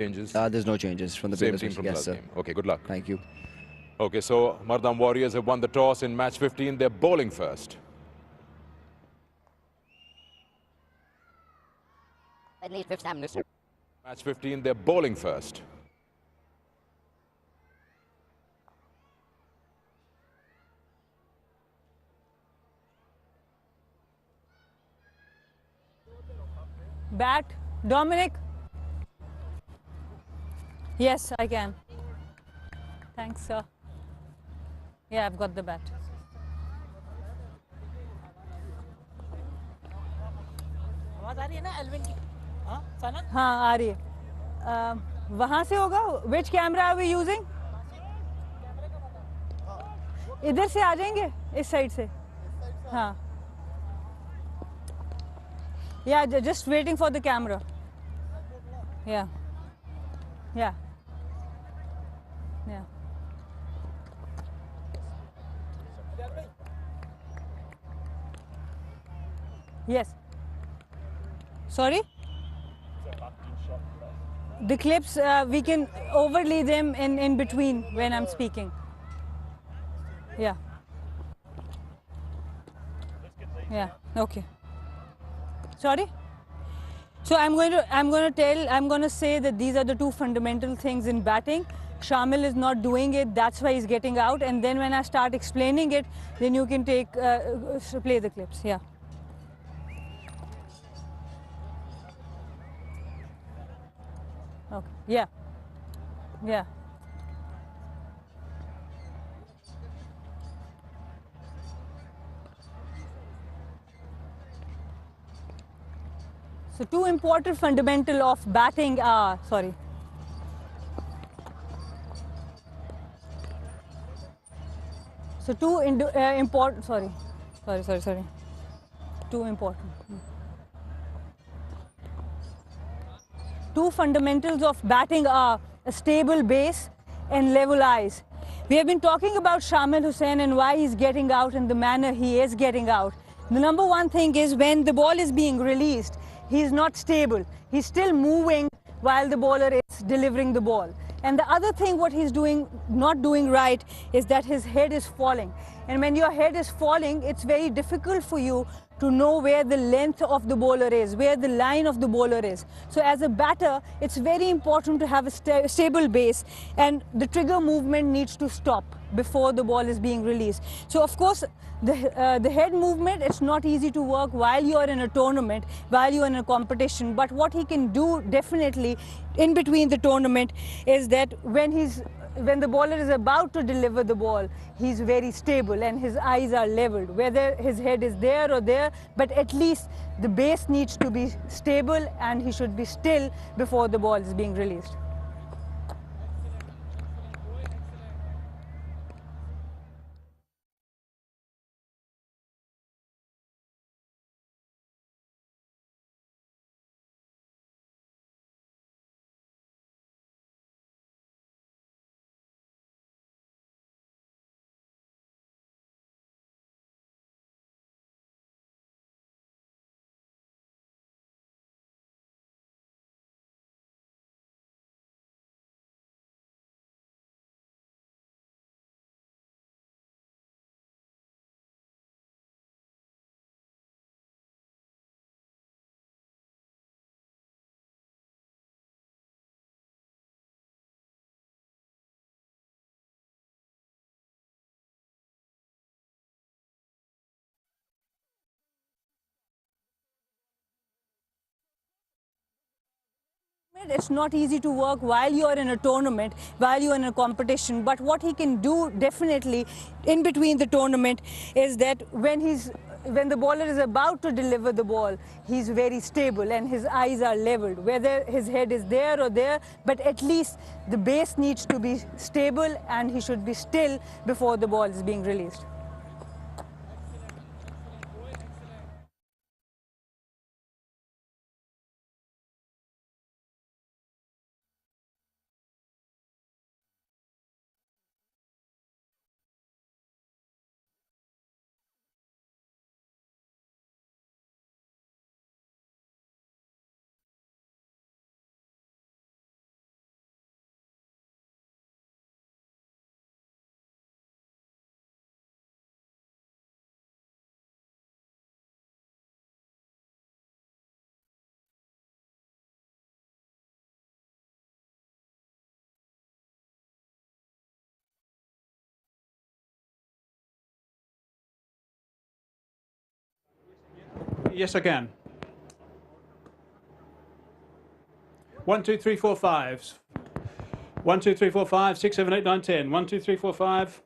Changes? There's no changes from the Same previous team match. from Yes, last sir. game. Okay, good luck. Thank you. Okay, so Mardan Warriors have won the toss in match 15. They're bowling first. Match 15, they're bowling first. Bat, Dominic. Yes, I can. Thanks, sir. Yeah, I've got the bat. आवाज आ रही है ना Alvin की? हाँ, सनत? हाँ, आ रही है. वहाँ से होगा? Which camera are we using? इधर से आ जाएंगे, इस साइड से. हाँ. Yeah, just waiting for the camera. Yeah. Yeah. Yeah. Yes. Sorry? The clips, we can overlay them in between when I'm speaking. Yeah. Yeah. Okay. Sorry? So I'm going to say that these are the two fundamental things in batting. Shamil is not doing it, that's why he's getting out. And then when I start explaining it, then you can play the clips. Yeah. Okay. Yeah. Yeah. So two important fundamental of batting are, sorry. So two important, sorry. Two important. Two fundamentals of batting are a stable base and level eyes. We have been talking about Shamil Hussain and why he's getting out in the manner he is getting out. The number one thing is when the ball is being released, he's not stable. He's still moving while the bowler is delivering the ball. And the other thing what he's not doing right is that his head is falling. And when your head is falling, it's very difficult for you to know where the length of the bowler is, where the line of the bowler is. So as a batter, it's very important to have a stable base, and the trigger movement needs to stop before the ball is being released. So of course, the head movement, it's not easy to work while you're in a tournament, while you're in a competition. But what he can do definitely in between the tournament is that when the bowler is about to deliver the ball, he's very stable and his eyes are leveled. Whether his head is there or there, but at least the base needs to be stable and he should be still before the ball is being released. It's not easy to work while you're in a tournament, while you're in a competition. But what he can do definitely in between the tournament is that when the bowler is about to deliver the ball, he's very stable and his eyes are leveled. Whether his head is there or there, but at least the base needs to be stable and he should be still before the ball is being released. Yes, I can. 1, 2, 3, 4, 5. 1, 2, 3, 4, 5, 6, 7, 8, 9, 10. 1, 2, 3, 4, 5.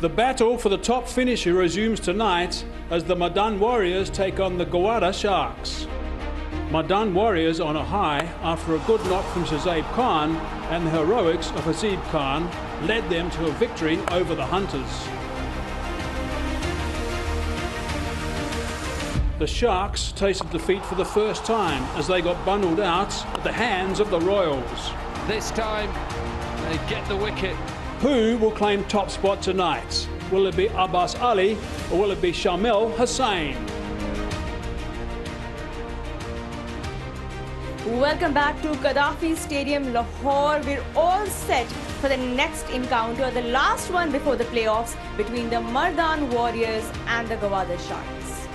The battle for the top finisher resumes tonight as the Mardan Warriors take on the Gwadar Sharks. Mardan Warriors on a high after a good knock from Shazib Khan, and the heroics of Hazib Khan led them to a victory over the Hunters. The Sharks tasted defeat for the first time as they got bundled out at the hands of the Royals. This time they get the wicket. Who will claim top spot tonight? Will it be Abbas Ali or will it be Shamil Hussain? Welcome back to Gaddafi Stadium, Lahore. We're all set for the next encounter, the last one before the playoffs between the Mardan Warriors and the Gwadar Sharks.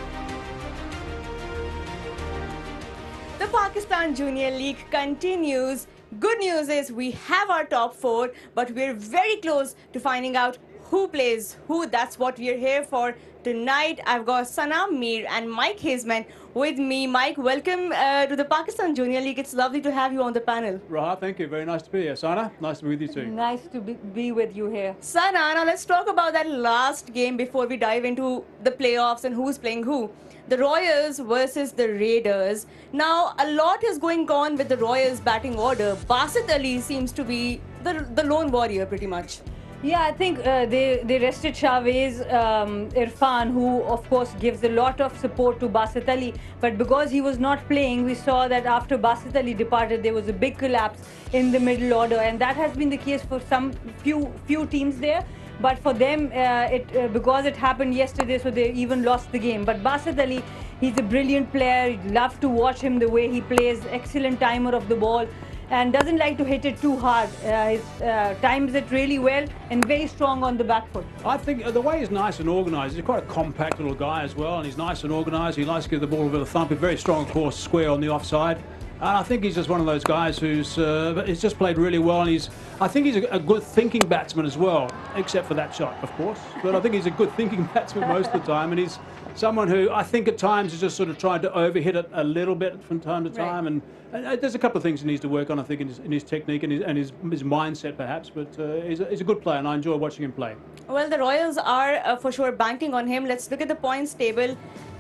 The Pakistan Junior League continues. Good news is we have our top four, but we're very close to finding out who plays who. That's what we're here for tonight. I've got Sanam Mir and Mike Hazeman with me. Mike, welcome to the Pakistan Junior League. It's lovely to have you on the panel. Raha, thank you. Very nice to be here. Sana, nice to be with you too. Nice to be with you here. Sana, now let's talk about that last game before we dive into the playoffs and who's playing who. The Royals versus the Raiders. Now, a lot is going on with the Royals batting order. Basit Ali seems to be the lone warrior pretty much. Yeah, I think they rested Chavez, Irfan, who of course gives a lot of support to Basit Ali. But because he was not playing, we saw that after Basit Ali departed, there was a big collapse in the middle order, and that has been the case for some few teams there. But for them, because it happened yesterday, so they even lost the game. But Basit Ali, he's a brilliant player. You'd love to watch him the way he plays. Excellent timer of the ball, and doesn't like to hit it too hard. He times it really well and very strong on the back foot. I think the way he's nice and organised, he's quite a compact little guy as well, and he's nice and organised. He likes to give the ball a bit of thump. He's very strong, of course, square on the offside. And I think he's just one of those guys who's he's just played really well, and I think he's a good thinking batsman as well, except for that shot, of course. But I think he's a good thinking batsman most of the time, and he's someone who I think at times has just sort of tried to overhit it a little bit from time to time. Right. And there's a couple of things he needs to work on, I think, in his technique and his mindset perhaps. But he's a good player, and I enjoy watching him play. Well, the Royals are for sure banking on him. Let's look at the points table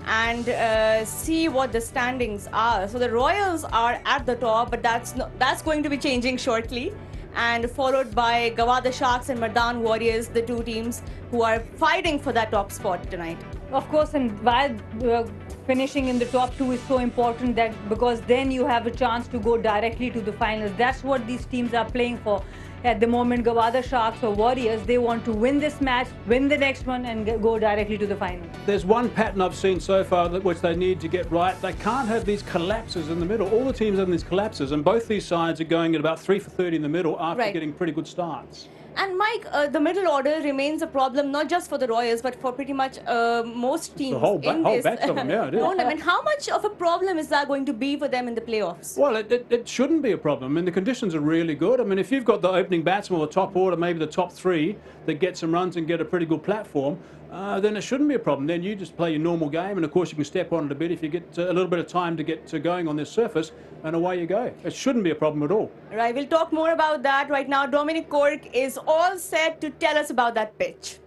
and see what the standings are. So the Royals are at the top, but that's going to be changing shortly, and followed by Gwadar Sharks and Mardan Warriors, the two teams who are fighting for that top spot tonight. Of course, and while finishing in the top two is so important, that because then you have a chance to go directly to the finals. That's what these teams are playing for. At the moment, Gwadar Sharks or Warriors, they want to win this match, win the next one, and go directly to the final. There's one pattern I've seen so far which they need to get right. They can't have these collapses in the middle. All the teams have these collapses, and both these sides are going at about 3 for 30 in the middle after getting pretty good starts. And Mike, the middle order remains a problem not just for the Royals, but for pretty much most teams. The whole batch of them, yeah, it is. Tournament. How much of a problem is that going to be for them in the playoffs? Well, it shouldn't be a problem. I mean, the conditions are really good. I mean, if you've got the opening batsman or the top order, maybe the top three, that get some runs and get a pretty good platform, then it shouldn't be a problem. Then you just play your normal game, and of course you can step on it a bit if you get a little bit of time to get going on this surface, and away you go. It shouldn't be a problem at all. Right, we'll talk more about that right now. Dominic Cork is all set to tell us about that pitch.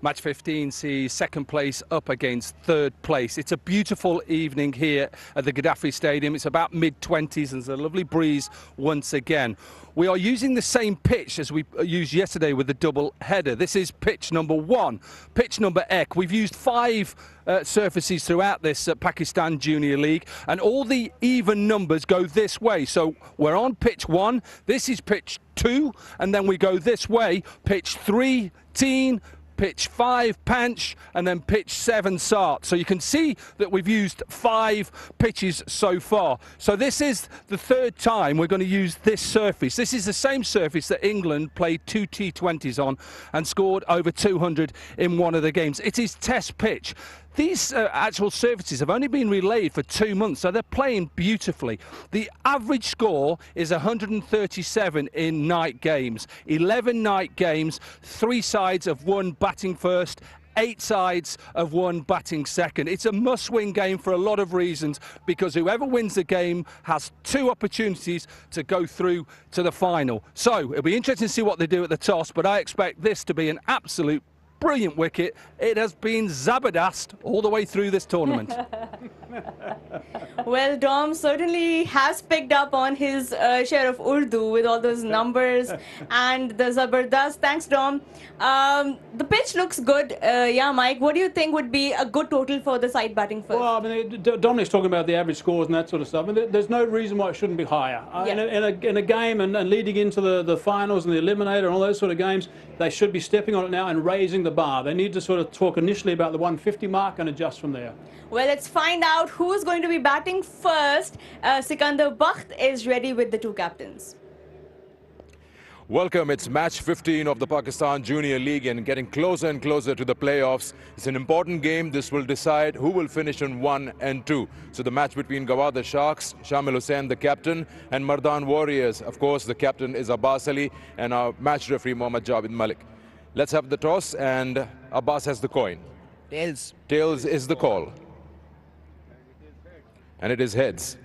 Match 15 sees second place up against third place. It's a beautiful evening here at the Gaddafi Stadium. It's about mid-20s and there's a lovely breeze once again. We are using the same pitch as we used yesterday with the double header. This is pitch number 1, pitch number Ek. We've used 5 surfaces throughout this Pakistan Junior League, and all the even numbers go this way. So we're on pitch 1, this is pitch 2, and then we go this way, pitch 3, teen, pitch 5 Panch, and then pitch 7 Sart. So you can see that we've used 5 pitches so far. So this is the 3rd time we're going to use this surface. This is the same surface that England played 2 T20s on and scored over 200 in one of the games. It is test pitch. These actual services have only been relayed for 2 months, so they're playing beautifully. The average score is 137 in night games. 11 night games, 3 sides of 1 batting first, 8 sides of 1 batting second. It's a must-win game for a lot of reasons, because whoever wins the game has 2 opportunities to go through to the final. So it'll be interesting to see what they do at the toss, but I expect this to be an absolute brilliant wicket. It has been zabardast all the way through this tournament. Well, Dom certainly has picked up on his share of Urdu with all those numbers and the zabardast. Thanks, Dom. The pitch looks good. Yeah, Mike, what do you think would be a good total for the side batting first? Well, I mean, Dominic's talking about the average scores and that sort of stuff. I mean, there's no reason why it shouldn't be higher. In a game and leading into the finals and the eliminator and all those sort of games, they should be stepping on it now and raising the bar. They need to sort of talk initially about the 150 mark and adjust from there. Well, let's find out who's going to be batting first. Sikandar Bakht is ready with the 2 captains. Welcome. It's match 15 of the Pakistan Junior League and getting closer and closer to the playoffs. It's an important game. This will decide who will finish in 1 and 2. So the match between Gwadar Sharks, Shamil Hussain, the captain, and Mardan Warriors. Of course, the captain is Abbas Ali and our match referee Mohammad Javed Malik. Let's have the toss, and Abbas has the coin. Tails. Tails is the call. And it is heads.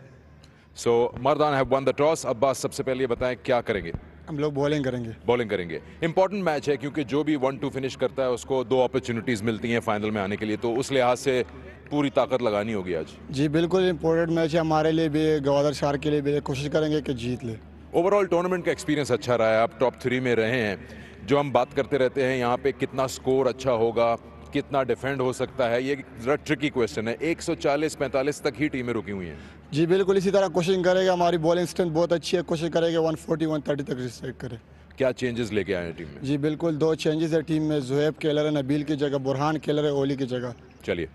So Mardan have won the toss. Abbas, सबसे पहले बताएं क्या करेंगे? हम लोग bowling करेंगे. Bowling करेंगे. Important match है क्योंकि जो भी 1-2 फिनिश करता है उसको 2 अपॉर्चुनिटीज मिलती हैं फाइनल में आने के लिए, तो उस लिहाज से पूरी ताकत लगानी होगी आज. जी बिल्कुल इंपॉर्टेंट मैच है हमारे लिए भी, गवादर शार्क के लिए भी. कोशिश करेंगे कि जीत ले. ओवरऑल टूर्नामेंट का एक्सपीरियंस अच्छा रहा है. आप टॉप 3 में रहे हैं. जो हम बात करते रहते हैं यहाँ पे कितना स्कोर अच्छा होगा, कितना डिफेंड हो सकता है, ये जरा ट्रिकी क्वेश्चन है. 140-45 तक ही टीमें रुकी हुई हैं. जी बिल्कुल इसी तरह कोशिश करेगा. हमारी बॉलिंग स्ट्रेंथ बहुत अच्छी है. कोशिश करेंगे 140-130 तक रिस्ट्रिक्ट करें. क्या चेंजेस लेके आए हैं टीम में? जी बिल्कुल 2 चेंजेस है टीम में. जुहैब खेलर है नबील की जगह, बुरहान खेलर है ओली की जगह. चलिए,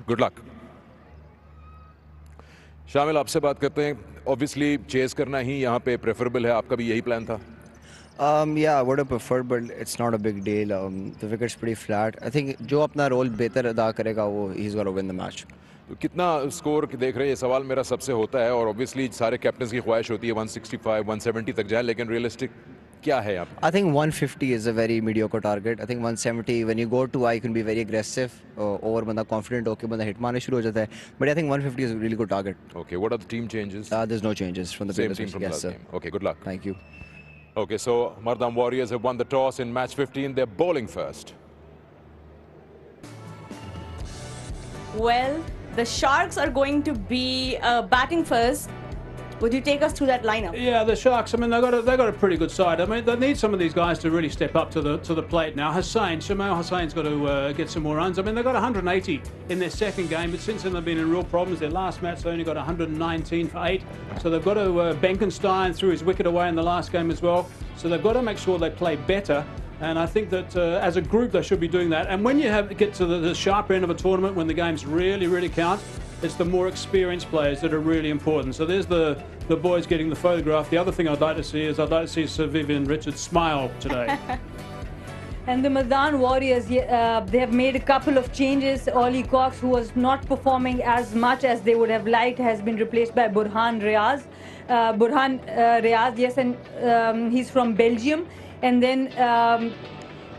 गुड लक. शामिल, आपसे बात करते हैं. ऑब्वियसली चेस करना ही यहाँ पे प्रेफरेबल है. आपका भी यही प्लान था? Yeah, I would have preferred, but it's not a big deal. The wicket's pretty flat. I think जो अपना रोल बेहतर अदा करेगा वो he's gonna win the match. तो कितना स्कोर देख रहे हैं? ये सवाल मेरा सबसे होता है और ऑब्वियसली सारे कैप्टन्स की ख्वाहिश होती है 165, 170 तक जाए, लेकिन रियलिस्टिक क्या है आप? I think 150 is a very mediocre target. I think 170, when you go too high, you can be very aggressive. Over बंदा confident होके बंदा hit मारने शुरू हो जाता है. But I think 150 is a really good target. Okay, what are the team changes? There's no changes from the Same previous team from yes, last sir. game. Okay, good luck. Thank you. Okay, so Mardan Warriors have won the toss in match 15. They're bowling first. Well, the Sharks are going to be batting first. Would you take us through that lineup? Yeah, the Sharks. I mean, they've got a pretty good side. I mean, they need some of these guys to really step up to the plate now. Shamil Hussain's got to get some more runs. I mean, they got 180 in their second game, but since then they've been in real problems. Their last match they only got 119 for 8. So they've got to Benkenstein threw his wicket away in the last game as well. So they've got to make sure they play better. And I think that as a group they should be doing that. And when you get to the sharper end of a tournament, when the games really, really count, it's the more experienced players that are really important. So there's the boys getting the photograph. The other thing I'd like to see is I'd like to see Sir Vivian Richards smile today. And the Mardan Warriors, they have made a couple of changes. Ollie Cox, who was not performing as much as they would have liked, has been replaced by Burhan Riaz. Yes, and he's from Belgium. And then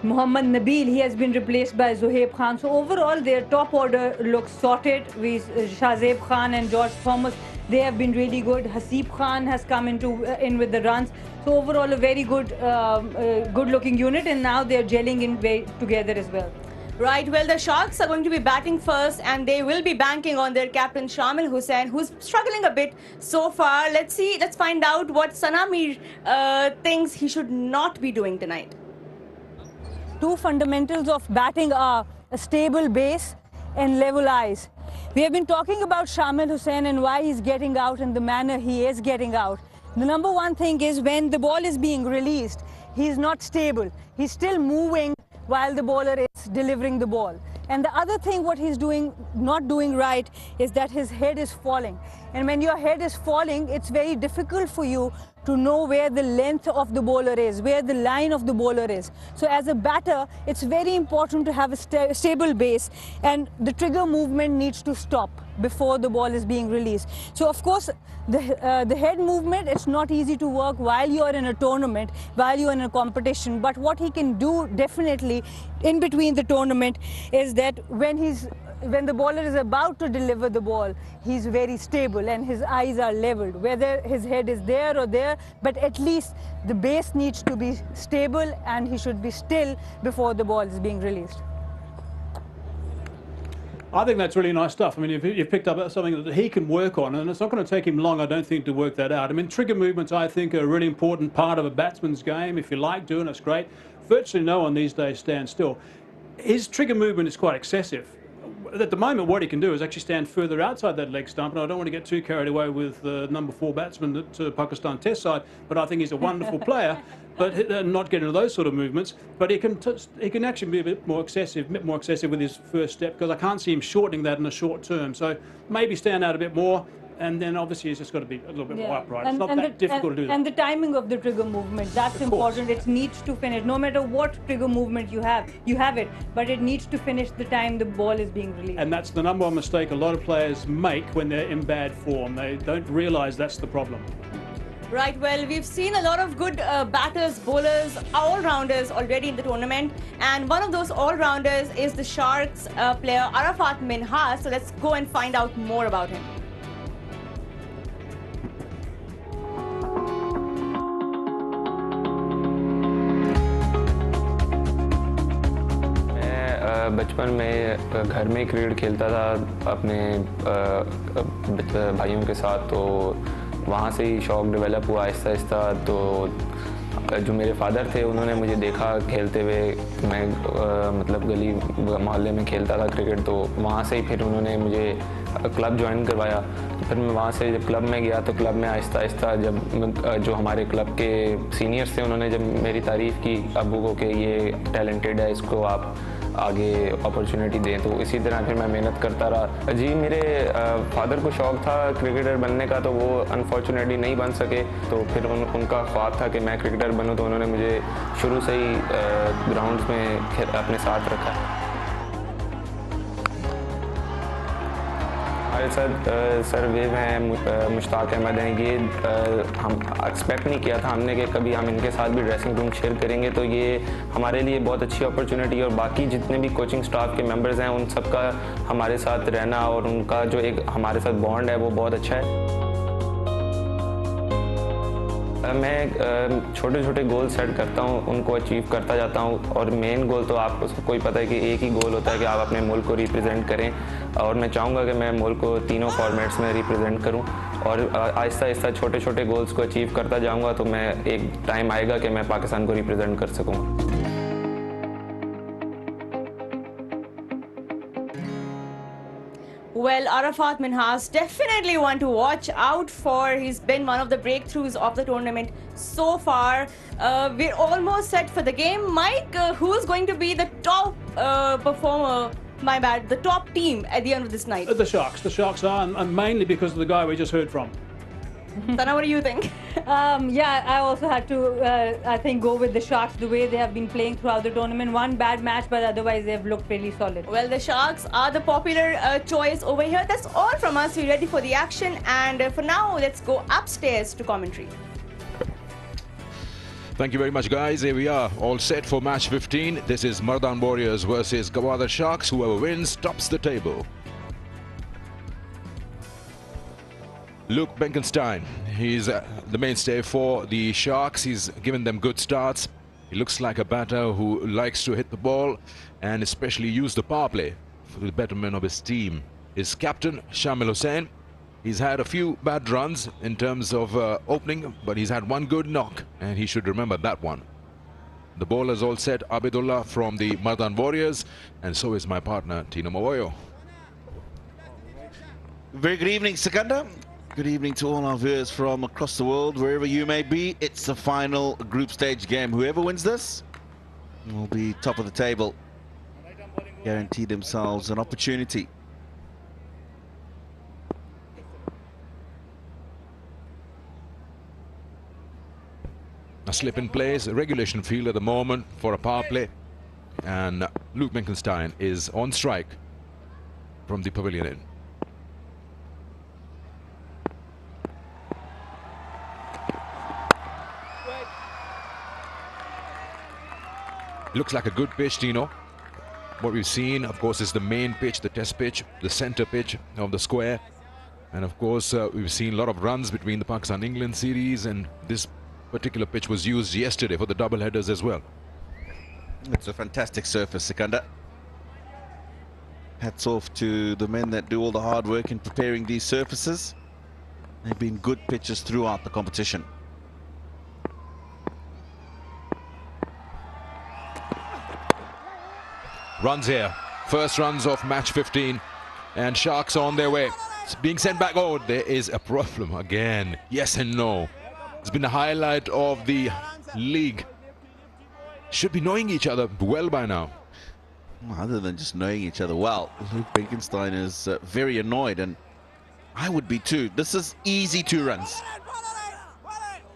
Mohammad Nabil, he has been replaced by Zohaib Khan. So overall, their top order looks sorted. With Shahzeb Khan and George Thomas, they have been really good. Hasib Khan has come in with the runs. So overall, a very good, good-looking unit, and now they're gelling in together as well. Right, well, the Sharks are going to be batting first, and they will be banking on their captain Shamil Hussain, who's struggling a bit so far. Let's find out what Sanamir thinks he should not be doing tonight. 2 fundamentals of batting are a stable base and level eyes. We have been talking about Shamil Hussain and why he's getting out in the manner he is getting out. The number one thing is when the ball is being released, he's not stable. He's still moving while the bowler is delivering the ball. And the other thing what he's not doing right is that his head is falling. And when your head is falling, it's very difficult for you to know where the length of the bowler is, where the line of the bowler is. So as a batter, it's very important to have a stable base, and the trigger movement needs to stop before the ball is being released. So of course, the head movement, it's not easy to work while you are in a tournament, while you are in a competition. But what he can do definitely in between the tournament is that when the bowler is about to deliver the ball, he's very stable and his eyes are leveled, whether his head is there or there, but at least the base needs to be stable and he should be still before the ball is being released. I think that's really nice stuff. I mean, if you've picked up something that he can work on, and it's not going to take him long, I don't think, to work that out. I mean, trigger movements, I think, are a really important part of a batsman's game. If you like doing it, it's great. Virtually no one these days stands still. His trigger movement is quite excessive. At the moment, what he can do is actually stand further outside that leg stump, and I don't want to get too carried away with the number 4 batsman at Pakistan Test side, but I think he's a wonderful player, but not get into those sort of movements. But he can actually be a bit more excessive with his first step, because I can't see him shortening that in the short term. So maybe stand out a bit more. And then obviously he's just got to be a little bit more upright. It's not that difficult to do that. And the timing of the trigger movement, that's important. It needs to finish. No matter what trigger movement you have it, but it needs to finish the time the ball is being released. And that's the number one mistake a lot of players make when they're in bad form. They don't realise that's the problem. Right, well, we've seen a lot of good batters, bowlers, all-rounders already in the tournament. And one of those all-rounders is the Sharks player Arafat Minhas. So let's go and find out more about him. बचपन में घर में cricket खेलता था अपने भाइयों के साथ, तो वहाँ से ही शौक़ डेवलप हुआ आहिस्ता आहिस्ता। तो जो मेरे फादर थे उन्होंने मुझे देखा खेलते हुए, मैं मतलब गली मोहल्ले में खेलता था क्रिकेट, तो वहाँ से ही फिर उन्होंने मुझे क्लब ज्वाइन करवाया। तो फिर मैं वहाँ से जब क्लब में गया तो क्लब में आहिस्ता आहिस्ता जब जो हमारे क्लब के सीनियर्स थे उन्होंने जब मेरी तारीफ़ की अब्बू को कि ये टैलेंटेड है, इसको आप आगे अपॉर्चुनिटी दें, तो इसी तरह फिर मैं मेहनत करता रहा। जी, मेरे फादर को शौक़ था क्रिकेटर बनने का, तो वो अनफॉर्चुनेटली नहीं बन सके, तो फिर उनका ख्वाब था कि मैं क्रिकेटर बनूं, तो उन्होंने मुझे शुरू से ही ग्राउंड्स में अपने साथ रखा। हमारे साथ सर वेव हैं, मुश्ताक अहमद हैं। ये हम एक्सपेक्ट नहीं किया था हमने कि कभी हम इनके साथ भी ड्रेसिंग रूम शेयर करेंगे, तो ये हमारे लिए बहुत अच्छी अपॉर्चुनिटी है। और बाकी जितने भी कोचिंग स्टाफ के मेंबर्स हैं उन सब का हमारे साथ रहना और उनका जो एक हमारे साथ बॉन्ड है वो बहुत अच्छा है। मैं छोटे छोटे गोल सेट करता हूँ, उनको अचीव करता जाता हूँ, और मेन गोल तो आपको सबको ही पता है कि एक ही गोल होता है कि आप अपने मुल्क को रिप्रेजेंट करें, और मैं चाहूँगा कि मैं मुल्क को तीनों फॉर्मेट्स में रिप्रेजेंट करूँ, और आहिस्ता आहिस्ता छोटे छोटे गोल्स को अचीव करता जाऊँगा, तो मैं एक टाइम आएगा कि मैं पाकिस्तान को रिप्रेजेंट कर सकूँगा। Well, Arafat Minhas, definitely one to watch out for. He's been one of the breakthroughs of the tournament so far. We're almost set for the game. Mike, who's going to be the top performer, the top team at the end of this night? The Sharks. The Sharks are, and mainly because of the guy we just heard from. Sana, what do you think? Yeah, I also had to, I think, go with the Sharks the way they have been playing throughout the tournament. One bad match, but otherwise they've looked really solid. Well, the Sharks are the popular choice over here. That's all from us. We're ready for the action. And for now, let's go upstairs to commentary. Thank you very much, guys. Here we are, all set for match 15. This is Mardan Warriors versus Gwadar Sharks. Whoever wins tops the table. Luke Benkenstein, he's the mainstay for the Sharks. He's given them good starts. He looks like a batter who likes to hit the ball and especially use the power play for the betterment of his team. His captain, Shamil Hussain, he's had a few bad runs in terms of opening, but he's had one good knock, and he should remember that one. The bowlers all set, Abidullah from the Mardan Warriors, and so is my partner, Tino Mawoyo. Very good evening, Sikandar. Good evening to all our viewers from across the world, wherever you may be. It's the final group stage game. Whoever wins this will be top of the table, guarantee themselves an opportunity A slip in place, a regulation field at the moment for a power play. And Luke Menkenstein is on strike from the pavilion end. Looks like a good pitch, Tino. What we've seen, of course, is the main pitch, the test pitch, the center pitch of the square. And of course, we've seen a lot of runs between the Pakistan-England series, and this particular pitch was used yesterday for the double headers as well. It's a fantastic surface, Sikandar. Hats off to the men that do all the hard work in preparing these surfaces. They've been good pitches throughout the competition. Runs here. First runs of match 15. And Sharks on their way. It's being sent back. Oh, there is a problem again. Yes and no. It's been the highlight of the league. Should be knowing each other well by now. Other than just knowing each other well, Luke Menkenstein is very annoyed, and I would be too. This is easy 2 runs.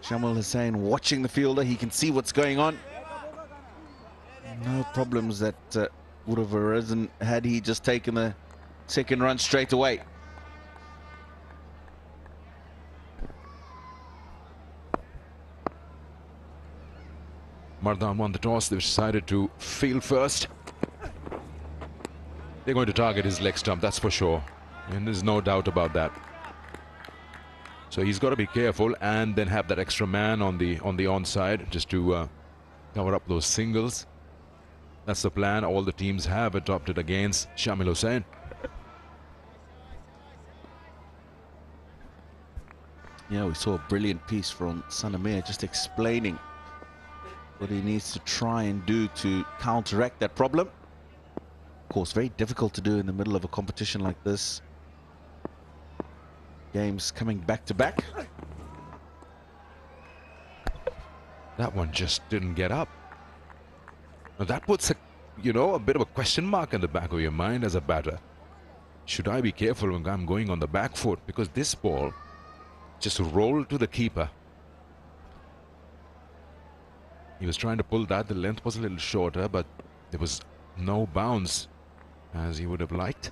Shamil Hussain watching the fielder. He can see what's going on. No problems that would have arisen had he just taken the second run straight away. Mardan won the toss. They've decided to field first. They're going to target his leg stump, that's for sure. And there's no doubt about that. So he's got to be careful and then have that extra man on the onside just to cover up those singles. That's the plan all the teams have adopted against Shamil Hussain. Yeah, we saw a brilliant piece from Sanamir just explaining what he needs to try and do to counteract that problem. Of course, very difficult to do in the middle of a competition like this. Games coming back to back. That one just didn't get up. Now that puts a bit of a question mark in the back of your mind as a batter. Should I be careful when I'm going on the back foot? Because this ball just rolled to the keeper. He was trying to pull that. The length was a little shorter, but there was no bounce as he would have liked.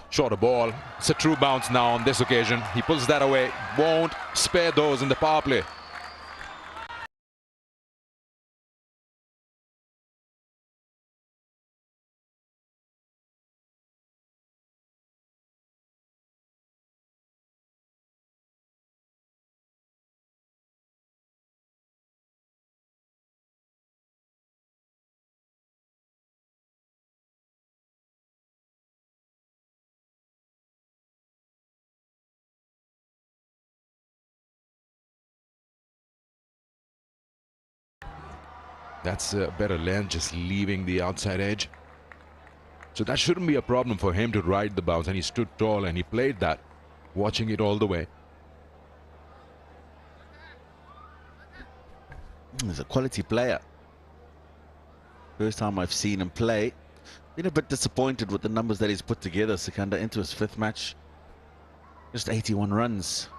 Shorter ball. It's a true bounce now on this occasion. He pulls that away. Won't spare those in the power play. That's a better length, just leaving the outside edge. So that shouldn't be a problem for him to ride the bounce, and he stood tall and he played that, watching it all the way. He's a quality player. First time I've seen him play. Been a bit disappointed with the numbers that he's put together, Sikandar, into his 5th match. Just 81 runs.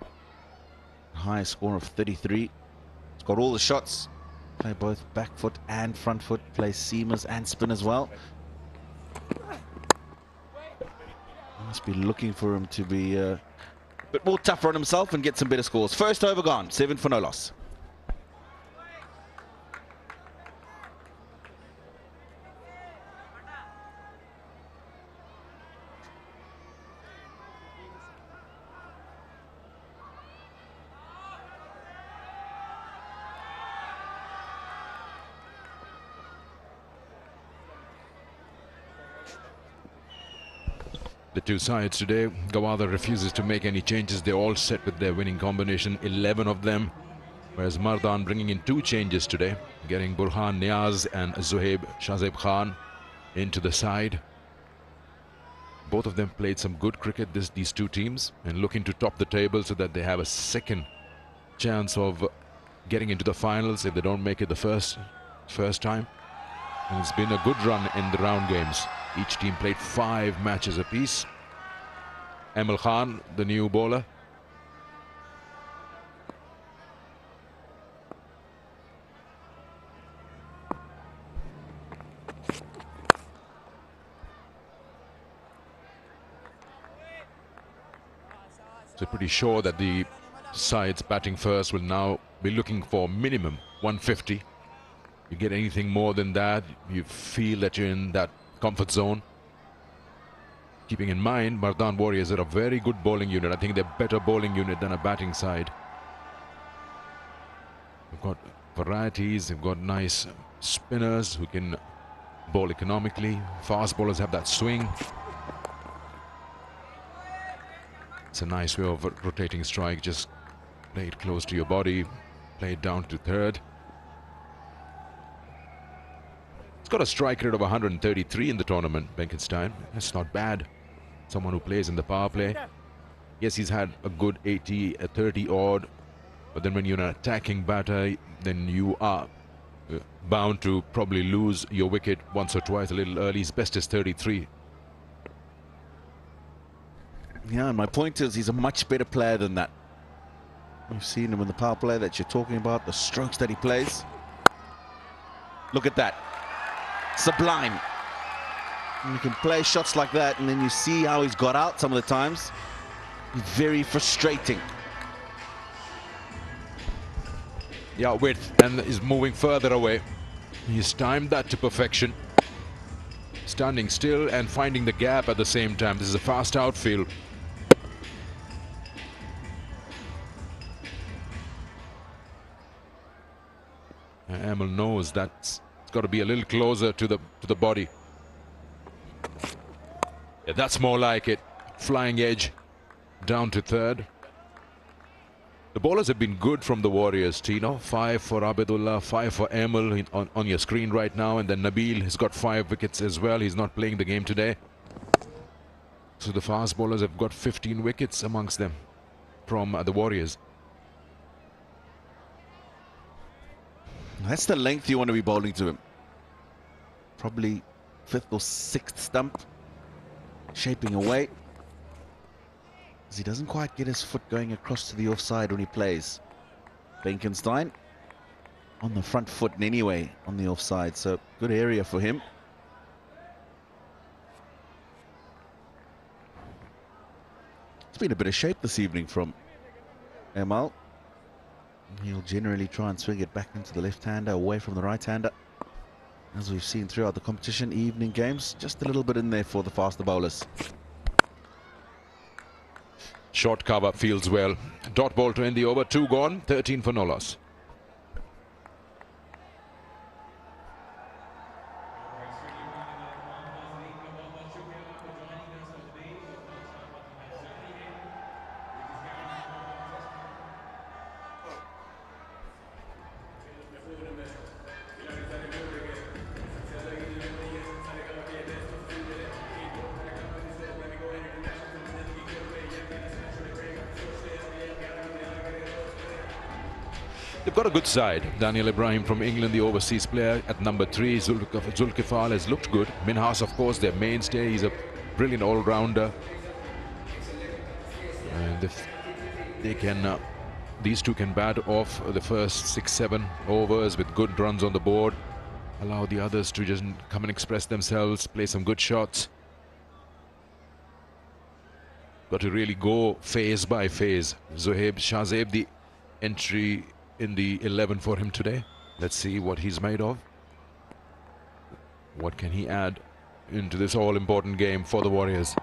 Highest score of 33. He's got all the shots. Play both back foot and front foot. Plays seamers and spin as well. Must be looking for him to be a bit more tougher on himself and get some better scores. First over gone. 7 for no loss. The two sides today, Gwadar refuses to make any changes. They're all set with their winning combination, 11 of them. Whereas Mardan bringing in 2 changes today, getting Burhan Niaz and Zuhaib Shazeb Khan into the side. Both of them played some good cricket, these two teams, and looking to top the table so that they have a second chance of getting into the finals if they don't make it the first time. And it's been a good run in the round games. Each team played 5 matches apiece. Emil Khan, the new bowler. So pretty sure that the sides batting first will now be looking for minimum 150. You get anything more than that, you feel that you're in that comfort zone. Keeping in mind, Mardan Warriors are a very good bowling unit. I think they're a better bowling unit than a batting side. They've got varieties, they've got nice spinners who can bowl economically. Fast bowlers have that swing. It's a nice way of rotating strike. Just play it close to your body, play it down to third. It's got a strike rate of 133 in the tournament, Benkenstein. That's not bad. Someone who plays in the power play. Yes, he's had a good 80, a 30 odd, but then when you're an attacking batter, then you are bound to probably lose your wicket once or twice a little early. His best is 33. Yeah, and my point is he's a much better player than that. You've seen him in the power play that you're talking about, the strokes that he plays. Look at that. Sublime. And you can play shots like that, and then you see how he's got out some of the times. Very frustrating. Yeah, width, and is moving further away. He's timed that to perfection. Standing still and finding the gap at the same time. This is a fast outfield. Emil knows that it's got to be a little closer to the body. Yeah, that's more like it. Flying edge down to third. The bowlers have been good from the Warriors, Tino. 5 for Abidullah, 5 for Emil on your screen right now. And then Nabil has got 5 wickets as well. He's not playing the game today. So the fast bowlers have got 15 wickets amongst them from the Warriors. That's the length you want to be bowling to him. Probably 5th or 6th stump. Shaping away. He doesn't quite get his foot going across to the offside when he plays. Benkenstein on the front foot anyway on the offside, so good area for him. It's been a bit of shape this evening from Emil. He'll generally try and swing it back into the left-hander, away from the right-hander. As we've seen throughout the competition, evening games, just a little bit in there for the faster bowlers. Short cover, fields well. Dot ball to end the over. 2 gone, 13 for no loss. They've got a good side. Daniel Ibrahim from England, the overseas player, at number 3. Zulkifal has looked good. Minhas, of course, their mainstay. He's a brilliant all-rounder. And if they can, these two can bat off the first 6-7 overs with good runs on the board. Allow the others to just come and express themselves, play some good shots. Got to really go phase by phase. Zohaib Shahzeb, the entry in the 11 for him today. Let's see what he's made of. What can he add into this all-important game for the Warriors?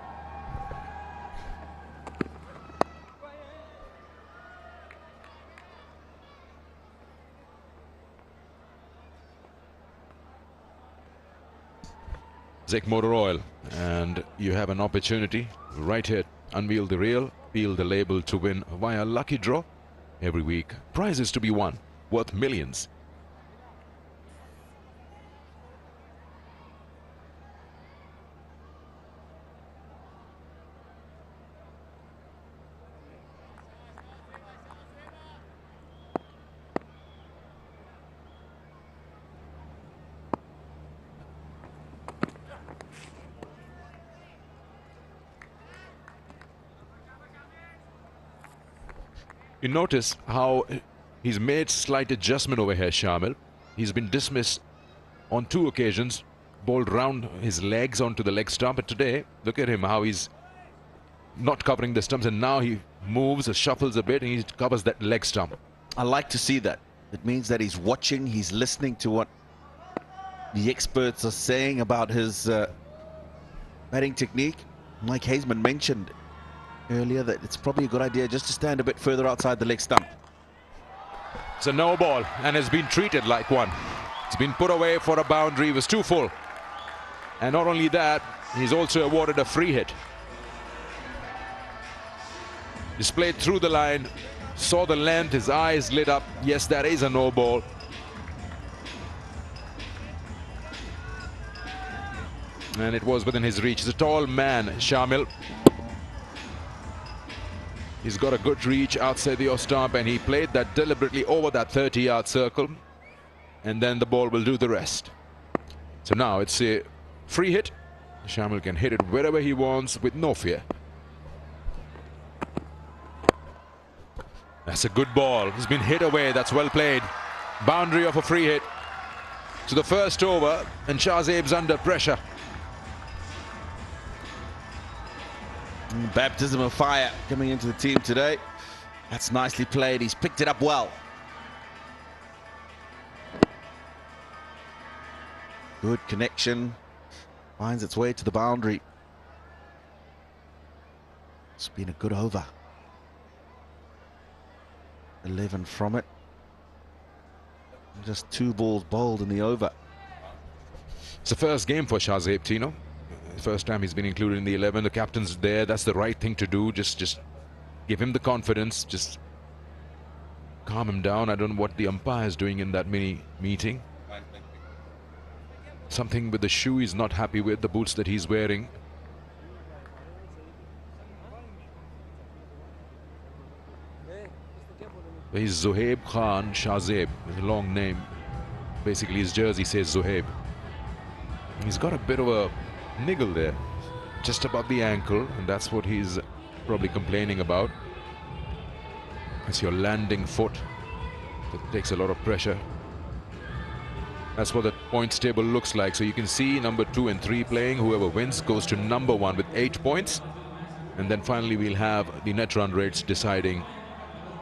Zek Motor Oil, and you have an opportunity right here. Unveil the real, peel the label to win via lucky draw. Every week, prizes to be won, worth millions. You notice how he's made slight adjustment over here, Shamil. He's been dismissed on 2 occasions, bowled round his legs onto the leg stump, and today, look at him, how he's not covering the stumps, and now he moves, shuffles a bit, and he covers that leg stump. I like to see that. It means that he's watching, he's listening to what the experts are saying about his batting technique. Mike Hazeman mentioned earlier that it's probably a good idea just to stand a bit further outside the leg stump. It's a no ball, and has been treated like one. It's been put away for a boundary, it was too full. And not only that, he's also awarded a free hit. Displayed through the line, saw the length, his eyes lit up. Yes, that is a no ball. And it was within his reach. He's a tall man, Shamil. He's got a good reach outside the off stump, and he played that deliberately over that 30-yard circle. And then the ball will do the rest. So now it's a free hit. Shamil can hit it wherever he wants with no fear. That's a good ball. He's been hit away. That's well played. Boundary of a free hit. So the first over, and Shahzeb's under pressure. Baptism of fire coming into the team today. That's nicely played. He's picked it up well. Good connection. Finds its way to the boundary. It's been a good over. 11 from it. Just 2 balls bowled in the over. It's the first game for Shahzeb, Tino. First time he's been included in the 11. The captain's there. That's the right thing to do. Just give him the confidence. Just calm him down. I don't know what the umpire is doing in that mini meeting. Something with the shoe he's not happy with, the boots that he's wearing. He's Zohaib Khan Shahzeb, a long name. Basically his jersey says Zohaib. He's got a bit of a niggle there, just above the ankle, and that's what he's probably complaining about. It's your landing foot that takes a lot of pressure. That's what the points table looks like. So you can see number 2 and 3 playing. Whoever wins goes to number 1 with 8 points. And then finally we'll have the net run rates deciding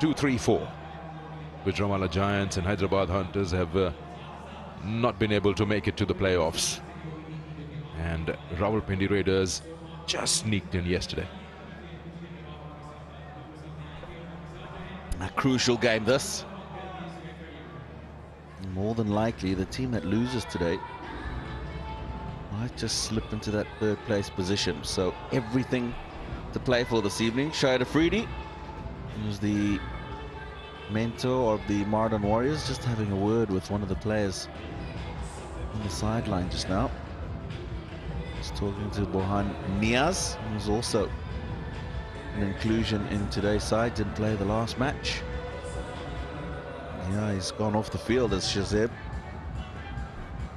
2, 3, 4. Gujranwala Giants and Hyderabad Hunters have not been able to make it to the playoffs. And Rawalpindi Raiders just sneaked in yesterday. A crucial game this. More than likely the team that loses today might just slip into that 3rd place position. So everything to play for this evening. Shahid Afridi, who's the mentor of the Mardan Warriors, just having a word with one of the players on the sideline just now. He's talking to Bohan Niaz, who's also an inclusion in today's side, didn't play the last match. Yeah, he's gone off the field as Shahzeb.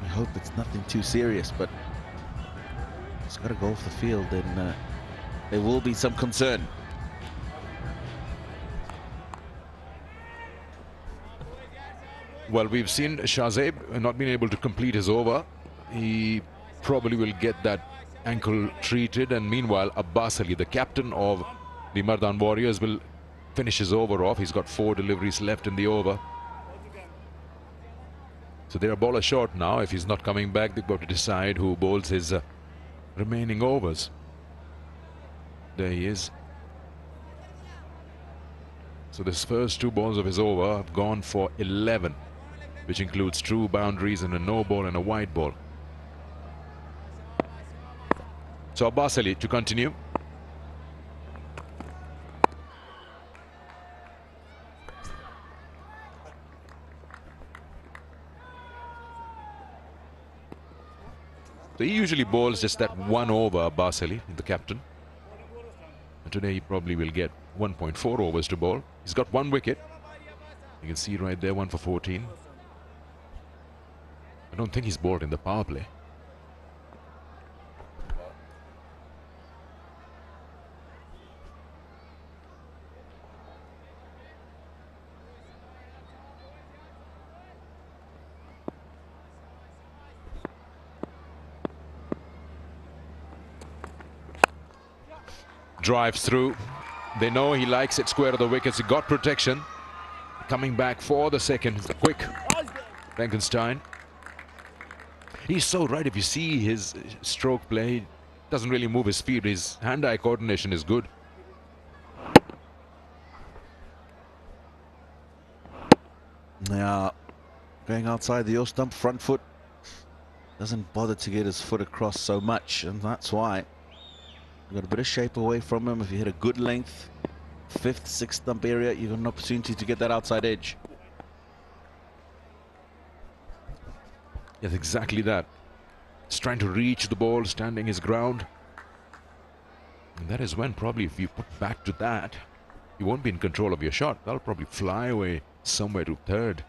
I hope it's nothing too serious, but he's got to go off the field, and there will be some concern. Well, we've seen Shahzeb not being able to complete his over. He probably will get that ankle treated, and meanwhile Abbas Ali, the captain of the Mardan Warriors, will finish his over off. He's got 4 deliveries left in the over. So they're a bowler short now. If he's not coming back, they've got to decide who bowls his remaining overs. There he is. So this first 2 balls of his over have gone for 11, which includes true boundaries and a no ball and a wide ball. So Abbas Ali to continue. So he usually bowls just that 1 over, Abbas Ali, the captain. And today he probably will get 1.4 overs to bowl. He's got 1 wicket. You can see right there, 1 for 14. I don't think he's bowled in the power play. drives through. They know he likes it square of the wickets. He got protection. Coming back for the second. Quick. Benkenstein. He's so right. If you see his stroke play, he doesn't really move his feet. His hand-eye coordination is good. Now, going outside the stump, front foot. Doesn't bother to get his foot across so much, and that's why. You've got a bit of shape away from him. If you hit a good length, 5th, 6th stump area, you've got an opportunity to get that outside edge. Yes, exactly that. He's trying to reach the ball, standing his ground. And that is when probably if you put back to that, you won't be in control of your shot. That'll probably fly away somewhere to third.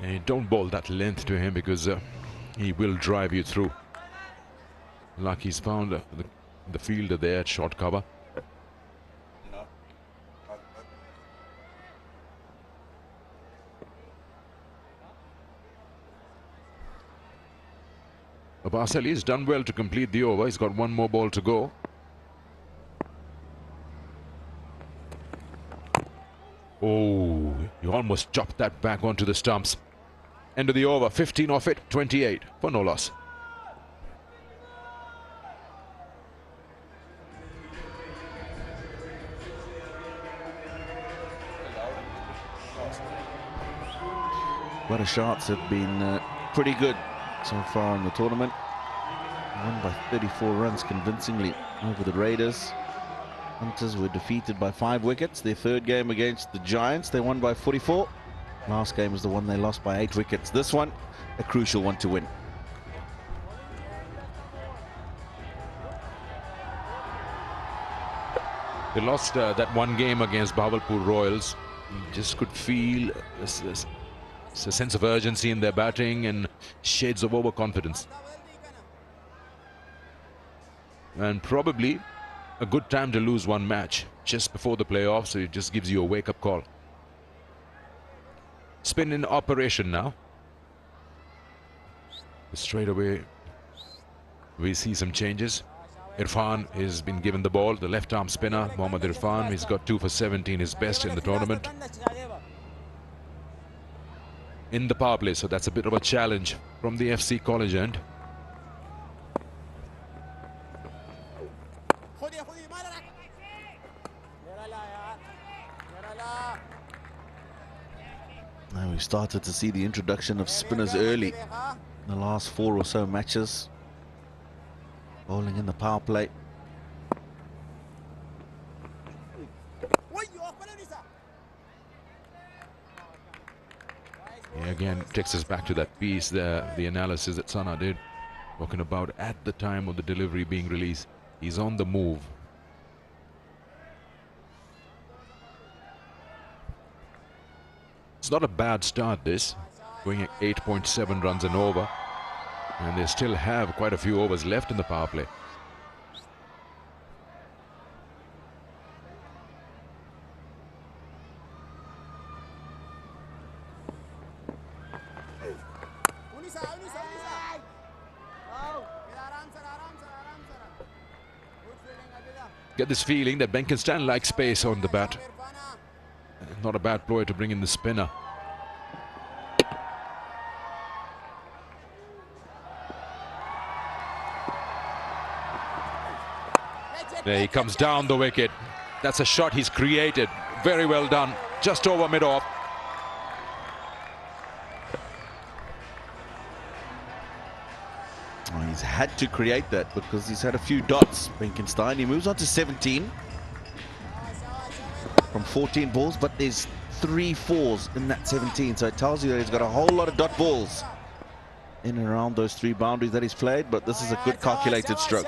And don't bowl that length to him because he will drive you through. Like he's found the fielder there at short cover. Abbas Ali has done well to complete the over. He's got one more ball to go. Oh, he almost chopped that back onto the stumps. End of the over, 15 off it, 28 for no loss. Gwadar Sharks have been pretty good so far in the tournament. Won by 34 runs convincingly over the Raiders. Hunters were defeated by 5 wickets. Their third game against the Giants, they won by 44. Last game was the one they lost by 8 wickets. This one, a crucial one to win. They lost that one game against Bahawalpur Royals. You just could feel a sense of urgency in their batting and shades of overconfidence. And probably a good time to lose one match just before the playoffs, so it just gives you a wake-up call. Spin in operation now. Straight away, we see some changes. Irfan has been given the ball, the left-arm spinner, Mohammad Irfan. He's got 2 for 17, his best in the tournament. In the power play, so that's a bit of a challenge from the FC College end. Now we started to see the introduction of spinners early in the last 4 or so matches. Bowling in the power play. Yeah, again, takes us back to that piece there, the analysis that Sana did, talking about at the time of the delivery being released. He's on the move. It's not a bad start, this, going at 8.7 runs and over, and they still have quite a few overs left in the power play. Get this feeling that Benkenstein likes space on the bat. Not a bad ploy to bring in the spinner. There he comes down the wicket. That's a shot he's created. Very well done. Just over mid-off. Oh, he's had to create that because he's had a few dots, Benkenstein. He moves on to 17 from 14 balls, but there's 3 fours in that 17, so it tells you that he's got a whole lot of dot balls in and around those 3 boundaries that he's played, but this is a good calculated stroke.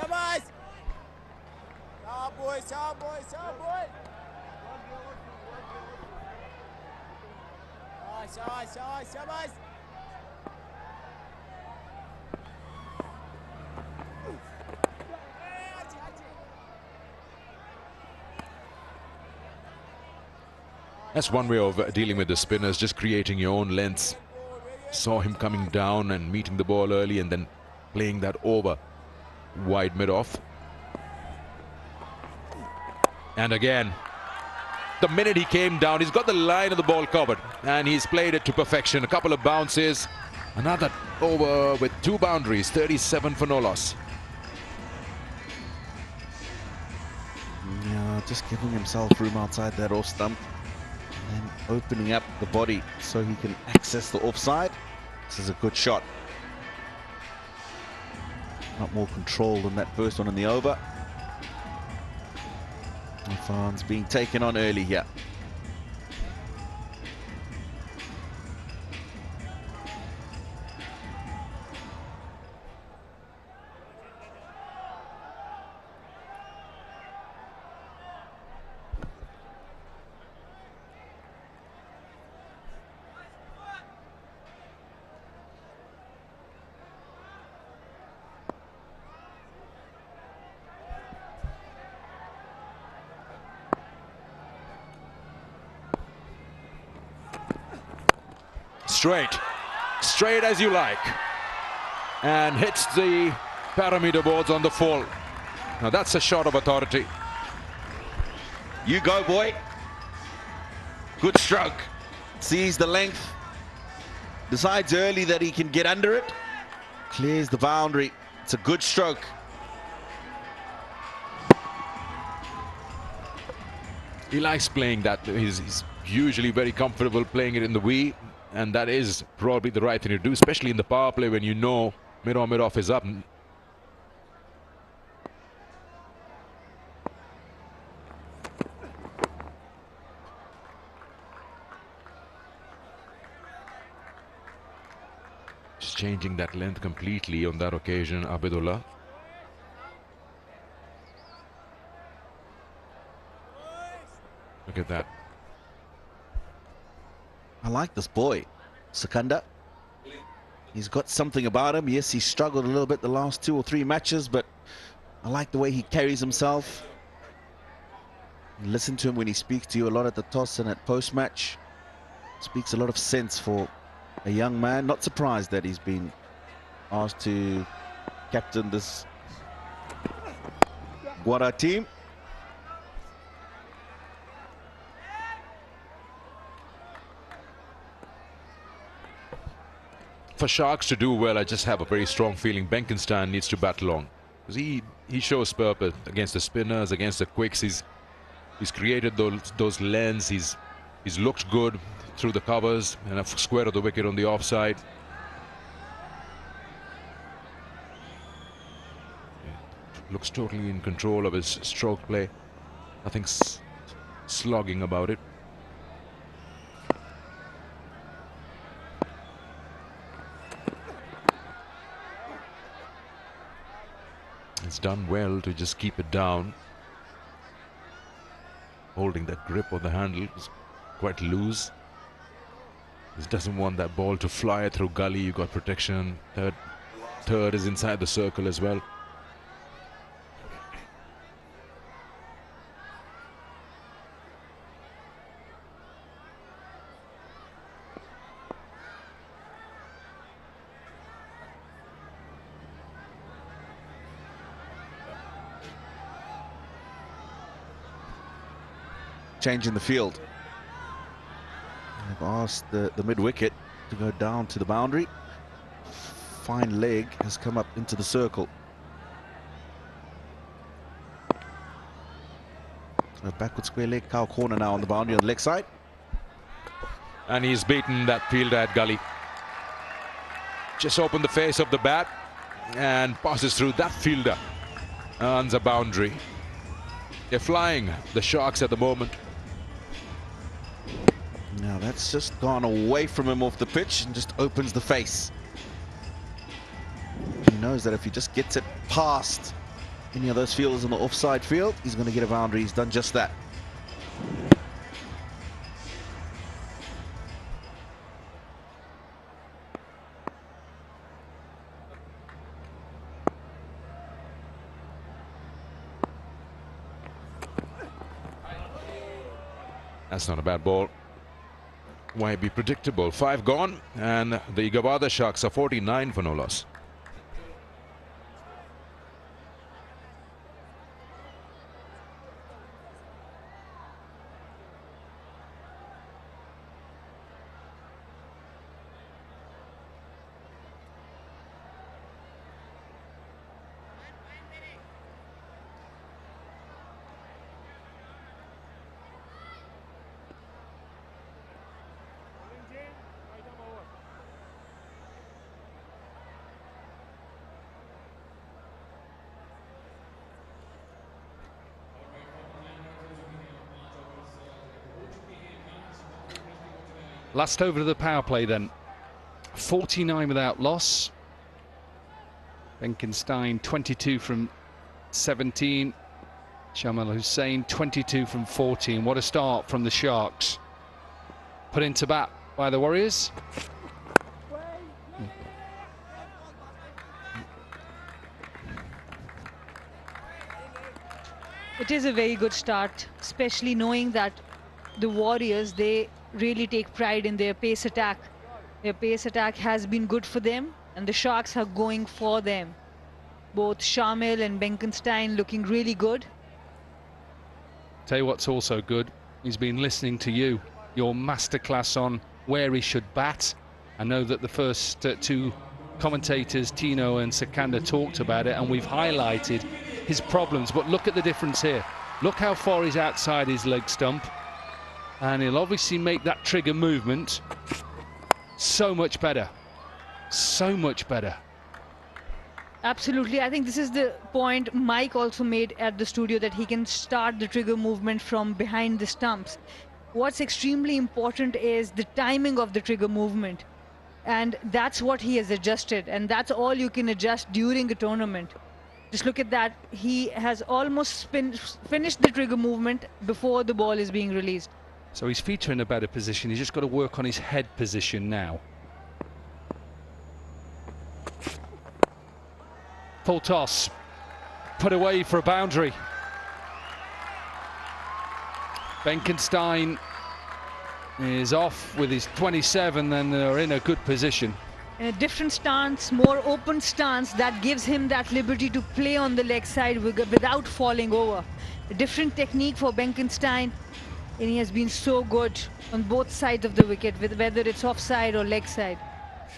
That's one way of dealing with the spinners, just creating your own lengths. Saw him coming down and meeting the ball early and then playing that over wide mid-off. And again, the minute he came down, he's got the line of the ball covered and he's played it to perfection. A couple of bounces, another over with 2 boundaries, 37 for no loss. Yeah, just giving himself room outside that off stump and then opening up the body so he can access the offside. This is a good shot. Not more control than that first one in the over. Irfan's being taken on early here. Straight as you like, and hits the parameter boards on the fall. Now that's a shot of authority. You go, boy. Good stroke. Sees the length. Decides early that he can get under it. Clears the boundary. It's a good stroke. He likes playing that. He's usually very comfortable playing it in the V. And that is probably the right thing to do, especially in the power play when you know mid-on, mid-off is up. Just changing that length completely on that occasion, Abidullah. Look at that. I like this boy, Sikandar. He's got something about him. Yes, he struggled a little bit the last 2 or 3 matches, but I like the way he carries himself. Listen to him when he speaks to you a lot at the toss and at post-match. Speaks a lot of sense for a young man. Not surprised that he's been asked to captain this Gwadar team. For Sharks to do well, I just have a very strong feeling Benkenstein needs to bat long. Because he shows purpose against the spinners, against the quicks. He's created those lens. He's looked good through the covers and a square of the wicket on the offside. Looks totally in control of his stroke play. Nothing slogging about it. It's done well to just keep it down. Holding that grip on the handle is quite loose. He doesn't want that ball to fly through gully. You got protection. Third is inside the circle as well. Changing the field. They've asked the mid-wicket to go down to the boundary. Fine leg has come up into the circle. A backward square leg, cow corner now on the boundary on the leg side. And he's beaten that fielder at gully. Just opened the face of the bat and passes through that fielder. Earns a boundary. They're flying, the Sharks at the moment. Now that's just gone away from him off the pitch and just opens the face. He knows that if he just gets it past any of those fielders in the offside field, he's going to get a boundary. He's done just that. That's not a bad ball. Why be predictable? 5 gone, and the Gwadar Sharks are 49 for no loss. Last over to the power play then. 49 without loss. Benkenstein 22 from 17. Shamal Hussain 22 from 14. What a start from the Sharks. Put into bat by the Warriors. It is a very good start, especially knowing that the Warriors, they really take pride in their pace attack. Their pace attack has been good for them, and the Sharks are going for them. Both Shamil and Benkenstein looking really good. Tell you what's also good, he's been listening to you, your masterclass on where he should bat. I know that the first two commentators, Tino and Sikandar, talked about it, and we've highlighted his problems, but look at the difference here. Look how far he's outside his leg stump, and he'll obviously make that trigger movement so much better, so much better. Absolutely. I think this is the point Mike also made at the studio, that he can start the trigger movement from behind the stumps. What's extremely important is the timing of the trigger movement, and that's what he has adjusted, and that's all you can adjust during a tournament. Just look at that. He has almost finished the trigger movement before the ball is being released. So his feet are in a better position. He's just got to work on his head position now. Full toss, put away for a boundary. Benkenstein is off with his 27, and they're in a good position. In a different stance, more open stance, that gives him that liberty to play on the leg side without falling over. A different technique for Benkenstein, and he has been so good on both sides of the wicket, whether it's offside or leg side.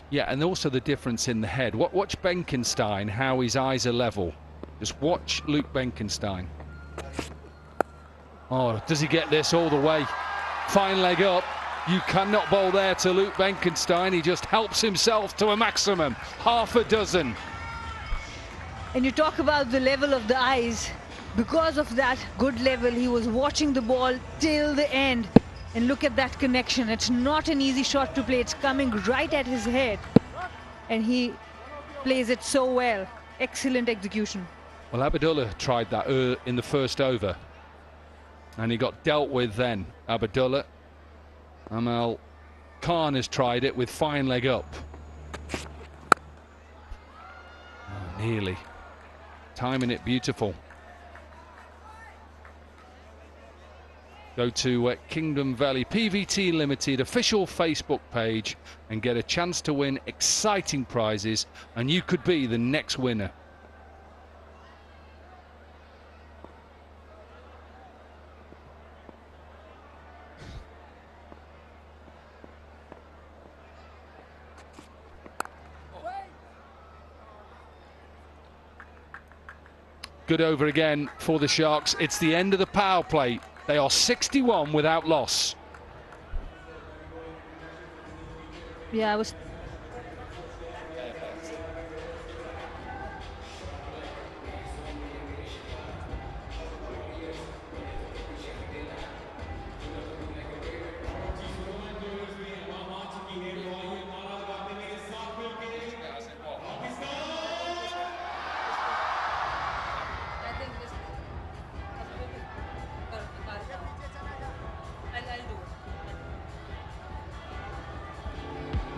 Yeah, and also the difference in the head. Watch Benkenstein, how his eyes are level. Just watch Luke Benkenstein. Oh, does he get this all the way? Fine leg up. You cannot bowl there to Luke Benkenstein. He just helps himself to a maximum. Half a dozen. And you talk about the level of the eyes. Because of that good level, he was watching the ball till the end. And look at that connection. It's not an easy shot to play. It's coming right at his head. And he plays it so well. Excellent execution. Well, Abdullah tried that in the first over, and he got dealt with then. Abdullah. Amal Khan has tried it with fine leg up. Oh, nearly. Timing it beautiful. Go to Kingdom Valley PVT Limited official Facebook page and get a chance to win exciting prizes, and you could be the next winner. Good over again for the Sharks. It's the end of the power play. They are 61 without loss. Yeah, I was...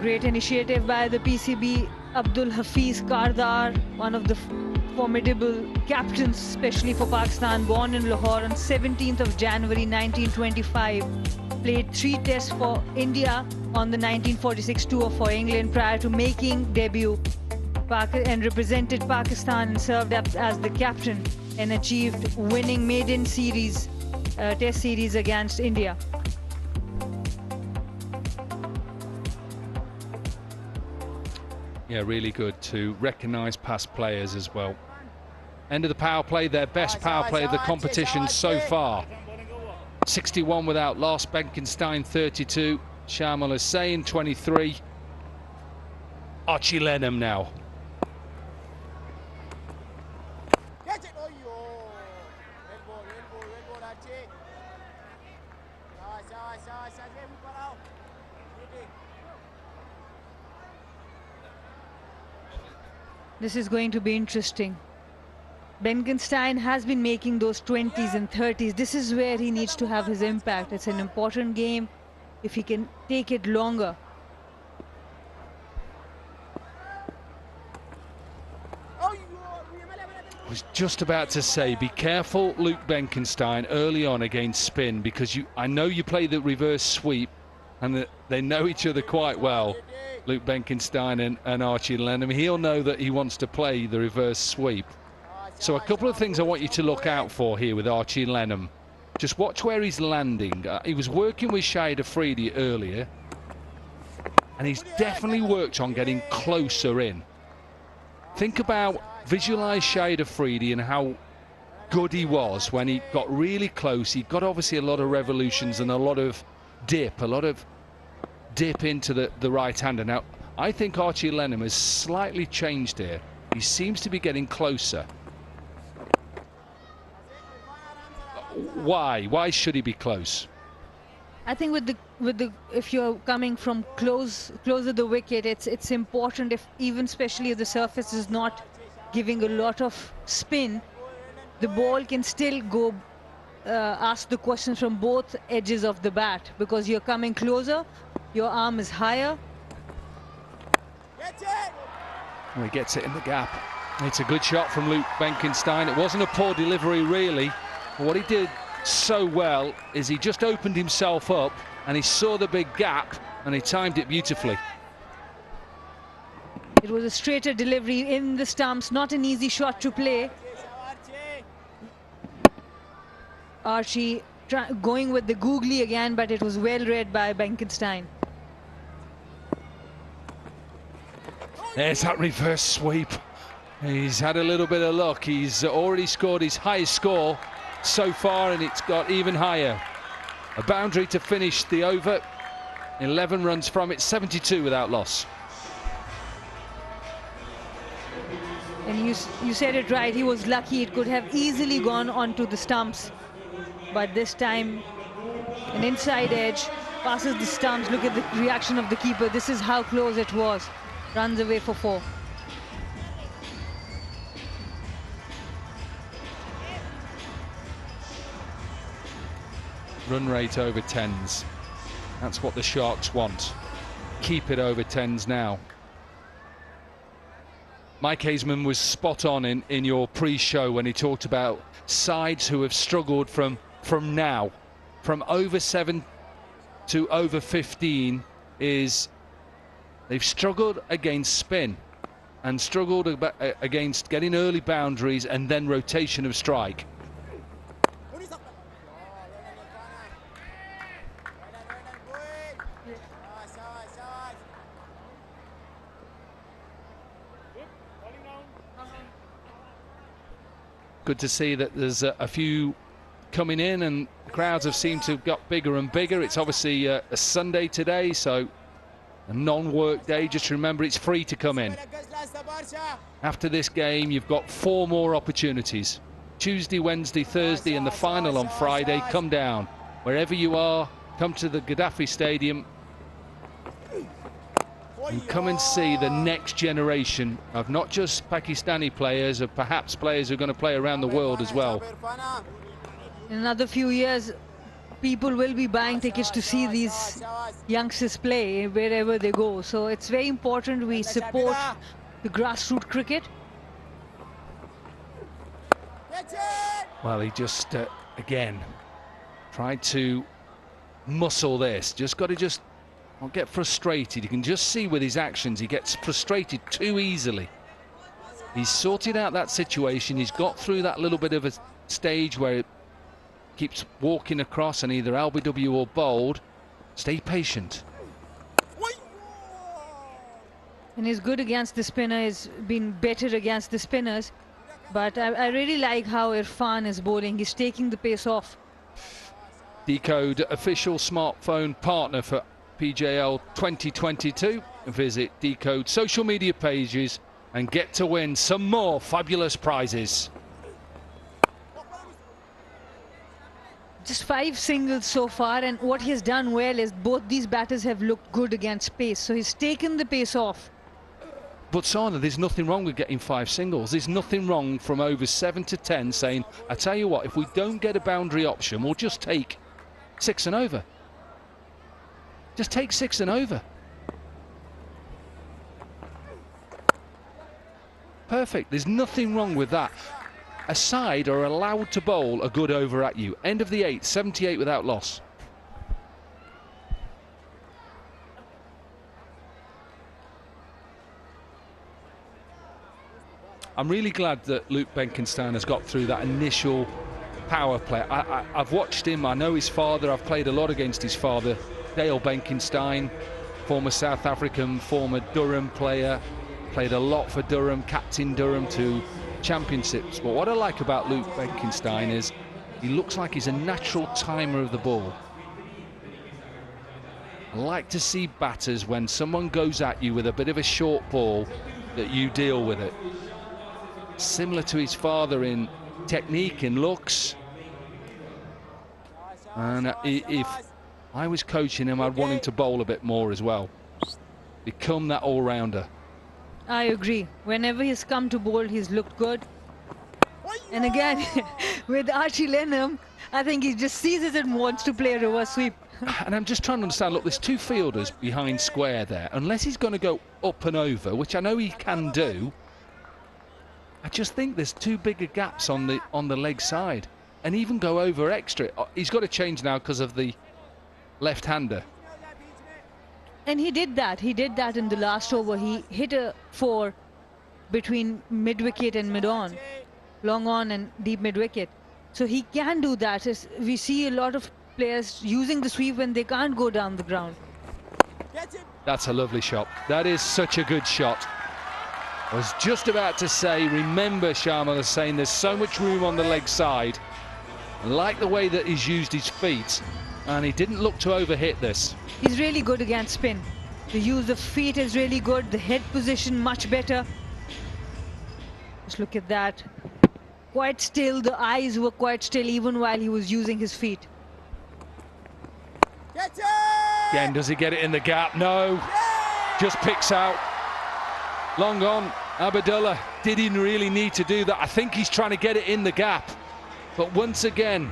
Great initiative by the PCB. Abdul Hafiz Kardar, one of the formidable captains, especially for Pakistan, born in Lahore on 17th of January 1925. played 3 tests for India on the 1946 tour for England prior to making debut and represented Pakistan and served up as the captain and achieved winning maiden series, test series against India. Yeah, really good to recognise past players as well. End of the power play, their best power play of the competition so far. 61 without loss, Benkenstein 32, Shamil Hussain 23. Archie Lenham now. This is going to be interesting. Benkenstein has been making those 20s and 30s. This is where he needs to have his impact. It's an important game if he can take it longer. I was just about to say, be careful, Luke Benkenstein, early on against spin, because I know you play the reverse sweep, and they know each other quite well, Luke Benkenstein and Archie Lenham. He'll know that he wants to play the reverse sweep. So a couple of things I want you to look out for here with Archie Lenham. Just watch where he's landing. He was working with Shahid Afridi earlier, and he's definitely worked on getting closer in. Think about, visualise Shahid Afridi and how good he was when he got really close. He got obviously a lot of revolutions and a lot of dip into the right-hander. Now, I think Archie Lenham has slightly changed here. He seems to be getting closer. Why? Why should he be close? I think with the if you're coming from closer to the wicket, it's important, if even especially if the surface is not giving a lot of spin, the ball can still go ask the questions from both edges of the bat, because you're coming closer, your arm is higher. Well, he gets it in the gap. It's a good shot from Luke Benkenstein. It wasn't a poor delivery, really. What he did so well is he just opened himself up and he saw the big gap and he timed it beautifully. It was a straighter delivery in the stumps, not an easy shot to play. Archie going with the googly again, but it was well read by Benkenstein. There's that reverse sweep. He's had a little bit of luck. He's already scored his highest score so far, and it's got even higher. A boundary to finish the over. 11 runs from it, 72 without loss. And you said it right, he was lucky. It could have easily gone onto the stumps, but this time an inside edge passes the stumps. Look at the reaction of the keeper. This is how close it was. Runs away for 4. Run rate over 10s. That's what the Sharks want. Keep it over 10s now. Mike Hazeman was spot on in your pre-show when he talked about sides who have struggled from now. From over 7 to over 15 is they've struggled against spin and struggled against getting early boundaries and then rotation of strike. Good to see that there's a few coming in, and the crowds have seemed to have got bigger and bigger. It's obviously a Sunday today, so a non-work day. Just remember, it's free to come in. After this game, you've got 4 more opportunities. Tuesday, Wednesday, Thursday, and the final on Friday. Come down. Wherever you are, come to the Gaddafi Stadium and come and see the next generation of not just Pakistani players, of perhaps players who are going to play around the world as well. In another few years, people will be buying tickets to see these youngsters play wherever they go. So it's very important we support the grassroots cricket. Well, he just, again, tried to muscle this. Just got to not get frustrated. You can just see with his actions, he gets frustrated too easily. He's sorted out that situation. He's got through that little bit of a stage where it keeps walking across and either LBW or bowled. Stay patient. And he's good against the spinner. He's been better against the spinners. But I really like how Irfan is bowling. He's taking the pace off. Decode official smartphone partner for PJL 2022. Visit Decode social media pages and get to win some more fabulous prizes. Just 5 singles so far, and what he has done well is both these batters have looked good against pace. So he's taken the pace off. But Sana, there's nothing wrong with getting 5 singles. There's nothing wrong from over 7 to 10 saying, I tell you what, if we don't get a boundary option, we'll just take 6 and over. Just take 6 and over. Perfect. There's nothing wrong with that. A side are allowed to bowl a good over at you. End of the 8th, 78 without loss. I'm really glad that Luke Benkenstein has got through that initial power play. I've watched him, I know his father, I've played a lot against his father, Dale Benkenstein, former South African, former Durham player, played a lot for Durham, captain Durham to championships. But what I like about Luke Benkenstein is he looks like he's a natural timer of the ball. I like to see batters, when someone goes at you with a bit of a short ball, that you deal with it. Similar to his father in technique and looks. And if I was coaching him, I'd want him to bowl a bit more as well. Become that all-rounder. I agree. Whenever he's come to bowl, he's looked good. And again, with Archie Lenham, I think he just sees it and wants to play a reverse sweep. And I'm just trying to understand, look, there's 2 fielders behind square there. Unless he's going to go up and over, which I know he can do, I just think there's 2 bigger gaps on the leg side, and even go over extra. He's got to change now because of the left-hander. And he did that. He did that in the last over. He hit a 4 between mid-wicket and mid-on, long on and deep mid-wicket. So he can do that. We see a lot of players using the sweep when they can't go down the ground. That's a lovely shot. That is such a good shot. I was just about to say, remember Sharma was saying there's so much room on the leg side. I like the way that he's used his feet, and he didn't look to overhit this. He's really good against spin. The use of feet is really good. The head position much better. Just look at that. Quite still. The eyes were quite still even while he was using his feet. Again, does he get it in the gap? No. Just picks out. Long on. Abdullah didn't really need to do that. I think he's trying to get it in the gap. But once again,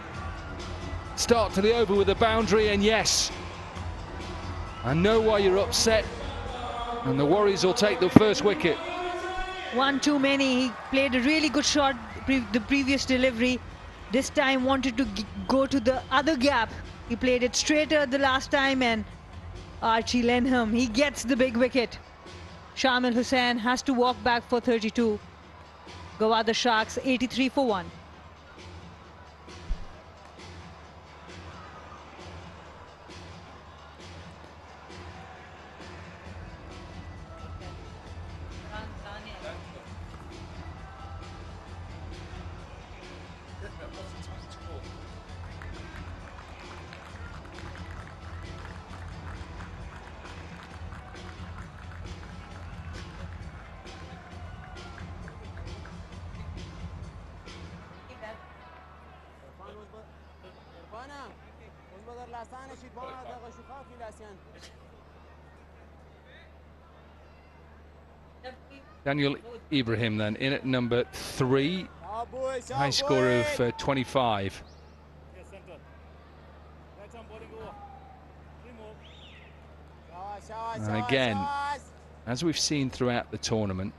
start to the over with a boundary, and yes, I know why you're upset, and the Warriors will take the first wicket. 1 too many. He played a really good shot the previous delivery. This time wanted to go to the other gap. He played it straighter the last time, and Archie Lenham, he gets the big wicket. Shamil Hussain has to walk back for 32. Gwadar Sharks 83 for 1. Daniel Ibrahim then in at number 3, high score of 25. And again, as we've seen throughout the tournament,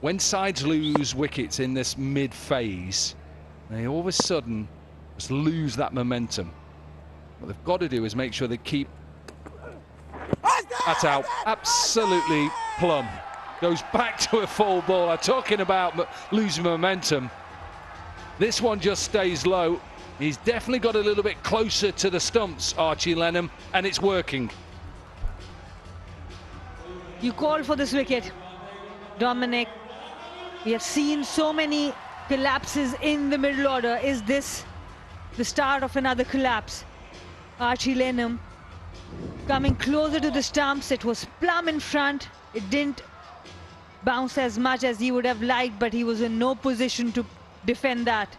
when sides lose wickets in this mid phase, they all of a sudden just lose that momentum. What they've got to do is make sure they keep... That's out. Absolutely plumb. Goes back to a full ball. I'm talking about losing momentum. This one just stays low. He's definitely got a little bit closer to the stumps, Archie Lenham, and it's working. You called for this wicket, Dominic. We have seen so many collapses in the middle order. Is this the start of another collapse? Archie Lenham coming closer to the stumps. It was plumb in front. It didn't bounce as much as he would have liked, but he was in no position to defend that.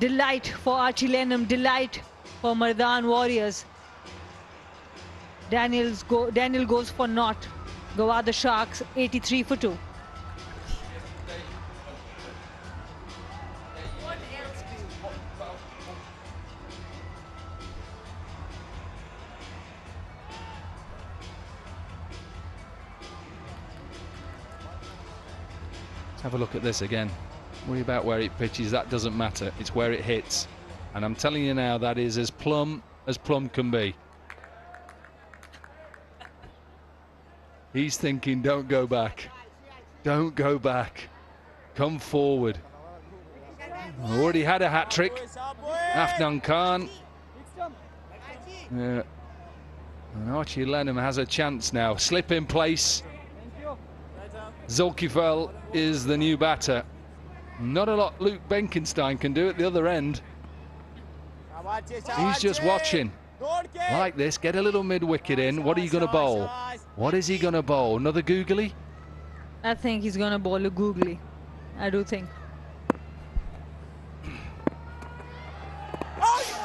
Delight for Archie Lenham, delight for Mardan Warriors. Daniel goes for naught. Gwadar Sharks 83 for 2. Let's have a look at this again. Worry about where it pitches, that doesn't matter. It's where it hits. And I'm telling you now, that is as plumb can be. He's thinking, don't go back. Don't go back. Come forward. Already had a hat-trick. Afnan Khan. Yeah. And Archie Lenham has a chance now. Slip in place. Zulkifel is the new batter. Not a lot Luke Benkenstein can do at the other end. He's just watching. Like this, get a little mid-wicket in. What are you going to bowl? What is he going to bowl? Another googly? I think he's going to bowl a googly. I do think.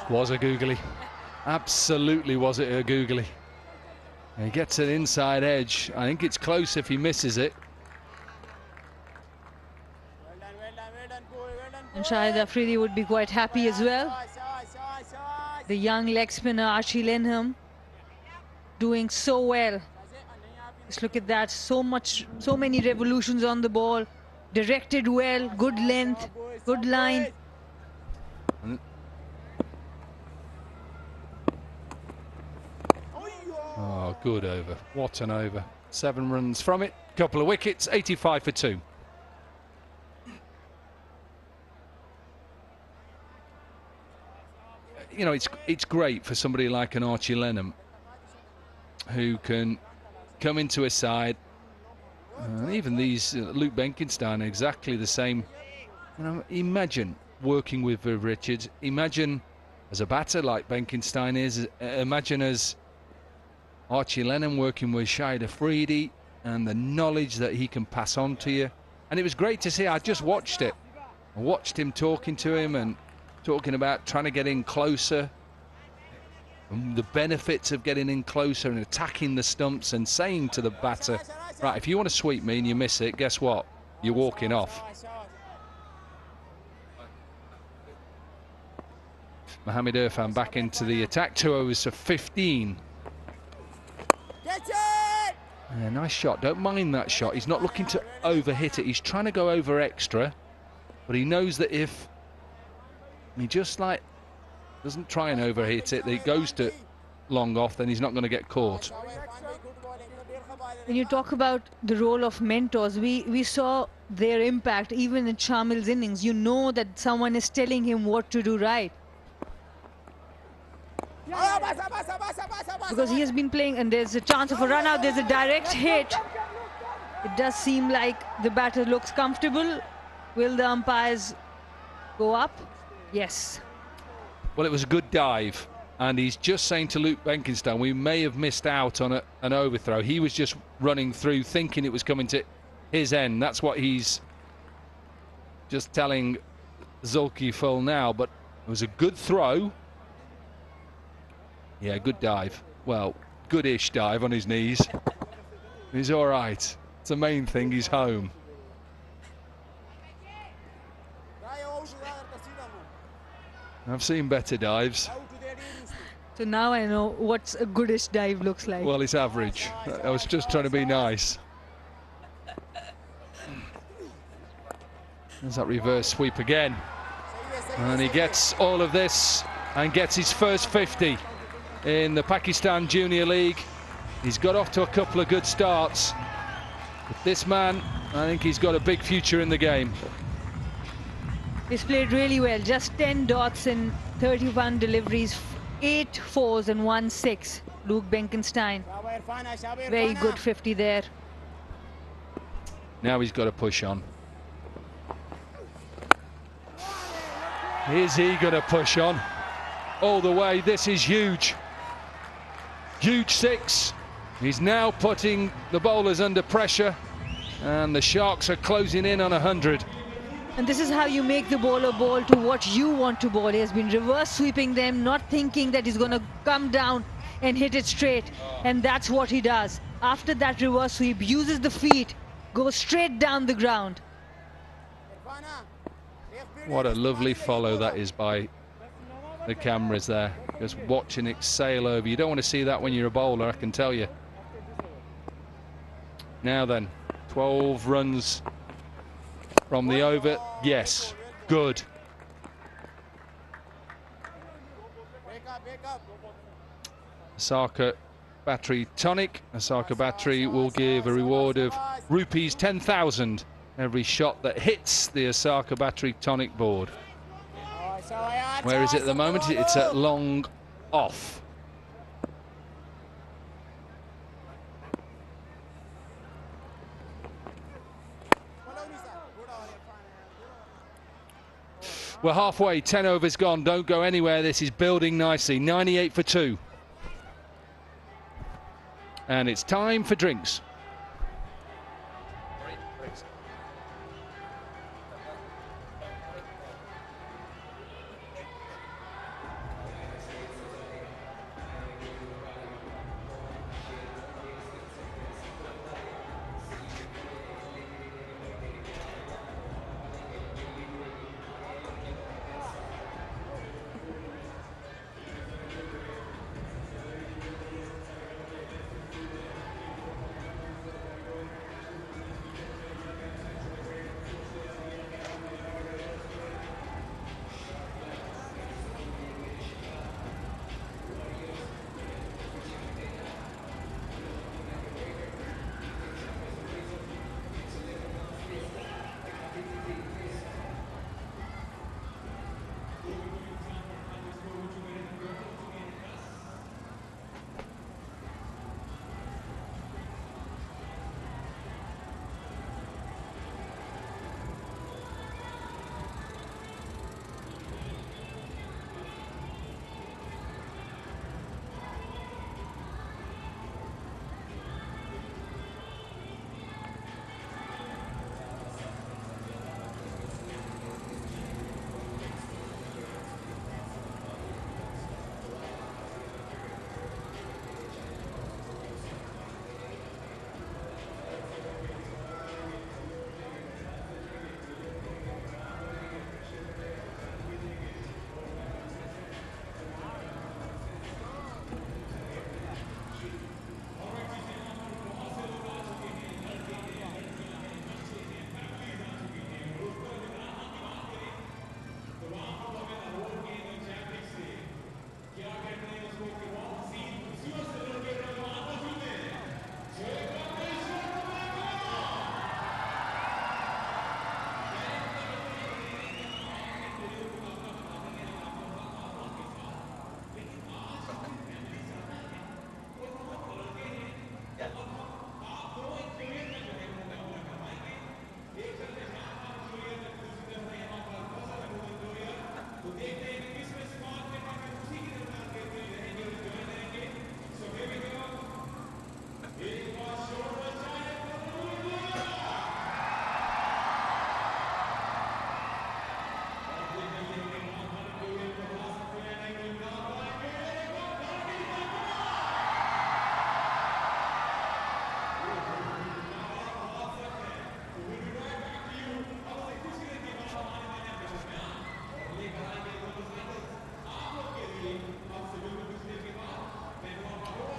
Was a googly. Absolutely was it a googly. He gets an inside edge. I think it's close if he misses it. And Shahid Afridi would be quite happy as well. The young leg spinner Archie Lenham doing so well. Just look at that, so many revolutions on the ball, directed well, good length, good line. Oh, good over. What an over. 7 runs from it, couple of wickets, 85 for 2. You know, it's great for somebody like an Archie Lenham who can come into a side. Even these Luke Benkenstein, exactly the same. You know, imagine working with Viv Richards. Imagine as a batter like Benkenstein is. Imagine as Archie Lenham working with Shahid Afridi and the knowledge that he can pass on to you. And it was great to see. I just watched it. I watched him talking to him and talking about trying to get in closer, and the benefits of getting in closer and attacking the stumps and saying to the batter, right, if you want to sweep me and you miss it, guess what? You're walking off. Mohamed Irfan back into the attack, 2 overs for 15. Yeah, nice shot, don't mind that shot. He's not looking to overhit it, he's trying to go over extra, but he knows that if he just like doesn't try and overhit it, it goes to long off, then he's not going to get caught. When you talk about the role of mentors, we saw their impact even in Shamil's innings. You know that someone is telling him what to do right. Because he has been playing and there's a chance of a run out, there's a direct hit. It does seem like the batter looks comfortable. Will the umpires go up? Yes. Well, it was a good dive, and he's just saying to Luke Benkenstein, we may have missed out on an overthrow. He was just running through thinking it was coming to his end. That's what he's just telling Zulkifel now, but it was a good throw. Yeah, good dive. Well, goodish dive on his knees. He's all right. It's the main thing, he's home. I've seen better dives. So now I know what a goodish dive looks like. Well, it's average. I was just trying to be nice. There's that reverse sweep again. And he gets all of this and gets his first 50 in the Pakistan Junior League. He's got off to a couple of good starts. But this man, I think he's got a big future in the game. He's played really well. Just 10 dots in 31 deliveries, 8 fours and 1 6. Luke Benkenstein. Very good 50 there. Now he's got to push on. Is he going to push on all the way? This is huge. Huge 6. He's now putting the bowlers under pressure, and the Sharks are closing in on 100. And this is how you make the bowler bowl to what you want to bowl. He has been reverse sweeping them, not thinking that he's going to come down and hit it straight. And that's what he does. After that reverse sweep, uses the feet, goes straight down the ground. What a lovely follow that is by the cameras there. Just watching it sail over. You don't want to see that when you're a bowler, I can tell you. Now then, 12 runs from the over. Yes, good. Osaka Battery Tonic. Osaka Battery will give a reward of rupees 10,000 every shot that hits the Osaka Battery Tonic board. Where is it at the moment? It's at long off. We're halfway, 10 overs gone. Don't go anywhere. This is building nicely. 98 for 2. And it's time for drinks.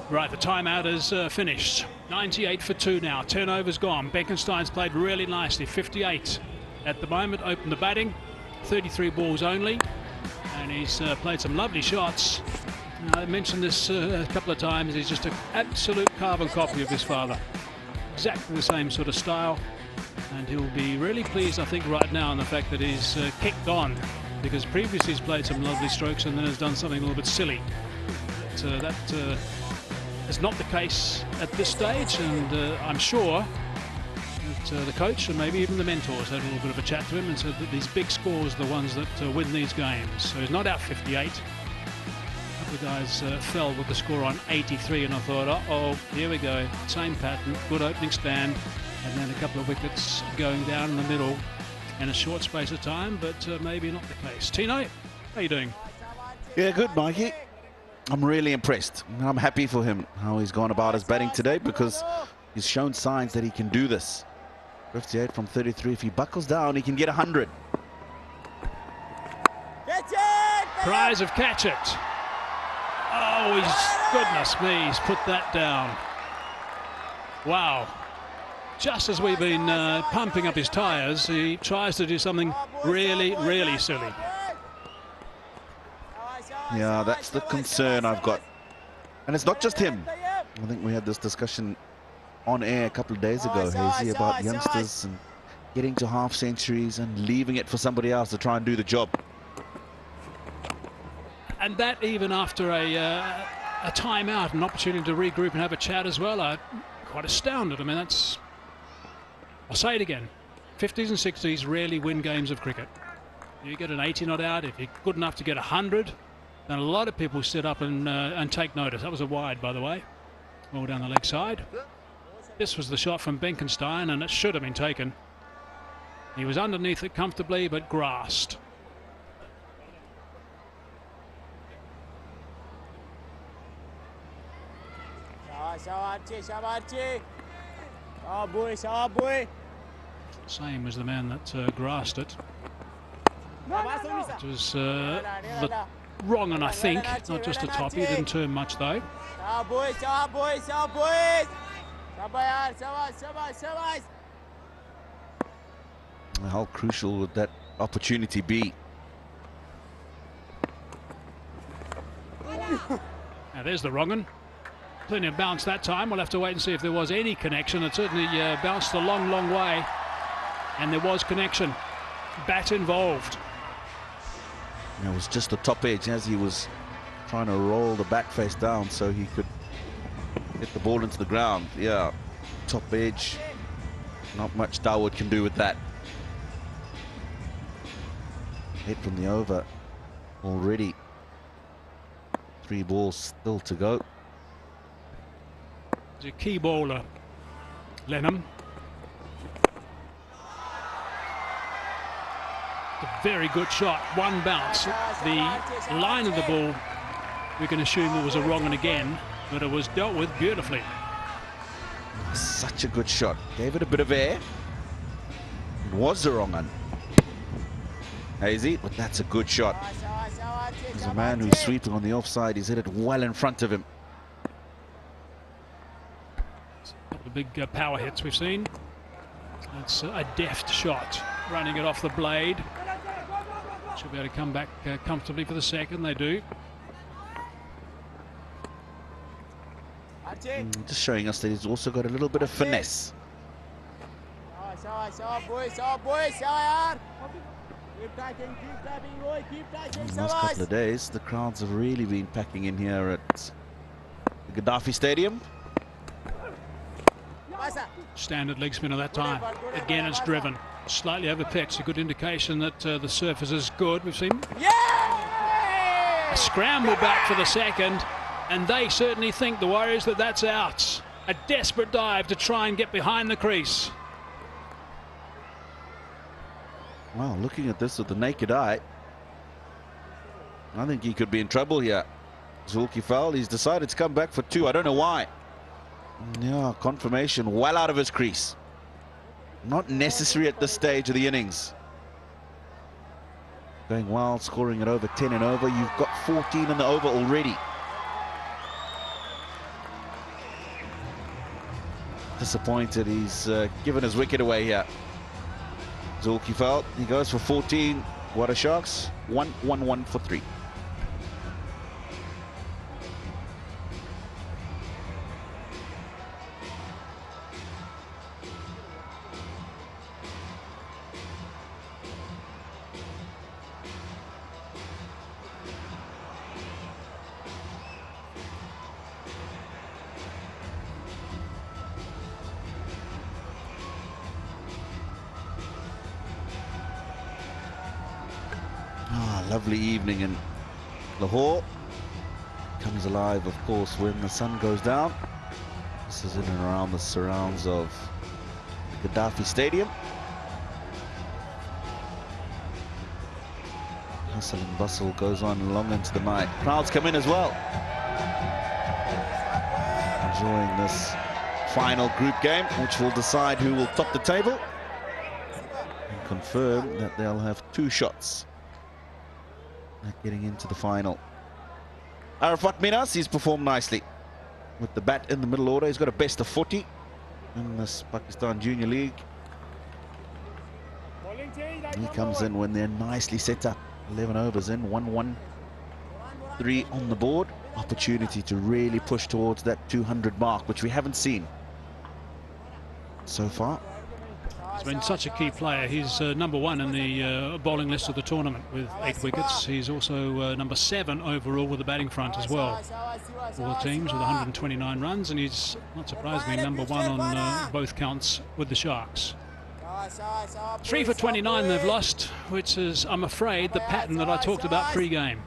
Right, the timeout is finished. 98 for 2 now. 10 overs gone. Benkenstein's played really nicely. 58 at the moment. Opened the batting. 33 balls only. And he's played some lovely shots. I mentioned this a couple of times. He's just an absolute carbon copy of his father. Exactly the same sort of style. And he'll be really pleased, I think, right now in the fact that he's kicked on. Because previously he's played some lovely strokes and then has done something a little bit silly. But, that is not the case at this stage. And I'm sure the coach and maybe even the mentors had a little bit of a chat to him and said that these big scores are the ones that win these games. So he's not out 58. A couple of guys fell with the score on 83, and I thought, oh, here we go. Same pattern, good opening stand, and then a couple of wickets going down in the middle in a short space of time, but maybe not the case. Tino, how you doing? Yeah, good, Mikey. I'm really impressed. I'm happy for him, how he's gone about his batting today, because he's shown signs that he can do this. 58 from 33. If he buckles down, he can get 100. Cries of catch it. Oh, goodness me, he's put that down. Wow. Just as we've been pumping up his tyres, he tries to do something really, really silly. Yeah, that's the concern I've got. And it's not just him. I think we had this discussion on air a couple of days ago, Hazy, about youngsters and getting to half centuries and leaving it for somebody else to try and do the job. And that even after a timeout, an opportunity to regroup and have a chat as well. I'm quite astounded. I mean, that's... I'll say it again. 50s and 60s rarely win games of cricket. You get an 80 not out, if you're good enough to get 100, then a lot of people sit up and take notice. That was a wide, by the way. All down the leg side. This was the shot from Benkenstein, and it should have been taken. He was underneath it comfortably, but grasped. Same as the man that grasped it. It was the wrong one, I think, not just a top. He didn't turn much though. How crucial would that opportunity be? Now there's the wrong one. Plenty of bounce that time. We'll have to wait and see if there was any connection. It certainly bounced a long, long way. And there was connection. Bat involved. It was just the top edge as he was trying to roll the back face down so he could hit the ball into the ground. Yeah, top edge. Not much Dawood can do with that. Hit from the over already. 3 balls still to go. He's a key bowler, Lenham. A very good shot, one bounce. The line of the ball, we can assume it was a wrong one again, but it was dealt with beautifully. Such a good shot. Gave it a bit of air. It was the wrong one. Hazy, but that's a good shot. There's a man who's sweeping on the offside. He's hit it well in front of him. The big power hits we've seen. It's a deft shot, running it off the blade. Should be able to come back comfortably for the second. They do. Just showing us that he's also got a little bit of finesse. In the last couple of days, the crowds have really been packing in here at the Gaddafi Stadium. Standard leg spinner that time. Again, it's driven. Slightly over pitch. A good indication that the surface is good. We've seen a scramble back for the second, and they certainly think, the Warriors, that that's out. A desperate dive to try and get behind the crease. Wow, looking at this with the naked eye, I think he could be in trouble here. Zulkifil, he's decided to come back for 2. I don't know why. Yeah, confirmation well out of his crease. Not necessary at this stage of the innings. Going well, scoring it over 10 and over. You've got 14 in the over already. Disappointed he's given his wicket away here. Zulkifil, he goes for 14. Gwadar Sharks 1-1-1 for 3. Lovely evening in Lahore. Comes alive, of course, when the sun goes down. This is in and around the surrounds of the Gaddafi Stadium. Hustle and bustle goes on long into the night. Crowds come in as well. Enjoying this final group game, which will decide who will top the table and confirm that they'll have 2 shots at getting into the final. Arafat Minas, he's performed nicely with the bat in the middle order. He's got a best of 40 in this Pakistan Junior League. He comes in when they're nicely set up. 11 overs in, 1-1-3 on the board. Opportunity to really push towards that 200 mark, which we haven't seen so far. He's been such a key player. He's number 1 in the bowling list of the tournament with 8 wickets. He's also number 7 overall with the batting front as well. All the teams with 129 runs, and he's, not surprisingly, number 1 on both counts with the Sharks. 3 for 29 they've lost, which is, I'm afraid, the pattern that I talked about pre-game.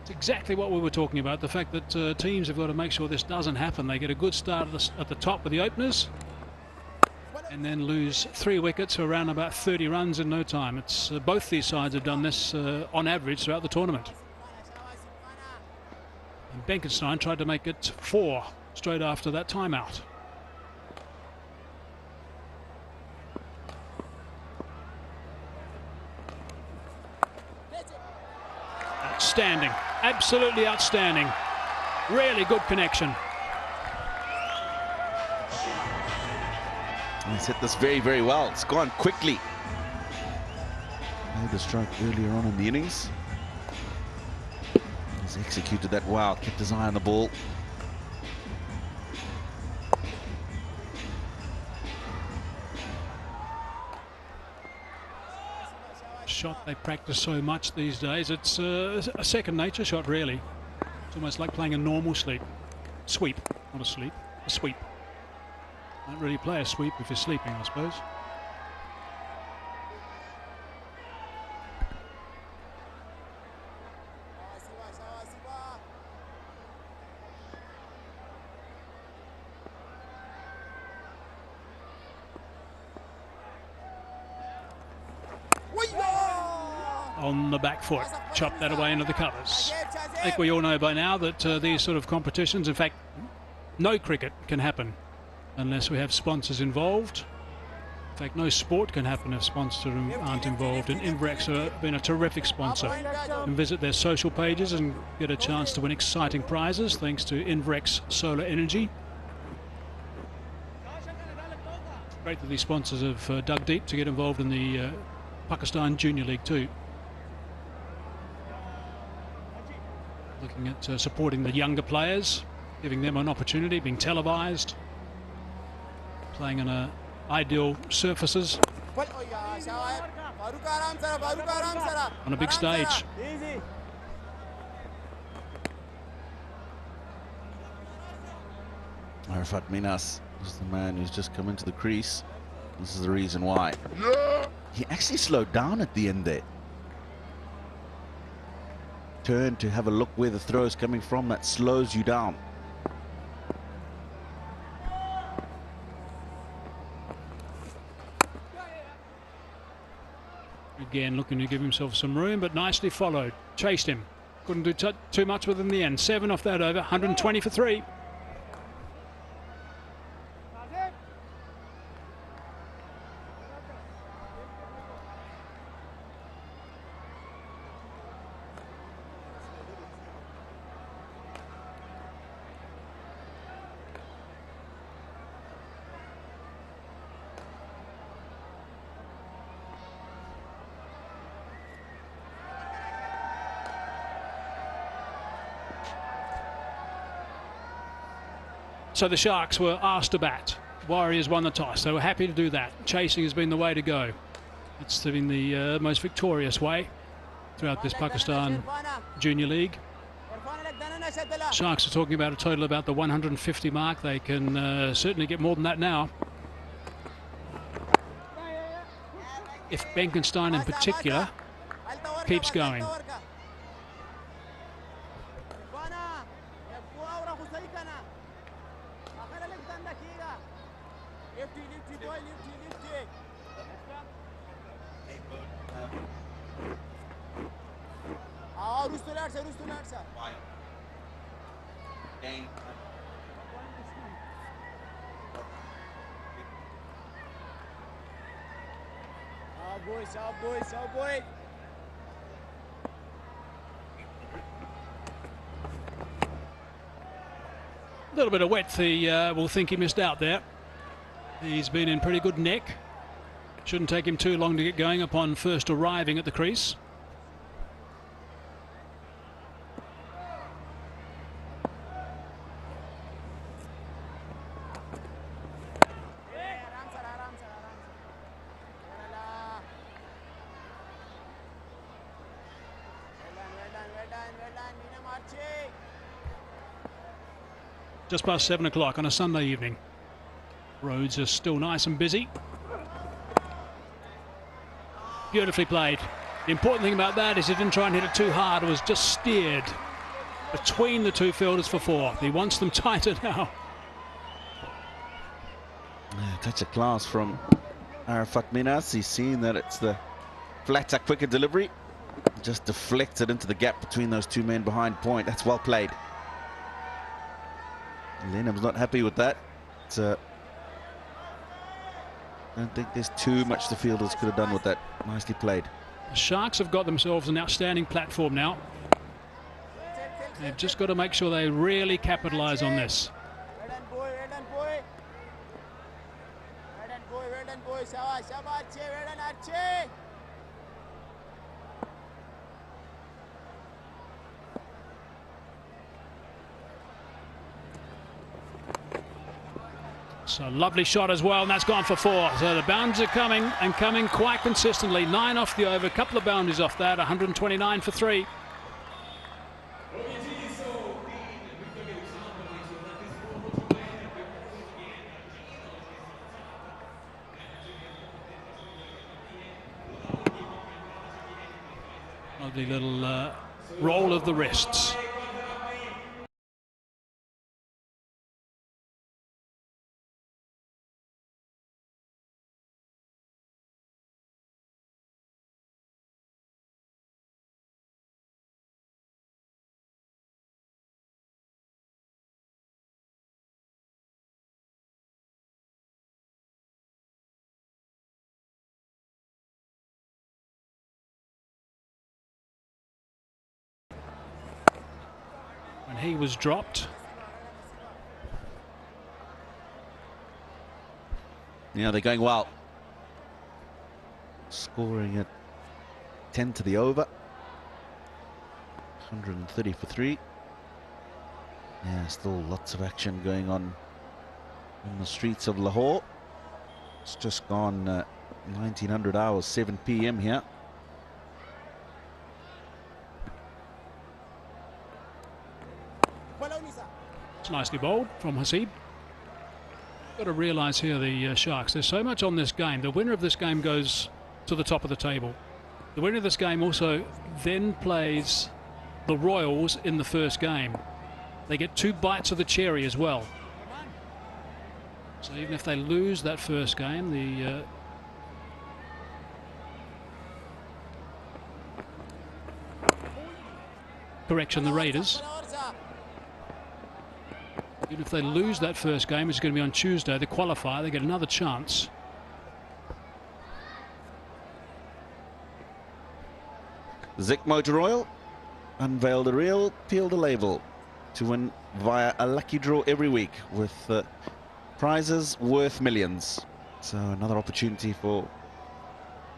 It's exactly what we were talking about, the fact that teams have got to make sure this doesn't happen. They get a good start at the top with the openers, and then lose 3 wickets for around about 30 runs in no time. It's both these sides have done this on average throughout the tournament. And Benkenstein tried to make it 4 straight after that timeout. Outstanding, absolutely outstanding. Really good connection. He's hit this very, very well. It's gone quickly. Made the strike earlier on in the innings. He's executed that well, kept his eye on the ball. Shot they practice so much these days. It's a second nature shot, really. It's almost like playing a normal sweep. Not a sleep, a sweep. Don't really play a sweep if you're sleeping, I suppose. On the back foot, chop that away into the covers. I think we all know by now that these sort of competitions, in fact, no cricket can happen unless we have sponsors involved. In fact, no sport can happen if sponsors aren't involved, and Invrex have been a terrific sponsor. You can visit their social pages and get a chance to win exciting prizes thanks to Invrex Solar Energy. Great that these sponsors have dug deep to get involved in the Pakistan Junior League too. Looking at supporting the younger players, giving them an opportunity, being televised, playing on ideal surfaces, on a big stage. Arafat Minas is the man who's just come into the crease. This is the reason why. He actually slowed down at the end there. Turn to have a look where the throw is coming from. That slows you down. Again, looking to give himself some room, but nicely followed. Chased him. Couldn't do too much with him in the end. 7 off that over. 120 for 3. So the Sharks were asked to bat. Warriors won the toss. They were happy to do that. Chasing has been the way to go. It's been the most victorious way throughout this Pakistan Junior League. Sharks are talking about a total about the 150 mark. They can certainly get more than that now. If Benkenstein in particular keeps going. A little bit of wet, we'll think he missed out there. He's been in pretty good nick. Shouldn't take him too long to get going upon first arriving at the crease. Just past 7 o'clock on a Sunday evening. Roads are still nice and busy. Beautifully played. The important thing about that is he didn't try and hit it too hard. It was just steered between the two fielders for 4. He wants them tighter now. Yeah, touch of class from Arafat Minas. He's seen that it's the flatter, quicker delivery. Just deflects it into the gap between those two men behind point. That's well played. Lenham's not happy with that. I don't think there's too much the fielders could have done with that. Nicely played. The Sharks have got themselves an outstanding platform now. They've just got to make sure they really capitalise on this. So lovely shot as well, and that's gone for 4. So the boundaries are coming, and coming quite consistently. 9 off the over, a couple of boundaries off that, 129 for 3. Lovely little roll of the wrists. And he was dropped. Yeah, they're going well. Scoring at 10 to the over. 130 for 3. Yeah, still lots of action going on the streets of Lahore. It's just gone 1900 hours, 7 p.m. here. It's nicely bowled from Hasib. Got to realise here the Sharks, there's so much on this game. The winner of this game goes to the top of the table. The winner of this game also then plays the Royals in the first game. They get 2 bites of the cherry as well. So even if they lose that first game, the correction, the Raiders. Even if they lose that first game, which is going to be on Tuesday, the qualifier, they get another chance. Zik Motor Oil unveiled a real peel the label to win via a lucky draw every week with prizes worth millions. So another opportunity for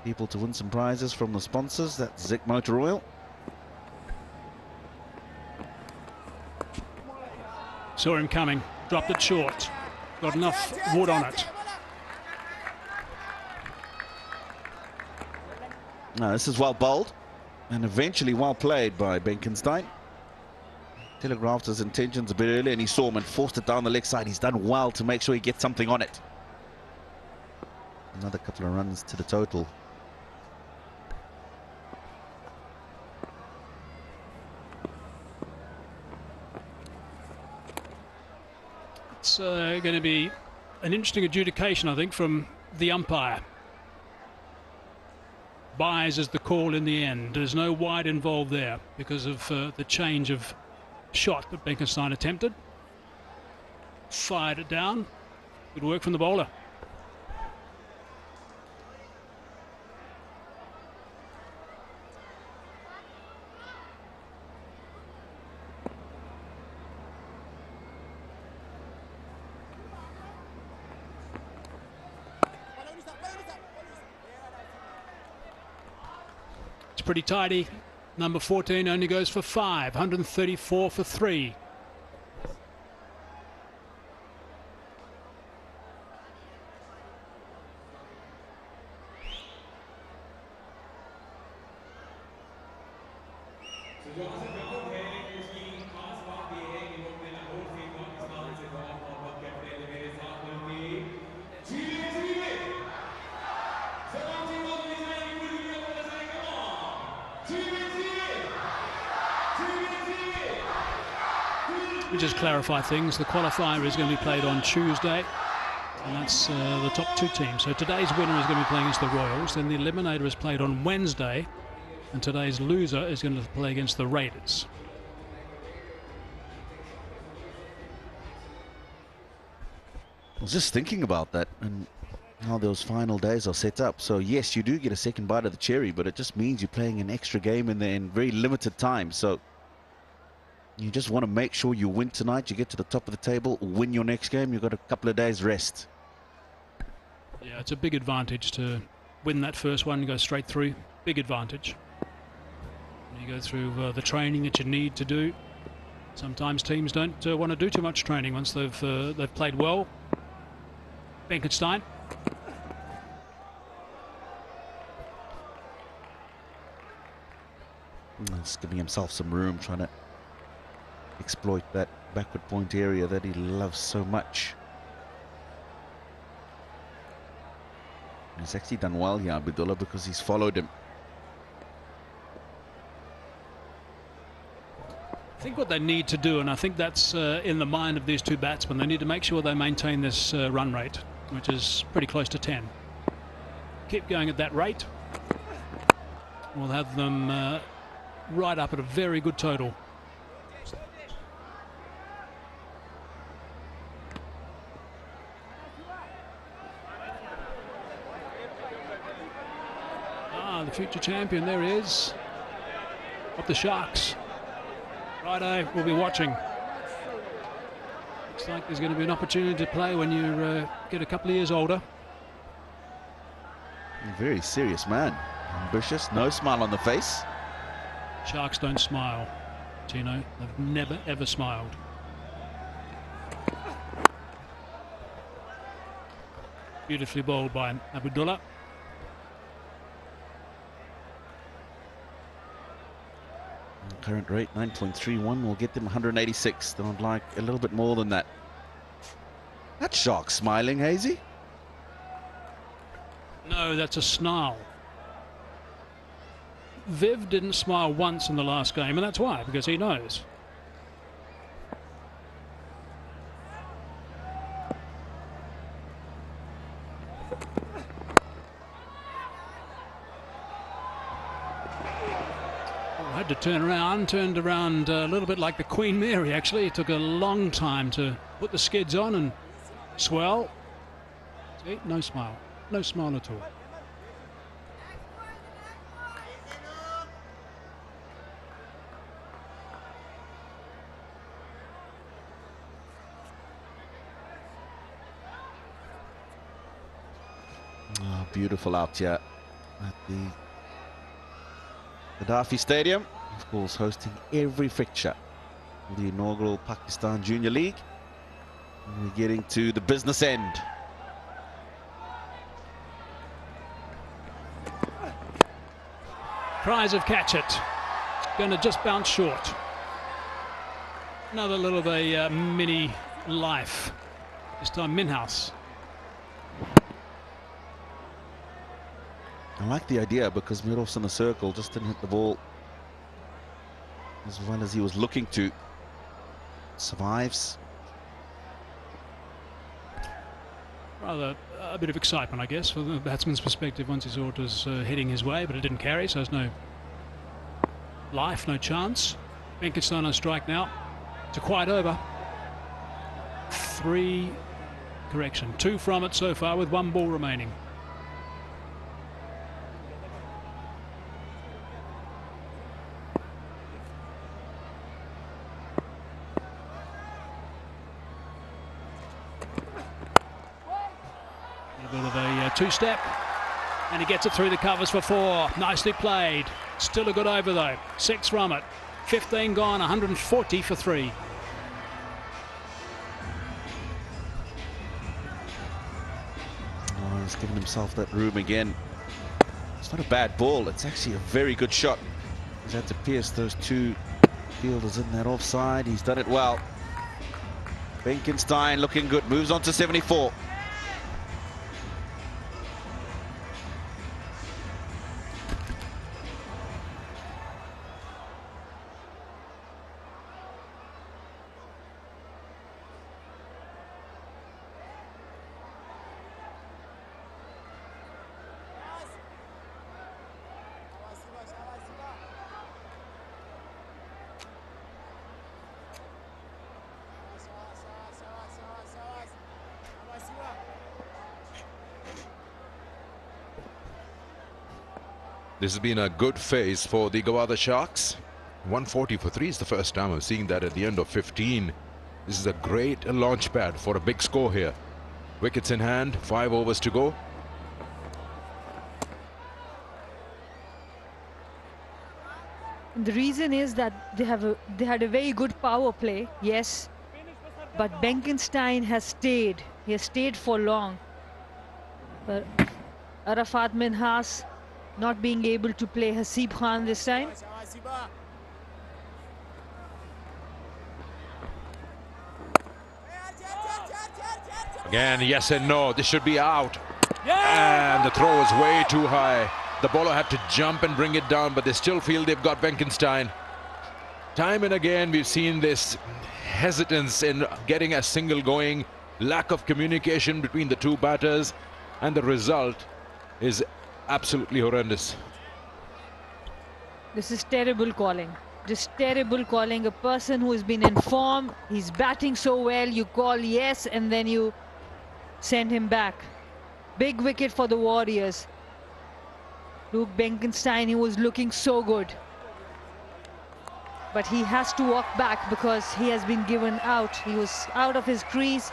people to win some prizes from the sponsors. That's Zik Motor Oil. Saw him coming. Dropped it short. Got enough wood on it. No, this is well bowled and eventually well played by Benkenstein. Telegraphed his intentions a bit earlier and he saw him and forced it down the leg side. He's done well to make sure he gets something on it. Another couple of runs to the total. It's going to be an interesting adjudication, I think, from the umpire. Buys is the call in the end. There's no wide involved there because of the change of shot that Benkenstein attempted. Fired it down. Good work from the bowler. Pretty tidy. Number 14 only goes for 5, 134 for 3. We just clarify things. The qualifier is going to be played on Tuesday, and that's the top 2 teams. So today's winner is going to be playing against the Royals, then the eliminator is played on Wednesday, and today's loser is going to play against the Raiders. I was just thinking about that and how those final days are set up. So yes, you do get a second bite of the cherry, but it just means you're playing an extra game in there in very limited time. So you just want to make sure you win tonight, you get to the top of the table, win your next game, you've got a couple of days rest. Yeah, it's a big advantage to win that first one and go straight through. Big advantage. You go through the training that you need to do. Sometimes teams don't want to do too much training once they've played well. Benkenstein. He's giving himself some room, trying to exploit that backward point area that he loves so much. He's actually done well here, Abdullah, because he's followed him. I think what they need to do, and I think that's in the mind of these 2 batsmen, they need to make sure they maintain this run rate, which is pretty close to 10. Keep going at that rate. We'll have them right up at a very good total. The future champion, there he is, of the Sharks. Righto, we'll be watching. Looks like there's going to be an opportunity to play when you get a couple of years older. A very serious man. Ambitious, no smile on the face. Sharks don't smile, Tino. They've never, ever smiled. Beautifully bowled by Abdullah. Current rate 9.31 will get them 186. They would like a little bit more than that. That Shark smiling, Hazy? No, that's a snarl. Viv didn't smile once in the last game, and that's why, because he knows. Had to turn around, turned around a little bit like the Queen Mary, actually. It took a long time to put the skids on and swell. See, no smile. No smile at all. Oh, beautiful out here at the Gaddafi Stadium, of course, hosting every fixture of the inaugural Pakistan Junior League. We're getting to the business end. Prize of catch it. Going to just bounce short. Another little mini life. This time Minhouse. I like the idea because Mirov's in a circle, just didn't hit the ball as well as he was looking to. Survives. Rather a bit of excitement, I guess, from the batsman's perspective once he saw it was heading his way, but it didn't carry, so there's no life, no chance. Benkenstein on strike now. It's a quiet over. 2 from it so far with 1 ball remaining. A bit of a two-step, and he gets it through the covers for 4. Nicely played. Still a good over though. 6 from it. 15 gone. 140 for 3. Oh, he's given himself that room again. It's not a bad ball. It's actually a very good shot. He's had to pierce those 2 fielders in that offside. He's done it well. Benkenstein looking good. Moves on to 74. This has been a good phase for the Gwadar Sharks. 140 for 3 is the first time I'm seeing that at the end of 15. This is a great launch pad for a big score here. Wickets in hand, 5 overs to go. The reason is that they had a very good power play, yes, but Benkenstein has stayed. He has stayed for long. But Arafat Minhas not being able to play Hasib Khan this time. Again, yes and no. This should be out. And the throw is way too high. The bowler had to jump and bring it down, but they still feel they've got Benkenstein. Time and again, we've seen this hesitance in getting a single going, lack of communication between the 2 batters, and the result is absolutely horrendous. This is terrible calling. Just terrible calling. A person who has been in form, he's batting so well, you call yes and then you send him back. Big wicket for the Warriors. Luke Benkenstein, he was looking so good. But he has to walk back because he has been given out. He was out of his crease.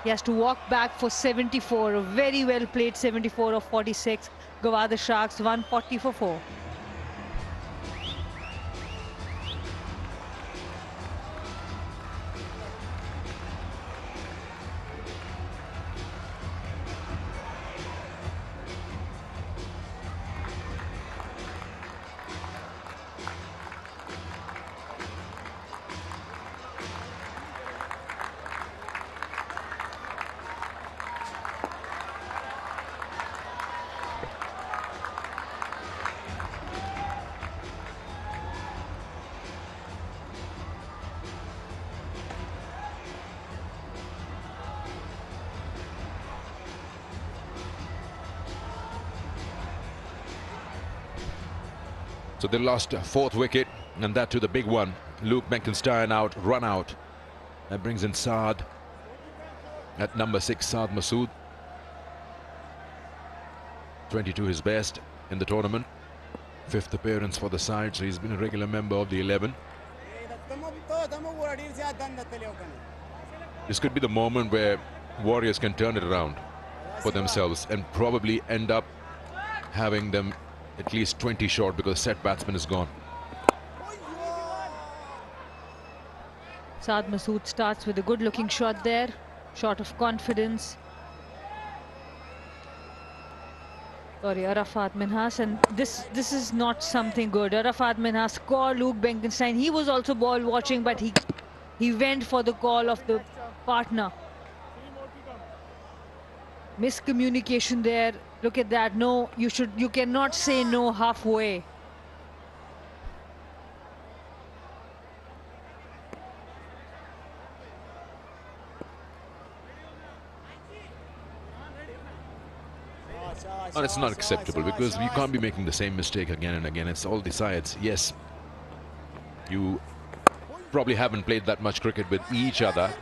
He has to walk back for 74. A very well played 74 of 46. Gwadar Sharks 140 for 4. So they lost 4th wicket, and that to the big one. Luke Benkenstein out, run out. That brings in Saad at number 6, Saad Masood. 22 his best in the tournament. 5th appearance for the side, so he's been a regular member of the 11. This could be the moment where Warriors can turn it around for themselves and probably end up having them at least 20 short because set batsman is gone. Saad Masood starts with a good looking shot there. shot of confidence. Sorry, Arafat Minhas, and this is not something good. Arafat Minhas called Luke Benkenstein. He was also ball watching, but he went for the call of the partner. Miscommunication there. Look at that. No, you cannot say no halfway. And it's not acceptable because you can't be making the same mistake again and again. It's all the sides. Yes, you probably haven't played that much cricket with each other.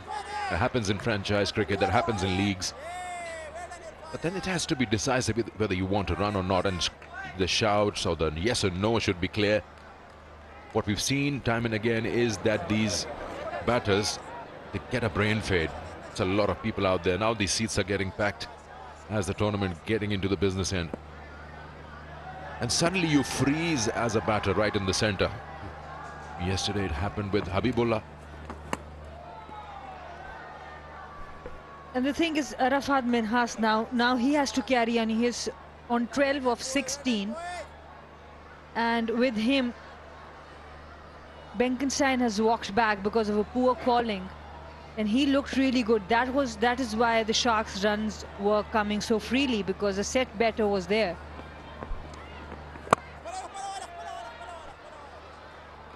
That happens in franchise cricket, that happens in leagues. But then it has to be decisive whether you want to run or not, and the shouts or the yes or no should be clear. What we've seen time and again is that these batters, they get a brain fade. It's a lot of people out there. Now these seats are getting packed as the tournament getting into the business end. And suddenly you freeze as a batter right in the center. Yesterday it happened with Habibullah. And the thing is, Arafat Minhas now he has to carry on. He is on 12 of 16. And with him, Benkenstein has walked back because of a poor calling. And he looked really good. That is why the Sharks' runs were coming so freely, because a set better was there.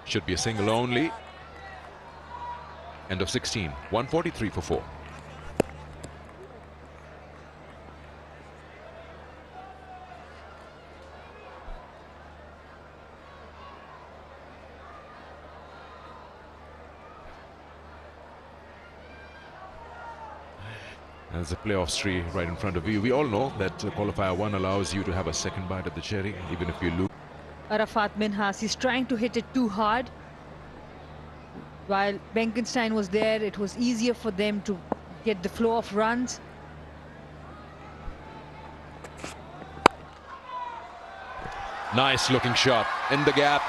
Should be a single only. End of 16. 143 for 4. There's a playoffs tree right in front of you. We all know that qualifier 1 allows you to have a second bite at the cherry, even if you lose. Arafat Minhas is trying to hit it too hard. While Benkenstein was there, it was easier for them to get the flow of runs. Nice looking shot in the gap,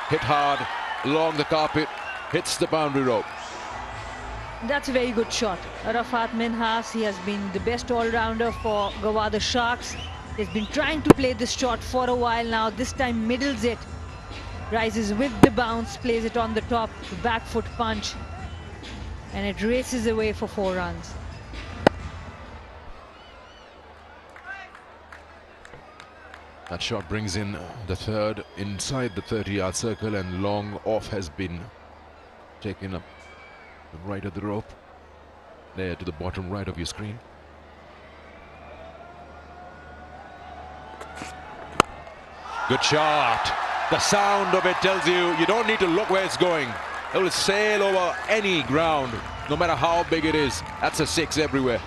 hit hard along the carpet, hits the boundary rope. That's a very good shot. Arafat Minhas, he has been the best all-rounder for Gwadar Sharks. He's been trying to play this shot for a while now. This time middles it, rises with the bounce, plays it on the top, the back foot punch, and it races away for 4 runs. That shot brings in the third inside the 30-yard circle, and long off has been taken up the right of the rope, there to the bottom right of your screen. Good shot. The sound of it tells you don't need to look where it's going. It will sail over any ground, no matter how big it is. That's a 6 everywhere.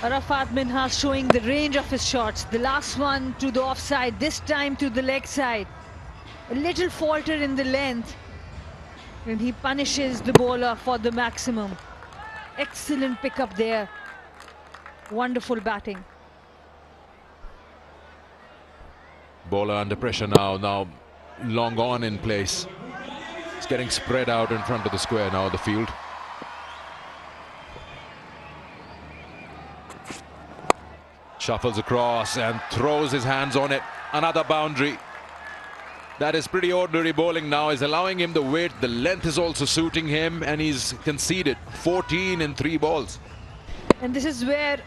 Arafat Minhas showing the range of his shots. The last one to the offside, this time to the leg side. A little falter in the length, and he punishes the bowler for the maximum. Excellent pickup there. Wonderful batting. Bowler under pressure now long on in place. It's getting spread out in front of the square now, the field. Shuffles across and throws his hands on it. Another boundary. That is pretty ordinary bowling now. Is allowing him the weight. The length is also suiting him, and he's conceded 14 in 3 balls. And this is where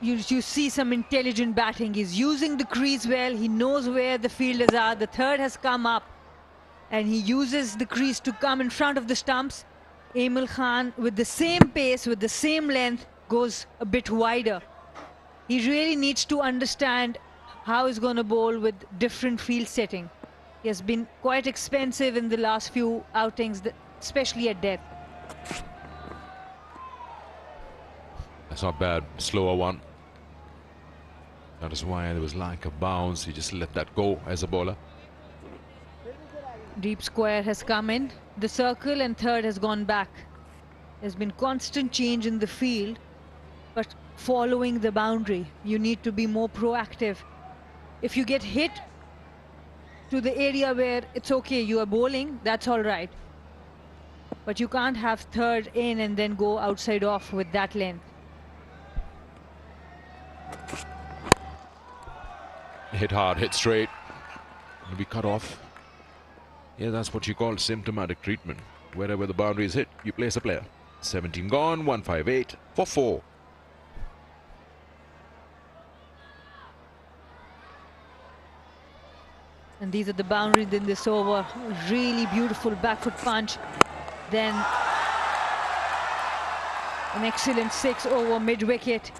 you see some intelligent batting. He's using the crease well. He knows where the fielders are. The third has come up, and he uses the crease to come in front of the stumps. Emil Khan, with the same pace, with the same length, goes a bit wider. He really needs to understand how he's going to bowl with different field setting. He has been quite expensive in the last few outings, especially at death. That's not bad. Slower one. That is why there was like a bounce. He just let that go as a bowler. Deep square has come in. The circle and third has gone back. There's been constant change in the field, but following the boundary, you need to be more proactive. If you get hit to the area where it's okay, you are bowling, that's all right. but you can't have third in and then go outside off with that length. Hit hard, hit straight. Will be cut off. Yeah, that's what you call symptomatic treatment. Wherever the boundary is hit, you place a player. 17 gone, 158 for 4. And these are the boundaries in this over. Really beautiful back foot punch. Then an excellent 6 over mid-wicket.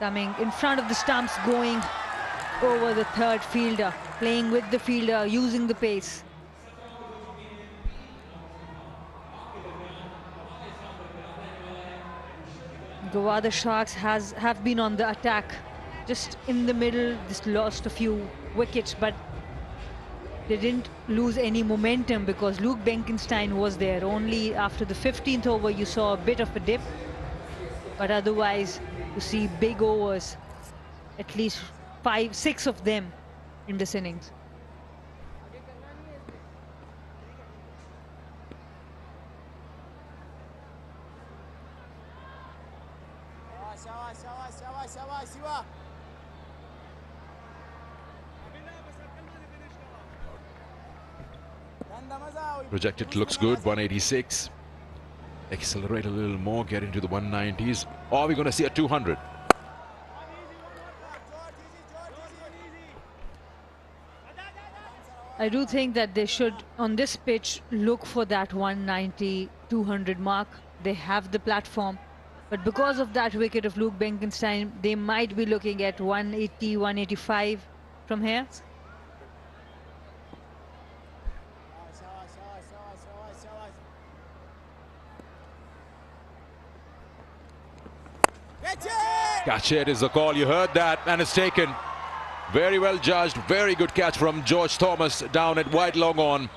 Coming in front of the stumps, going over the third fielder. Playing with the fielder, using the pace. Gwadar Sharks have been on the attack. Just in the middle, just lost a few wickets, but they didn't lose any momentum because Luke Benkenstein was there. Only after the 15th over you saw a bit of a dip, but otherwise you see big overs, at least 5, 6 of them in this innings. Projected looks good, 186. Accelerate a little more, get into the 190s. Or are we going to see a 200? I do think that they should, on this pitch, look for that 190, 200 mark. They have the platform. But because of that wicket of Luke Benkenstein, they might be looking at 180, 185 from here. Catch it is the call. You heard that, and it's taken. Very well judged. Very good catch from George Thomas down at wide long on.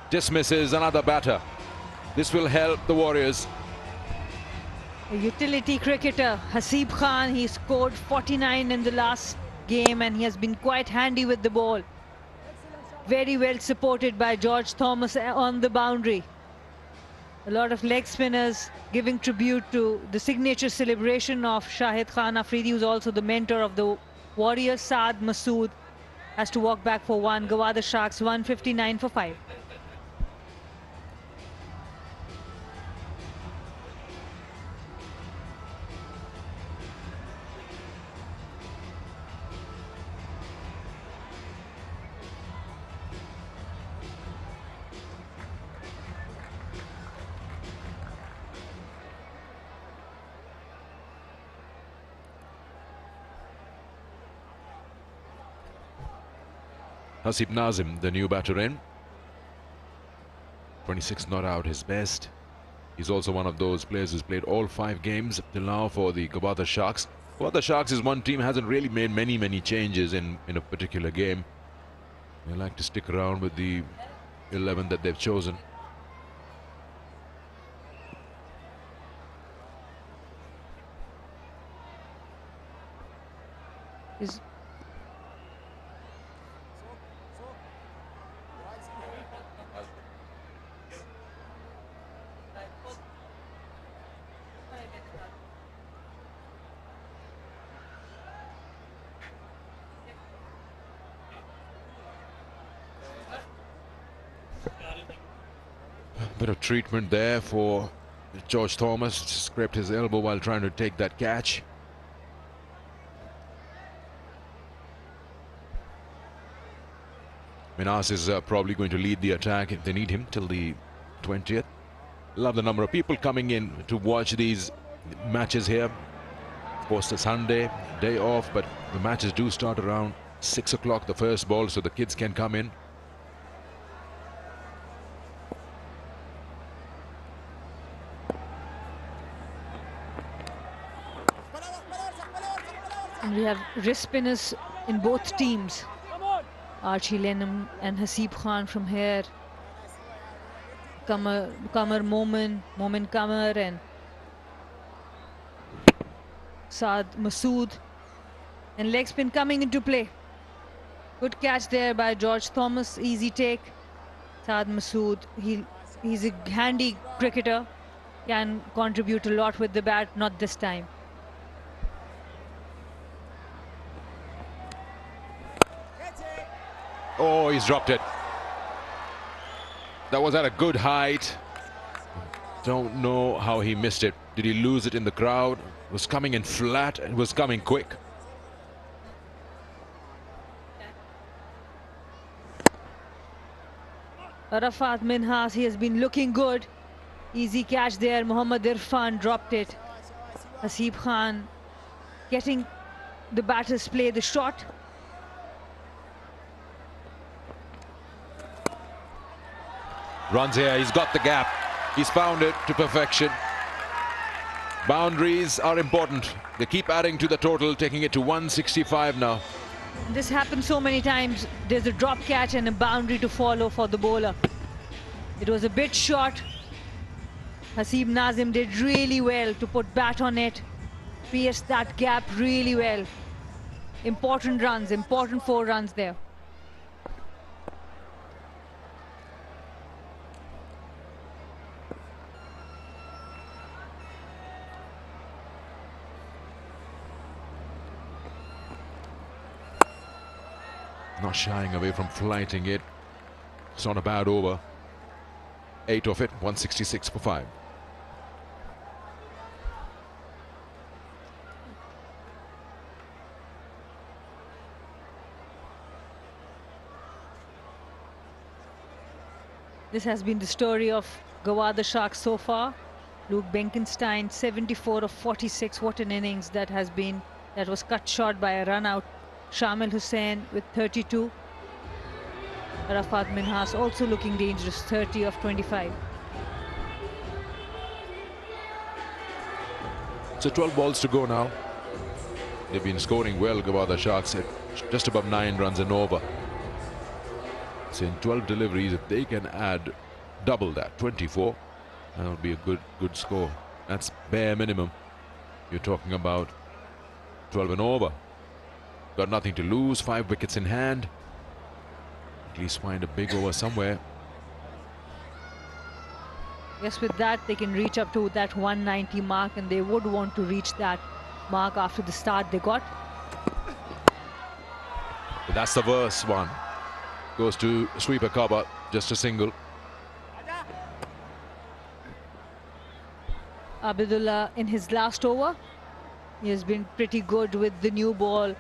Dismisses another batter. This will help the Warriors. A utility cricketer, Haseeb Khan, he scored 49 in the last game and he has been quite handy with the ball. Very well supported by George Thomas on the boundary. A lot of leg spinners giving tribute to the signature celebration of Shahid Khan Afridi, who's also the mentor of the Warriors. Saad Masood has to walk back for 1. Gwadar Sharks 159 for 5. Hasib Nazim, the new batter in. 26 not out his best. He's also one of those players who's played all 5 games till now for the Gwadar Sharks. Gwadar Sharks is one team hasn't really made many changes in a particular game. They like to stick around with the 11 that they've chosen. Bit of treatment there for George Thomas. Scraped his elbow while trying to take that catch. Minas is probably going to lead the attack if they need him till the 20th. Love the number of people coming in to watch these matches here. Of course, it's Sunday, day off, but the matches do start around 6 o'clock, the first ball, so the kids can come in. And we have wrist spinners in both teams. Archie Lenham and Haseeb Khan from here. Kamar Momin Kamar and Saad Masood. And leg spin coming into play. Good catch there by George Thomas. Easy take. Saad Masood, he He's a handy cricketer, can contribute a lot with the bat, not this time. Oh, he's dropped it. That was at a good height. Don't know how he missed it. Did he lose it in the crowd? It was coming in flat and was coming quick. Arafat Minhas, he has been looking good. Easy catch there. Mohammad Irfan dropped it. Hasib Khan getting the batters play the shot. Runs here, he's got the gap. He's found it to perfection. Boundaries are important. They keep adding to the total, taking it to 165 now. This happens so many times. There's a drop catch and a boundary to follow for the bowler. It was a bit short. Hasib Nazim did really well to put bat on it, pierce that gap really well. Important runs, important 4 runs there. Not shying away from flighting it. It's not a bad over. 8 of it, 166 for 5. This has been the story of Gwadar Sharks so far. Luke Benkenstein, 74 of 46. What an innings that has been. That was cut short by a run out. Shamil Hussain with 32. Arafat Minhas also looking dangerous, 30 of 25. So 12 balls to go now. They've been scoring well, Gwadar Sharks, at just above 9 runs and over. So in 12 deliveries, if they can add double that, 24, that would be a good score. That's bare minimum. You're talking about 12 and over. Got nothing to lose, 5 wickets in hand. At least find a big over somewhere. Yes, with that they can reach up to that 190 mark, and they would want to reach that mark after the start they got. But that's the worst one. Goes to sweeper cover, just a single. Abdullah in his last over, he has been pretty good with the new ball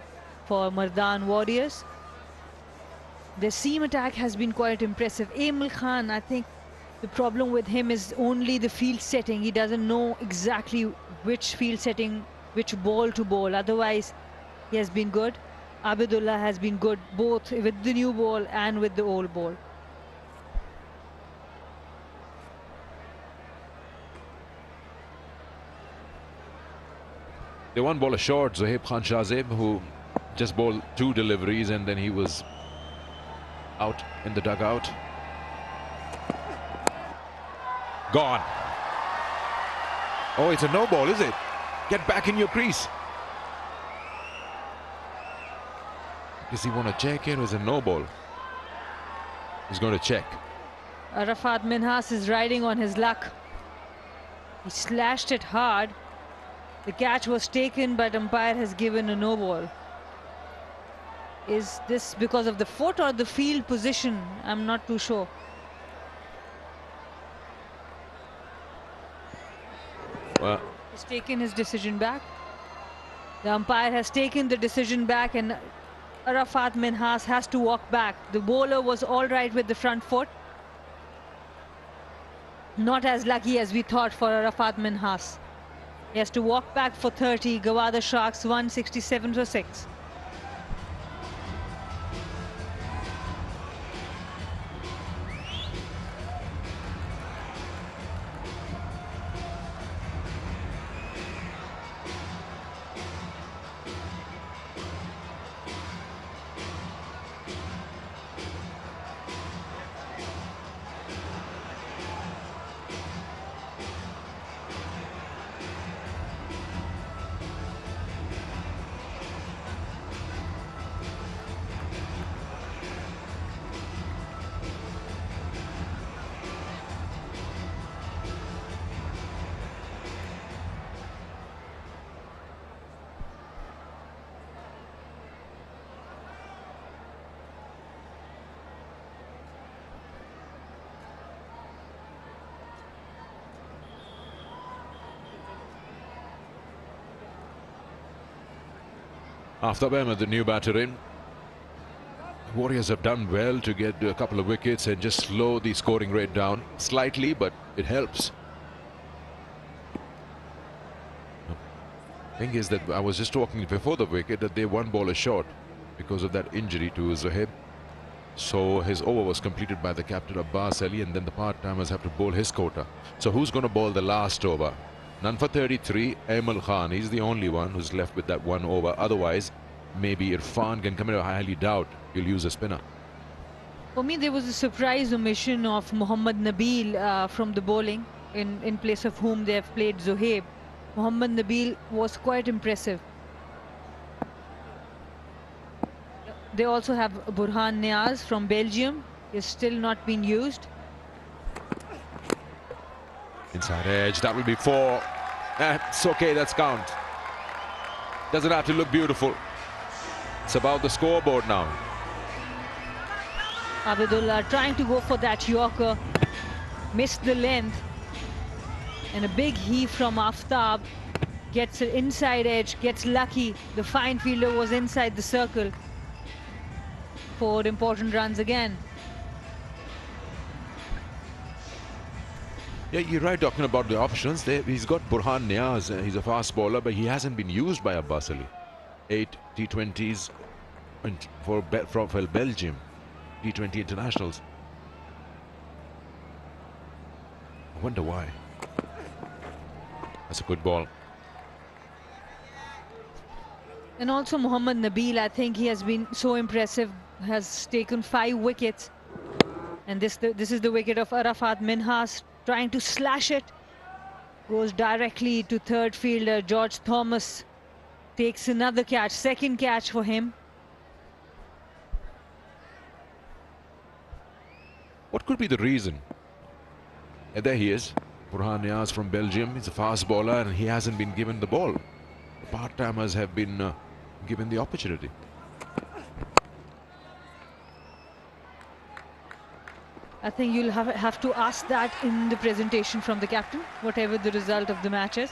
for Mardan Warriors. The seam attack has been quite impressive. Emil Khan, I think the problem with him is only the field setting. He doesn't know exactly which field setting, which ball to bowl. Otherwise, he has been good. Abdullah has been good both with the new ball and with the old ball. They one ball short, Zohaib Khan Shazib, who just bowled 2 deliveries and then he was out in the dugout. Gone. Oh, it's a no ball, is it? Get back in your crease. Does he want to check in? It was a no ball. He's going to check. Arafat Minhas is riding on his luck. He slashed it hard. The catch was taken, but umpire has given a no ball. Is this because of the foot or the field position? I'm not too sure. Well, He's taken his decision back. The umpire has taken the decision back, and Arafat Minhas has to walk back. The bowler was all right with the front foot. Not as lucky as we thought for Arafat Minhas. He has to walk back for 30. Gwadar Sharks 167 for 6. Aftab Ahmed, the new batter in. Warriors have done well to get a couple of wickets and just slow the scoring rate down slightly, but it helps. The thing is that I was just talking before the wicket that they one ball short because of that injury to Zohaib. So his over was completed by the captain Abbas Ali, and then the part-timers have to bowl his quota. So who's going to bowl the last over? None for 33, Aimal Khan. He's the only one who's left with that one over. Otherwise, maybe Irfan can come in. I highly doubt he'll use a spinner. For me, there was a surprise omission of Mohammad Nabil from the bowling, in place of whom they have played Zohaib. Mohammad Nabil was quite impressive. They also have Burhan Niaz from Belgium. He's still not been used. Inside edge, that will be 4. It's okay, that's count. Doesn't have to look beautiful. It's about the scoreboard now. Abidullah trying to go for that Yorker. Missed the length. And a big heave from Aftab. Gets an inside edge, gets lucky. The fine fielder was inside the circle. 4 important runs again. Yeah, you're right talking about the options. He's got Burhan Niaz. He's a fast bowler, but he hasn't been used by Abbas Ali. 8 T20s for Belgium. T20 internationals. I wonder why. That's a good ball. And also Mohammad Nabil, I think he has been so impressive. Has taken 5 wickets. And this is the wicket of Arafat Minhas, trying to slash it. Goes directly to third fielder George Thomas. Takes another catch, second catch for him. What could be the reason? And there he is. Burhan Niaz from Belgium. He's a fast bowler and he hasn't been given the ball. The part-timers have been given the opportunity. I think you'll have to ask that in the presentation from the captain, whatever the result of the match is.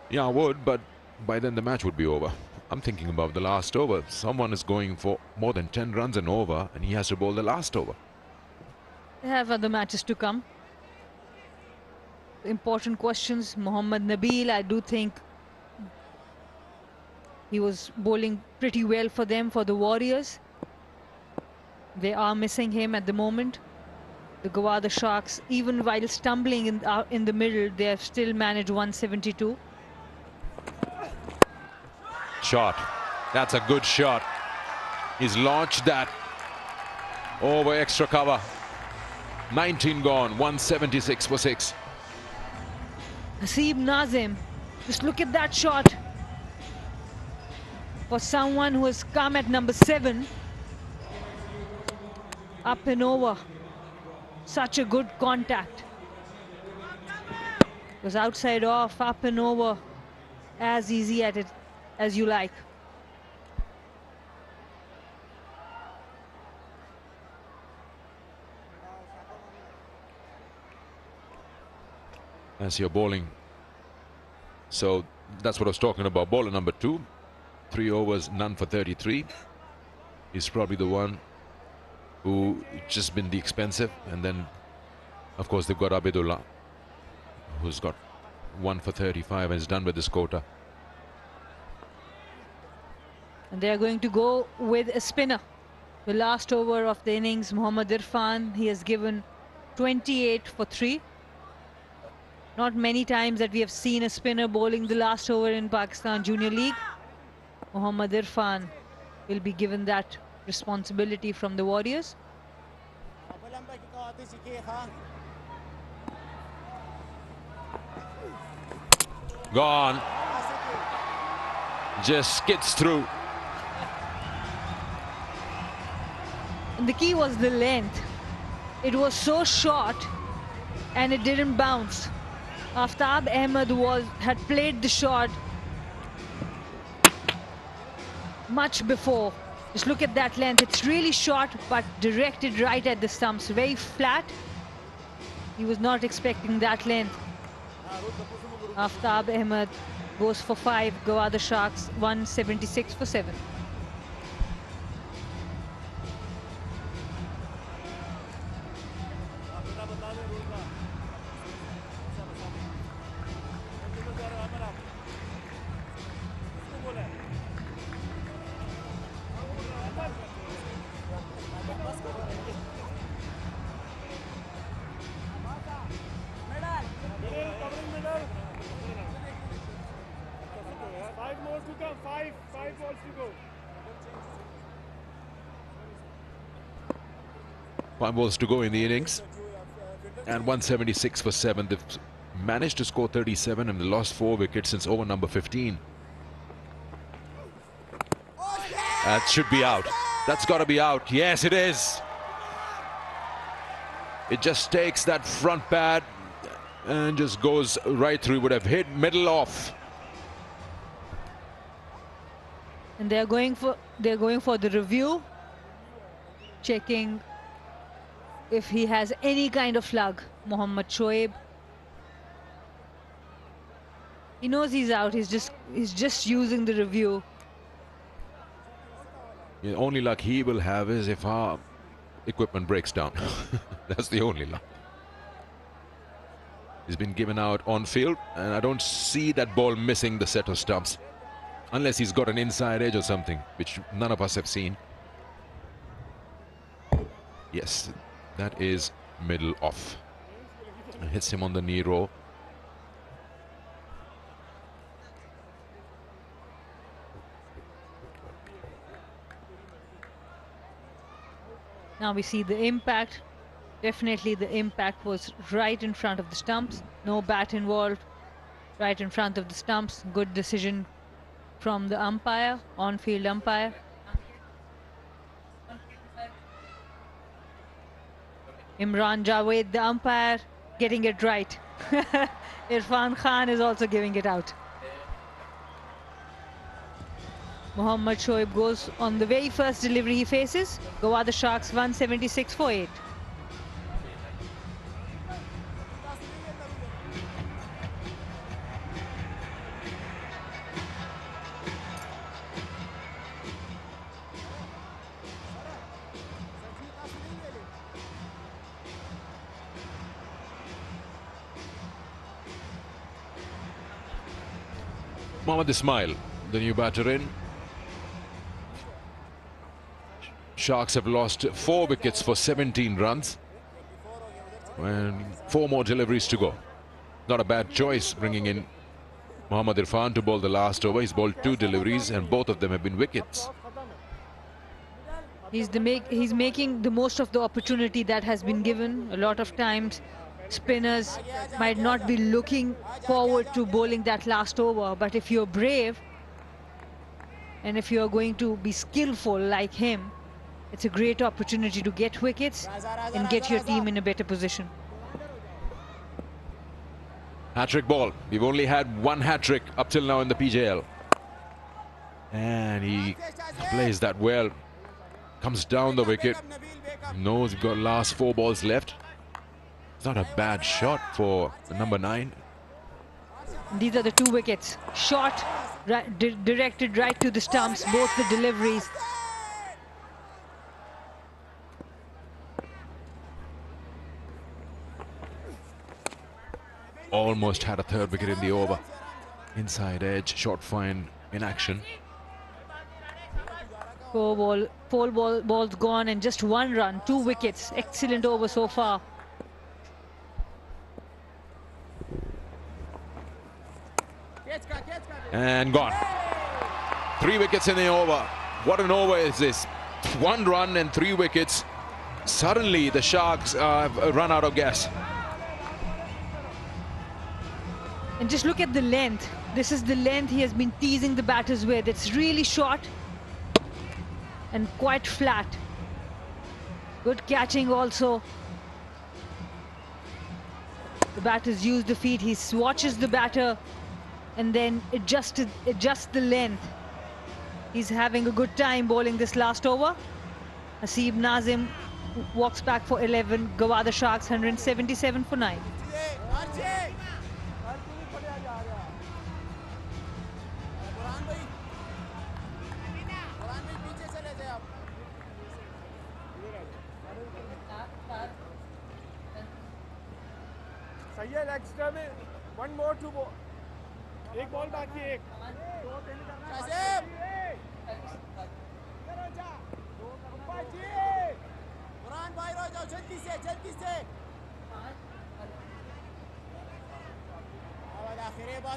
Yeah, I would, but by then the match would be over. I'm thinking about the last over. Someone is going for more than 10 runs and over, and he has to bowl the last over. They have other matches to come. Important questions. Mohammad Nabil, I do think he was bowling pretty well for them, for the Warriors. They are missing him at the moment. The Gwadar Sharks, even while stumbling in the middle, they have still managed 172. Shot. That's a good shot. He's launched that over extra cover. 19 gone, 176 for 6. Haseeb Nazim, just look at that shot. For someone who has come at number 7. Up and over. Such a good contact. It was outside off, up and over. As easy at it as you like. As you're bowling. So that's what I was talking about. Bowler number 2. 3 overs, none for 33. He's probably the one who just been the expensive, and then of course they've got Abidullah, who's got 1 for 35 and is done with this quota. And they are going to go with a spinner. The last over of the innings, Mohammad Irfan, he has given 28 for 3. Not many times that we have seen a spinner bowling the last over in Pakistan Junior League. Mohammad Irfan will be given that responsibility from the Warriors. Gone. Just skids through. And the key was the length. It was so short and it didn't bounce. Aftab Ahmed had played the shot much before. Just look at that length. It's really short, but directed right at the stumps. Very flat. He was not expecting that length. Aftab Ahmed goes for 5. Gwadar Sharks 176 for 7. Five balls to go. 5 balls to go in the innings. And 176 for 7. They've managed to score 37 and they lost 4 wickets since over number 15. That should be out. That's got to be out. Yes, it is. It just takes that front pad and just goes right through. Would have hit middle off. And they're going for the review, checking if he has any kind of slug. Mohammad Shoaib. He knows he's out. He's just using the review. The only luck he will have is if our equipment breaks down. That's the only luck. He's been given out on field, and I don't see that ball missing the set of stumps. Unless he's got an inside edge or something, which none of us have seen. Yes, that is middle off. Hits him on the knee row. Now we see the impact. Definitely the impact was right in front of the stumps. No bat involved. Right in front of the stumps. Good decision from the umpire, on-field umpire. Imran Javed, the umpire, getting it right. Irfan Khan is also giving it out. Mohammad Shoaib goes on the very first delivery he faces. Gwadar Sharks 176 for 8. Mohammad Ismail, the new batter in. Sharks have lost 4 wickets for 17 runs. And 4 more deliveries to go. Not a bad choice bringing in Mohammad Irfan to bowl the last over. He's bowled 2 deliveries and both of them have been wickets. He's making the most of the opportunity that has been given. A lot of times spinners might not be looking forward to bowling that last over, but if you're brave and if you're going to be skillful like him, it's a great opportunity to get wickets and get your team in a better position. Hat-trick ball. We've only had 1 hat-trick up till now in the PJL. And he plays that well. Comes down the wicket. Knows we've got last 4 balls left. It's not a bad shot for the number 9. These are the 2 wickets. Shot directed right to the stumps, both the deliveries. Almost had a 3rd wicket in the over. Inside edge, short fine in action. 4 balls gone and just 1 run, 2 wickets. Excellent over so far. And gone. 3 wickets in the over. What an over is this? 1 run and 3 wickets. Suddenly the Sharks have run out of gas. And just look at the length. This is the length he has been teasing the batters with. It's really short and quite flat. Good catching also. The batters use the feet. He swatches the batter and then adjusts the length. He's having a good time bowling this last over. Hasib Nazim walks back for 11. Gwadar Sharks 177 for 9. ये extra में one more to ball एक ball बाकी एक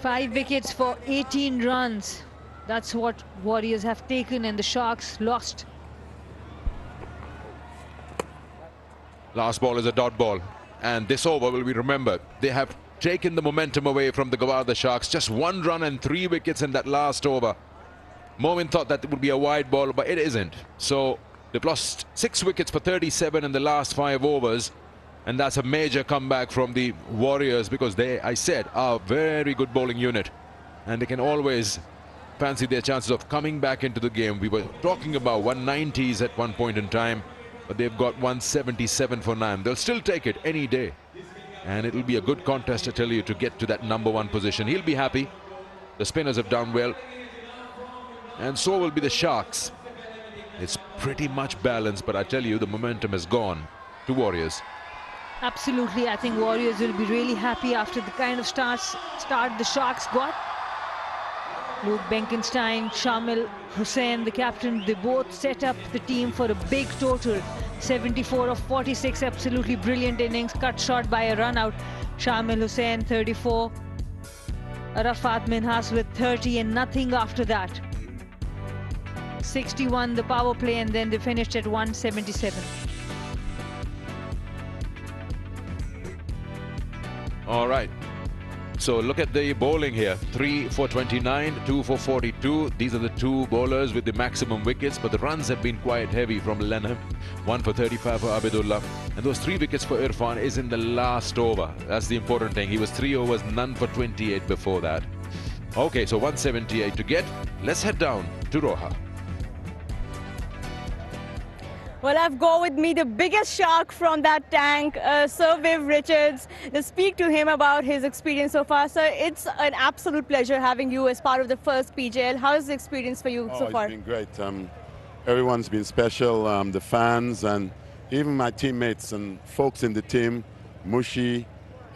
Five wickets for 18 runs. That's what Warriors have taken and the Sharks lost. Last ball is a dot ball, and this over will be remembered. They have taken the momentum away from the Gwadar Sharks. Just 1 run and 3 wickets in that last over. Momin thought that it would be a wide ball, but it isn't. So they've lost 6 wickets for 37 in the last 5 overs. And that's a major comeback from the Warriors, because they, I said, are a very good bowling unit. And they can always fancy their chances of coming back into the game. We were talking about 190s at one point in time, but they've got 177 for 9. They'll still take it any day. And it'll be a good contest, I tell you, to get to that #1 position. He'll be happy. The spinners have done well. And so will be the Sharks. It's pretty much balanced, but I tell you, the momentum has gone to Warriors. Absolutely, I think Warriors will be really happy after the kind of start the Sharks got. Luke Benkenstein, Shamil Hussain, the captain, they both set up the team for a big total. 74 of 46, absolutely brilliant innings, cut short by a run out. Shamil Hussain, 34. Arafat Minhas with 30 and nothing after that. 61 the power play, and then they finished at 177. All right. So look at the bowling here. 3 for 29, 2 for 42. These are the 2 bowlers with the maximum wickets, but the runs have been quite heavy from Lenham. 1 for 35 for Abidullah. And those 3 wickets for Irfan is in the last over. That's the important thing. He was 3 overs, none for 28 before that. Okay, so 178 to get. Let's head down to Roha. Well, I've got with me the biggest shark from that tank, Sir Viv Richards, to speak to him about his experience so far. Sir, it's an absolute pleasure having you as part of the first PJL. How is the experience for you so far? It's been great. Everyone's been special, the fans and even my teammates and folks in the team, Mushi.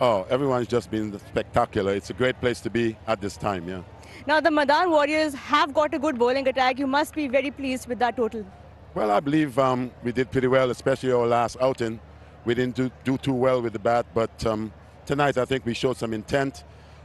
Oh, everyone's just been spectacular. It's a great place to be at this time, yeah. Now, the Mardan Warriors have got a good bowling attack. You must be very pleased with that total. Well, I believe we did pretty well, especially our last outing. We didn't do too well with the bat, but tonight I think we showed some intent.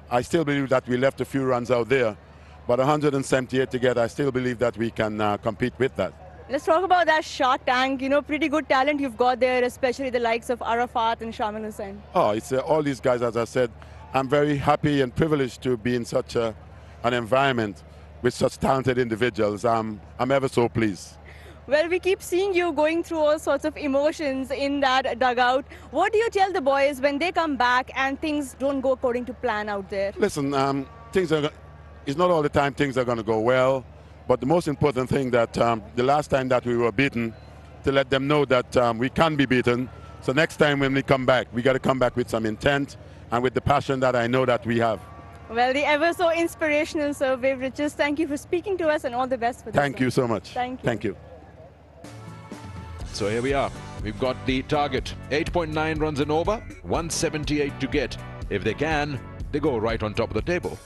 I still believe that we left a few runs out there, but 178 to get, I still believe that we can compete with that. Let's talk about that shark tank. You know, pretty good talent you've got there, especially the likes of Arafat and Shamil Hussain. Oh, it's all these guys, as I said. I'm very happy and privileged to be in such an environment with such talented individuals. I'm ever so pleased. Well, we keep seeing you going through all sorts of emotions in that dugout. What do you tell the boys when they come back and things don't go according to plan out there? Listen, it's not all the time things are going to go well, but the most important thing that the last time that we were beaten, to let them know that we can be beaten. So next time when we come back, we got to come back with some intent and with the passion that I know that we have. Well, the ever so inspirational Sir Viv Richards, thank you for speaking to us and all the best for this. Thank you so much. Thank you. Thank you. So here we are. We've got the target. 8.9 runs and over, 178 to get. If they can, they go right on top of the table.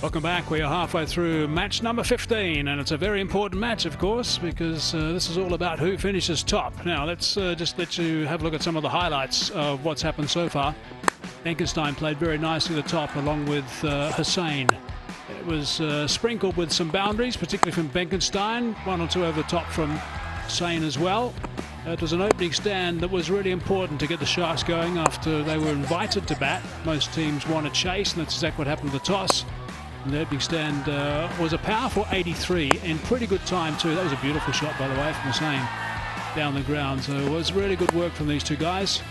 Welcome back. We are halfway through match number 15, and it's a very important match, of course, because this is all about who finishes top. Now, let's just let you have a look at some of the highlights of what's happened so far. Benkenstein played very nicely at the top, along with Hussain. It was sprinkled with some boundaries, particularly from Benkenstein, one or two over the top from Hussain as well. It was an opening stand that was really important to get the Sharks going after they were invited to bat. Most teams want to chase, and that's exactly what happened with the toss. And the opening stand was a powerful 83 in pretty good time too. That was a beautiful shot, by the way, from Hussain down the ground. So it was really good work from these two guys.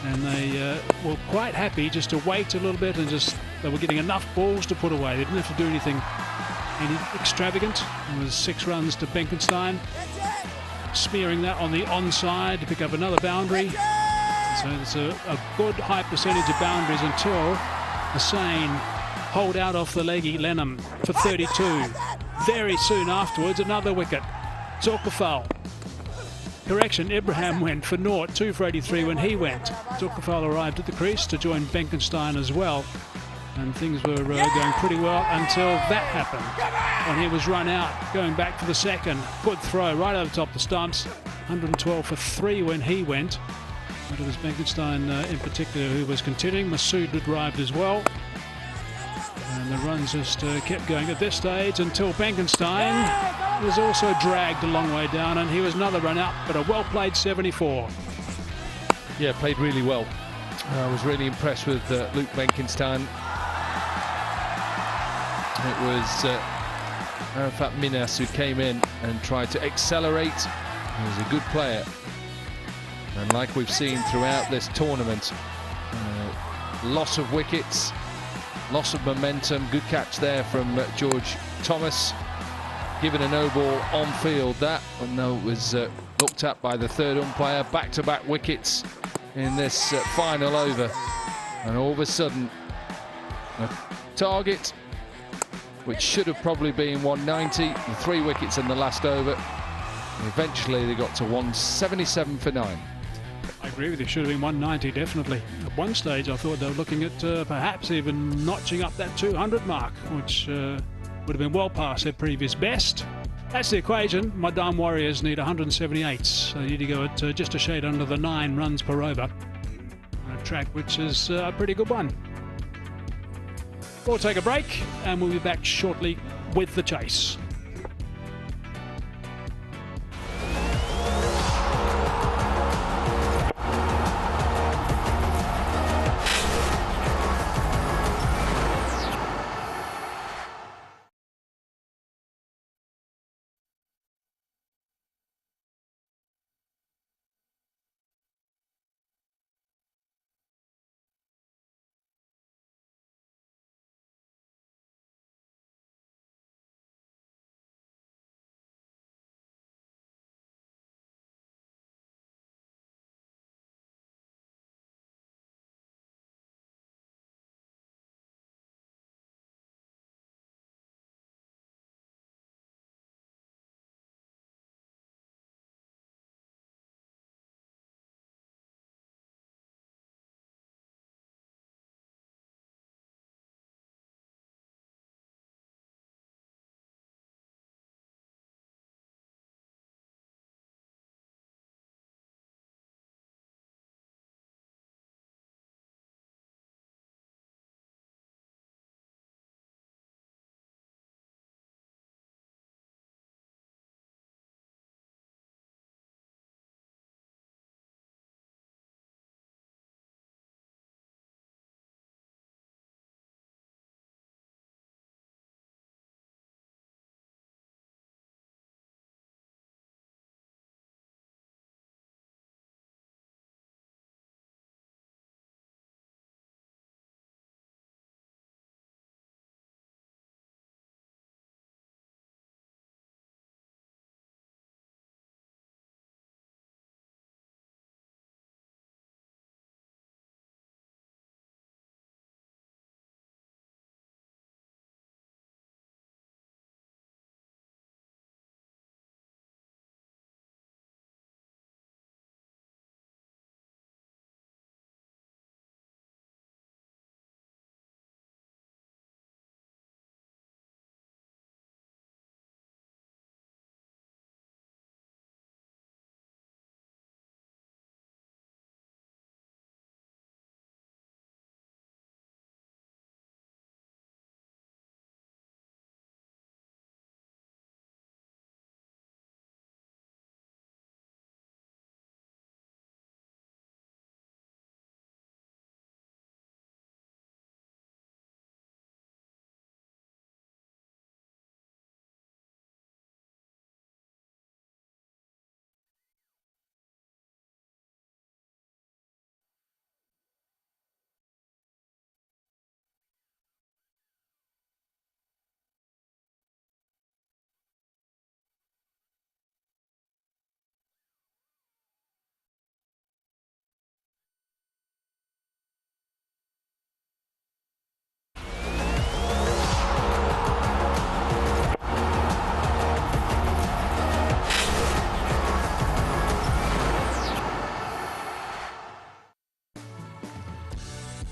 And they were quite happy just to wait a little bit and they were getting enough balls to put away. They didn't have to do anything extravagant. It was 6 runs to Benkenstein. Smearing that on the onside to pick up another boundary. So it's a good high percentage of boundaries until Hussain holed out off the leggy Lenham for 32. Very soon afterwards, another wicket. Zulkifil. Correction, Ibrahim went for naught, 2 for 83 when he went. Zulkifil arrived at the crease to join Benkenstein as well. And things were going pretty well until that happened. When he was run out, going back for the second. Good throw right over the top of the stumps. 112 for 3 when he went. But it was Benkenstein in particular who was continuing. Masood had arrived as well. And the runs just kept going at this stage until Benkenstein was also dragged a long way down, and he was another run out, but a well-played 74. Yeah, played really well. I was really impressed with Luke Benkenstein. It was Arafat Minas who came in and tried to accelerate. He was a good player. And like we've seen throughout this tournament, loss of wickets, loss of momentum. Good catch there from George Thomas. Given a no ball on field, that, and no, it was looked at by the third umpire. Back-to-back wickets in this final over. And all of a sudden, a target which should have probably been 190, the 3 wickets in the last over. And eventually they got to 177 for 9. I agree with you, should have been 190, definitely. At one stage I thought they were looking at perhaps even notching up that 200 mark, which would have been well past their previous best. That's the equation. Mardan Warriors need 178, so they need to go at just a shade under the 9 runs per over. On a track which is a pretty good one. We'll take a break and we'll be back shortly with the chase.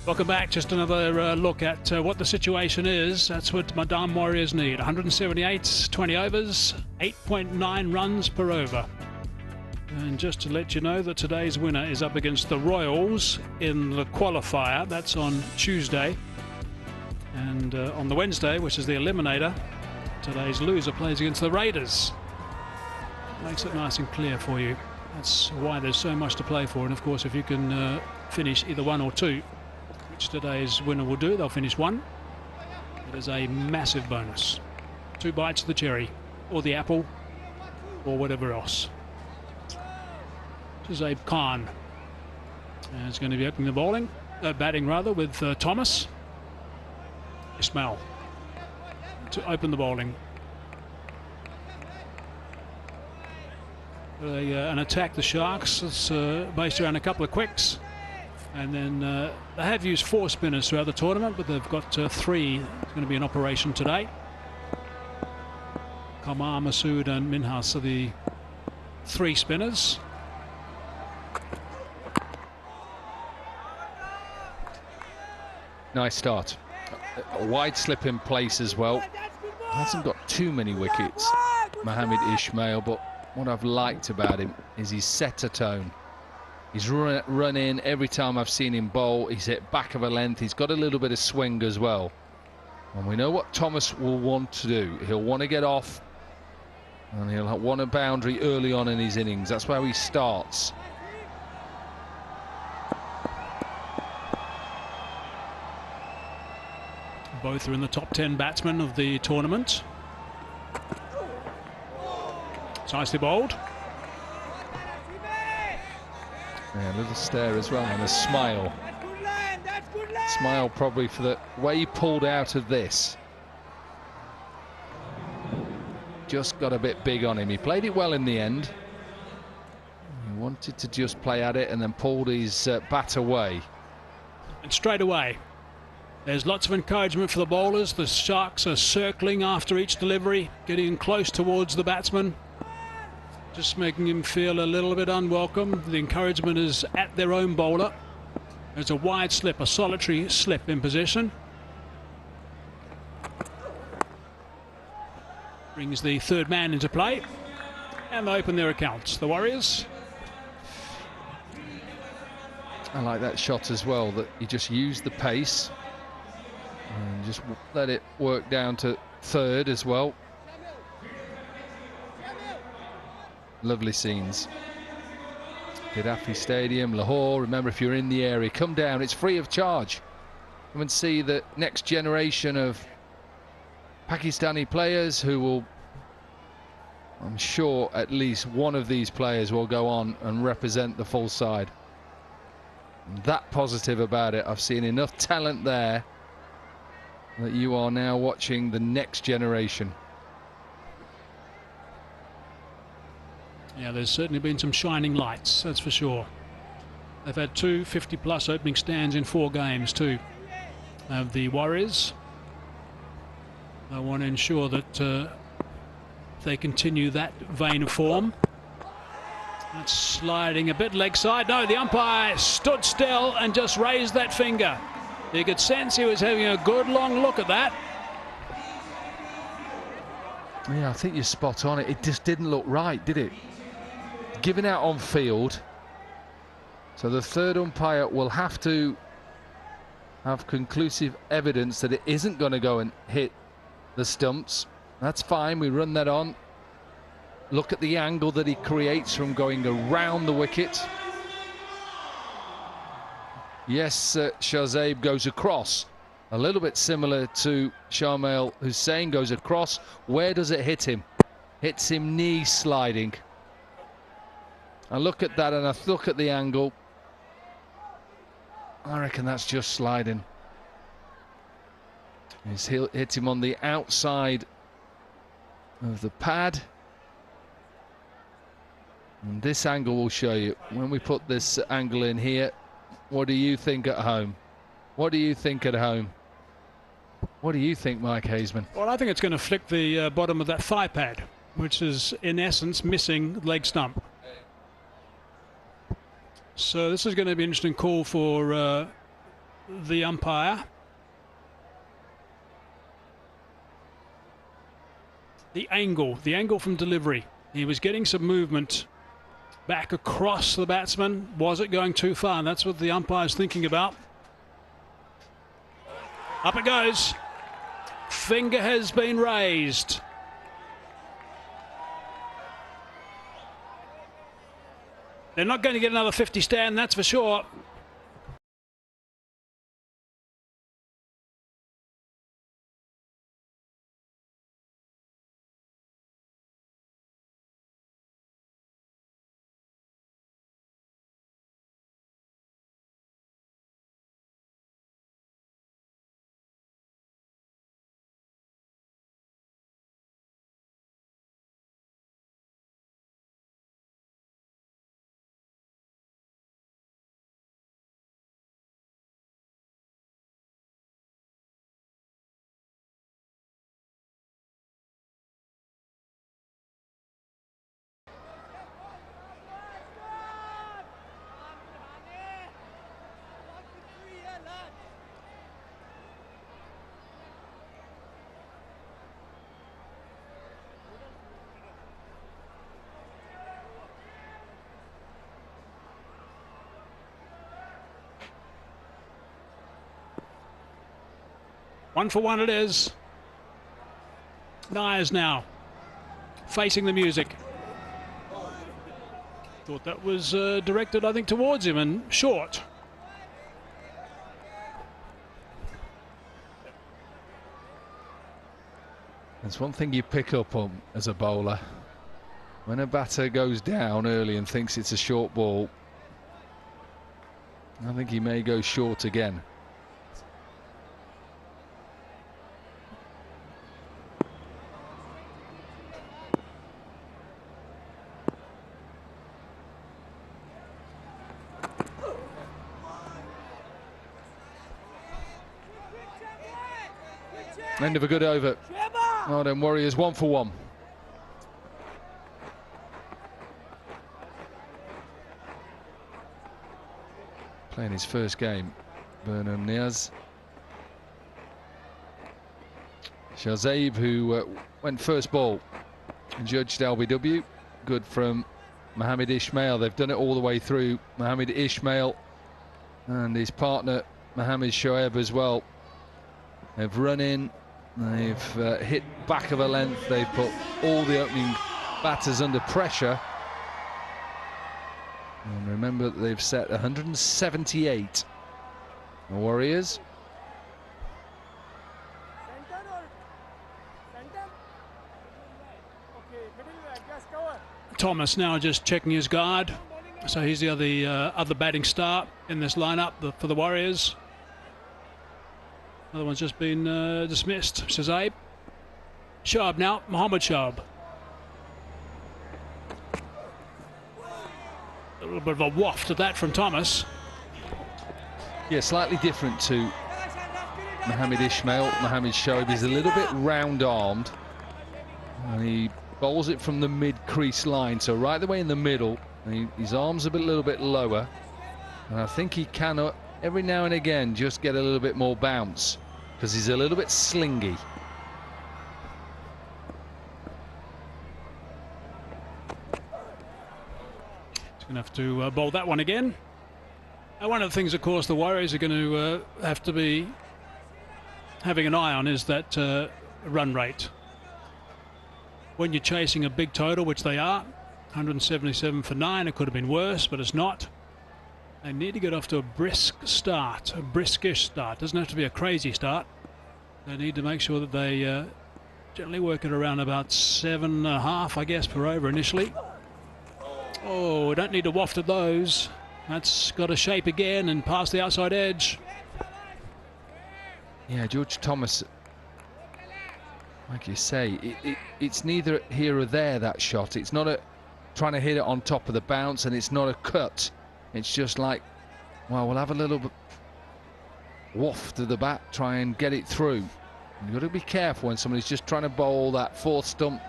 Welcome back. Just another look at what the situation is. That's what Mardan Warriors need. 178, 20 overs, 8.9 runs per over. And just to let you know that today's winner is up against the Royals in the qualifier. That's on Tuesday. And on the Wednesday, which is the eliminator, today's loser plays against the Raiders. Makes it nice and clear for you. That's why there's so much to play for. And of course, if you can finish either 1 or 2, which today's winner will do, they'll finish 1. It is a massive bonus. 2 bites of the cherry, or the apple, or whatever else. This is Abe Khan. And it's going to be opening the batting rather, with Thomas. Ismail to open the bowling. An attack, the Sharks. It's based around a couple of quicks. And then they have used 4 spinners throughout the tournament, but they've got 3. It's going to be in operation today. Kamar, Masood and Minhas are the 3 spinners. Nice start. A wide slip in place as well. Hasn't got too many wickets, Mohammed Ismail, but what I've liked about him is he's set a tone. He's run in every time I've seen him bowl. He's hit back of a length. He's got a little bit of swing as well. And we know what Thomas will want to do. He'll want to get off, and he'll want a boundary early on in his innings. That's where he starts. Both are in the top 10 batsmen of the tournament. It's nicely bowled. Yeah, a little stare as well and a smile. Smile probably for the way he pulled out of this. Just got a bit big on him. He played it well in the end. He wanted to just play at it and then pulled his bat away. And straight away, there's lots of encouragement for the bowlers. The Sharks are circling after each delivery, getting close towards the batsman, just making him feel a little bit unwelcome. The encouragement is at their own bowler. There's a wide slip, a solitary slip in position. Brings the 3rd man into play, and they open their accounts. The Warriors. I like that shot as well, that he just used the pace and just let it work down to 3rd as well. Lovely scenes. Gaddafi Stadium, Lahore. Remember, if you're in the area, come down. It's free of charge. Come and see the next generation of Pakistani players who will, I'm sure at least one of these players will go on and represent the full side. That positive about it. I've seen enough talent there that you are now watching the next generation. Yeah, there's certainly been some shining lights, that's for sure. They've had 2 50-plus opening stands in 4 games too. Of the Warriors. They want to ensure that they continue that vein of form. That's sliding a bit leg side. No, the umpire stood still and just raised that finger. You could sense he was having a good long look at that. Yeah, I think you're spot on. It just didn't look right, did it? Given out on field. So the 3rd umpire will have to have conclusive evidence that it isn't going to go and hit the stumps. That's fine. We run that on. Look at the angle that he creates from going around the wicket. Yes, Shahzaib goes across. A little bit similar to Shamil Hussain goes across. Where does it hit him? Hits him knee sliding. I look at that and I look at the angle. I reckon that's just sliding. He's hit him on the outside of the pad. And this angle will show you. When we put this angle in here, what do you think at home? What do you think at home? What do you think, Mike Hazeman? Well, I think it's going to flick the bottom of that thigh pad, which is in essence missing leg stump. So this is going to be an interesting call for the umpire. The angle from delivery. He was getting some movement back across the batsman. Was it going too far? And that's what the umpire's thinking about. Up it goes. Finger has been raised. They're not going to get another 50 stand, that's for sure. One for one it is. Nyers now facing the music. Thought that was directed, I think, towards him and short. There's one thing you pick up on as a bowler. When a batter goes down early and thinks it's a short ball, I think he may go short again. End of a good over. Mardan Warriors 1 for 1. Playing his first game, Burnham Niaz. Shahzaib, who went first ball and judged LBW. Good from Mohammed Ismail. They've done it all the way through. Mohammed Ismail and his partner Mohammed Shoaib as well. They've run in. They've hit back of a length. They've put all the opening batters under pressure. And remember that they've set 178. The Warriors. Thomas now just checking his guard. So he's the other batting star in this lineup for the Warriors. Other one's just been dismissed. Shahzaib. Shoaib now. Mohammed Shoaib. A little bit of a waft of that from Thomas. Yeah, slightly different to Mohammed Ismail. Mohammed Shoaib is a little bit round-armed. And he bowls it from the mid-crease line, so right the way in the middle. His arms a little bit lower. And I think he can, every now and again, just get a little bit more bounce, because he's a little bit slingy. He's going to have to bowl that one again. And one of the things, of course, the Warriors are going to have to be having an eye on is that run rate. When you're chasing a big total, which they are, 177 for 9, it could have been worse, but it's not. They need to get off to a brisk start, a briskish start. Doesn't have to be a crazy start. They need to make sure that they generally work it around about 7.5, I guess, per over initially. Oh, we don't need to waft at those. That's got a shape again and past the outside edge. Yeah, George Thomas, like you say, it's neither here or there, that shot. It's not trying to hit it on top of the bounce, and it's not a cut. It's just like, well, we'll have a little bit waft of the bat, try and get it through. You've got to be careful when somebody's just trying to bowl that fourth stump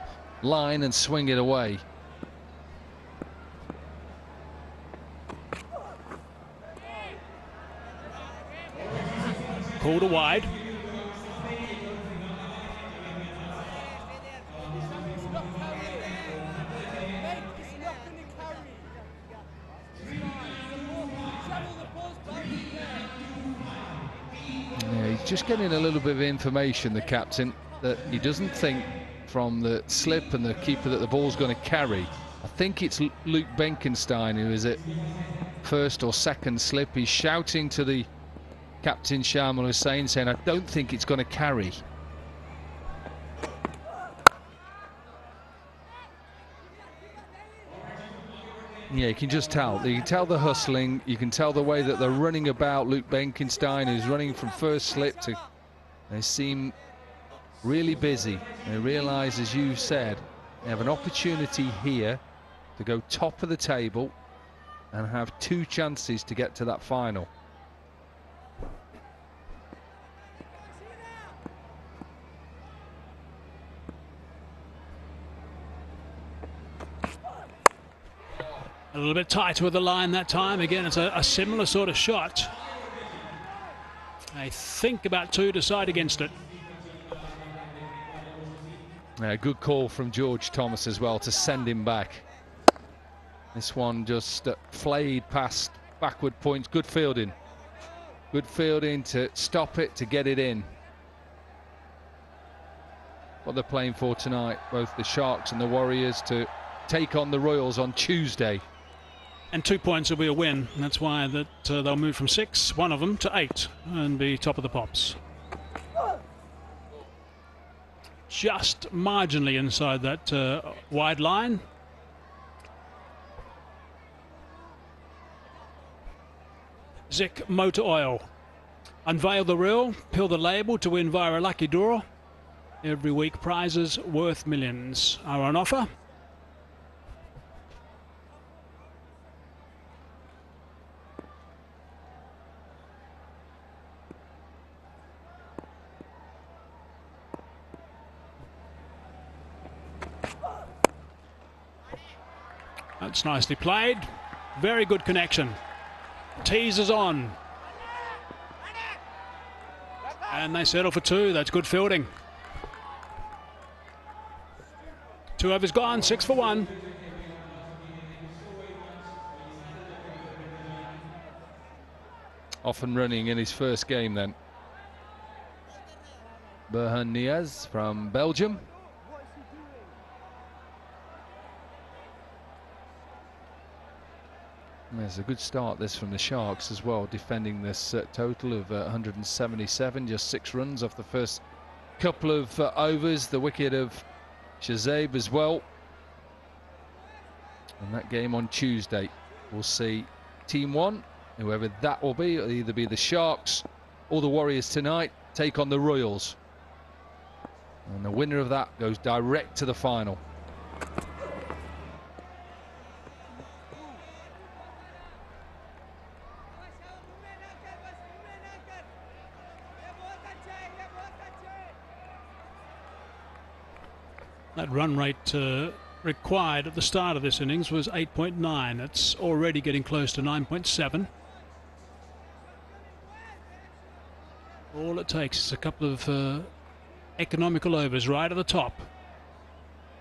line and swing it away. called a wide. Yeah, he's just getting a little bit of information, the captain, that he doesn't think from the slip and the keeper that the ball's going to carry. I think it's Luke Benkenstein who is at first or second slip. He's shouting to the captain, Shamal Hussain, saying, I don't think it's going to carry. Yeah, you can just tell. You can tell the hustling. You can tell the way that they're running about. Luke Benkenstein, who's running from first slip to... They seem really busy. They realise, as you said, they have an opportunity here to go top of the table and have 2 chances to get to that final. A little bit tighter with the line that time. Again, it's a similar sort of shot. I think about 2 to side against it. Good call from George Thomas as well to send him back. This one just flayed past backward points. Good fielding. Good fielding to stop it, to get it in. What they're playing for tonight, both the Sharks and the Warriors, to take on the Royals on Tuesday. And 2 points will be a win. That's why that they'll move from 6, one of them, to 8 and be top of the pops. Just marginally inside that wide line. Zic Motor Oil. Unveil the reel, peel the label to win via a lucky draw. Every week prizes worth millions are on offer. That's nicely played. Very good connection. Teasers on. And they settle for 2. That's good fielding. 2 overs gone, 6 for 1. Off and running in his first game then. Berhan Niaz from Belgium. There's a good start this from the Sharks as well, defending this total of 177, just 6 runs off the first couple of overs. The wicket of Shazib as well. And that game on Tuesday, we'll see Team 1, whoever that will be. It'll either be the Sharks or the Warriors tonight, take on the Royals. And the winner of that goes direct to the final. That run rate required at the start of this innings was 8.9. It's already getting close to 9.7. All it takes is a couple of economical overs right at the top